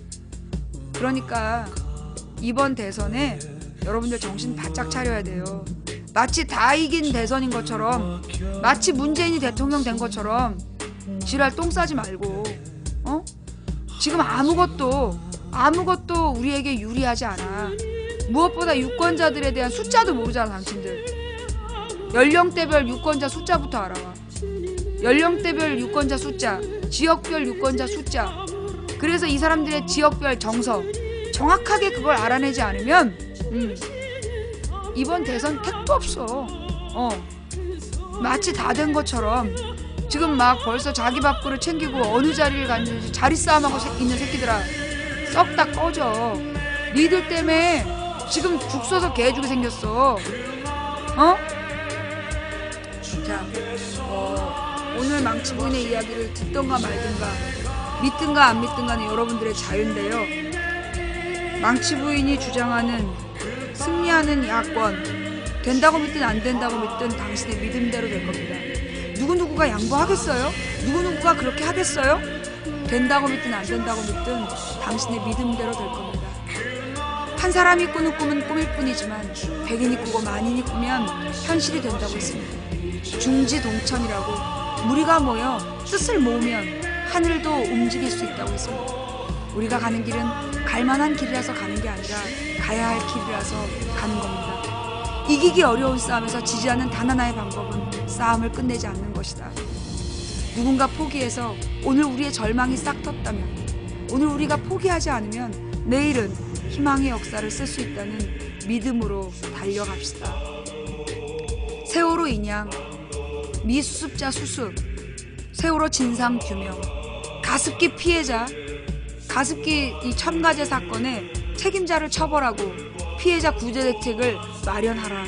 그러니까 이번 대선에 여러분들 정신 바짝 차려야 돼요. 마치 다 이긴 대선인 것처럼, 마치 문재인이 대통령 된 것처럼 지랄 똥 싸지 말고, 지금 아무것도 우리에게 유리하지 않아. 무엇보다 유권자들에 대한 숫자도 모르잖아, 당신들. 연령대별 유권자 숫자부터 알아와. 연령대별 유권자 숫자, 지역별 유권자 숫자. 그래서 이 사람들의 지역별 정서, 정확하게 그걸 알아내지 않으면 이번 대선 택도 없어. 마치 다 된 것처럼 지금 막 벌써 자기 밥그릇 챙기고 어느 자리를 갔는지 자리 싸움하고 있는 새끼들아, 썩 다 꺼져. 니들 때문에 지금 죽 써서 개죽이 생겼어. 자, 오늘 망치부인의 이야기를 듣던가 말든가, 믿든가 안 믿든가는 여러분들의 자유인데요. 망치부인이 주장하는 승리하는 야권, 된다고 믿든 안 된다고 믿든 당신의 믿음대로 될 겁니다. 누구누구가 양보하겠어요? 누구누구가 그렇게 하겠어요? 된다고 믿든 안 된다고 믿든 당신의 믿음대로 될 겁니다. 한 사람이 꾸는 꿈은 꿈일 뿐이지만 100인이 꾸고 만인이 꾸면 현실이 된다고 했습니다. 중지동천이라고, 무리가 모여 뜻을 모으면 하늘도 움직일 수 있다고 했습니다. 우리가 가는 길은 갈만한 길이라서 가는 게 아니라 가야 할 길이라서 가는 겁니다. 이기기 어려운 싸움에서 지지하는 단 하나의 방법은 싸움을 끝내지 않는 것이다. 누군가 포기해서 오늘 우리의 절망이 싹 텄다면, 오늘 우리가 포기하지 않으면 내일은 희망의 역사를 쓸 수 있다는 믿음으로 달려갑시다. 세월호 인양, 미수습자 수습, 세월호 진상 규명, 가습기 피해자, 가습기 이 첨가제 사건의 책임자를 처벌하고 피해자 구제 대책을 마련하라.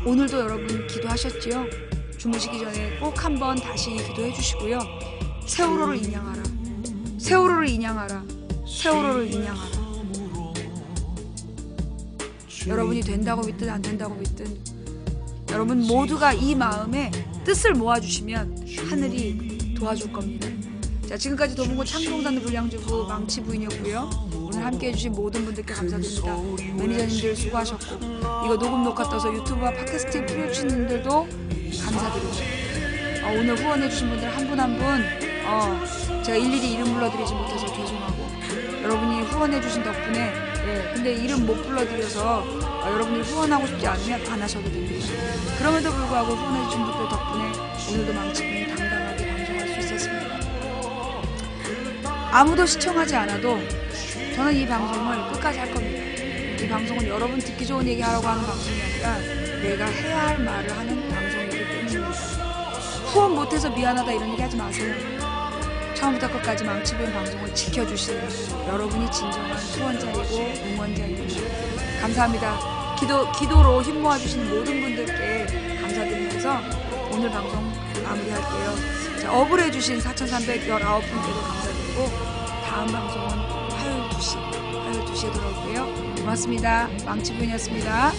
오늘도 여러분 기도하셨지요? 주무시기 전에 꼭 한번 다시 기도해 주시고요. 세월호를 인양하라. 세월호를 인양하라. 세월호를 인양하라. 여러분이 된다고 믿든 안 된다고 믿든 여러분 모두가 이 마음에 뜻을 모아주시면 하늘이 도와줄 겁니다. 자, 지금까지 도봉구 창동단 불량주부 망치부인이었고요. 오늘 함께해 주신 모든 분들께 감사드립니다. 매니저님들 수고하셨고, 이거 녹음 녹화 떠서 유튜브와 팟캐스트에 뿌려주신 분들도 감사드립니다. 오늘 후원해 주신 분들 한 분 한 분 제가 일일이 이름 불러드리지 못해서 죄송하고, 여러분이 후원해 주신 덕분에 근데 이름 못 불러드려서 여러분이 후원하고 싶지 않으면 안 하셔도 됩니다. 그럼에도 불구하고 후원해 주신 분들 덕분에 오늘도 망치부인 당당하게 방송할 수 있었습니다. 아무도 시청하지 않아도 저는 이 방송을 끝까지 할 겁니다. 이 방송은 여러분 듣기 좋은 얘기 하라고 하는 방송이 아니라 내가 해야 할 말을 하는 방송이기 때문입니다. 후원 못해서 미안하다 이런 얘기 하지 마세요. 처음부터 끝까지 망치부인 방송을 지켜주시는 여러분이 진정한 후원자이고 응원자입니다. 감사합니다. 기도로 힘 모아주시는 모든 분들께 감사드리면서 오늘 방송 마무리할게요. 자, 억울해주신 4,319분께도 감사드리고, 다음 방송은 화요일 2시에 돌아올게요. 고맙습니다. 망치부인이었습니다.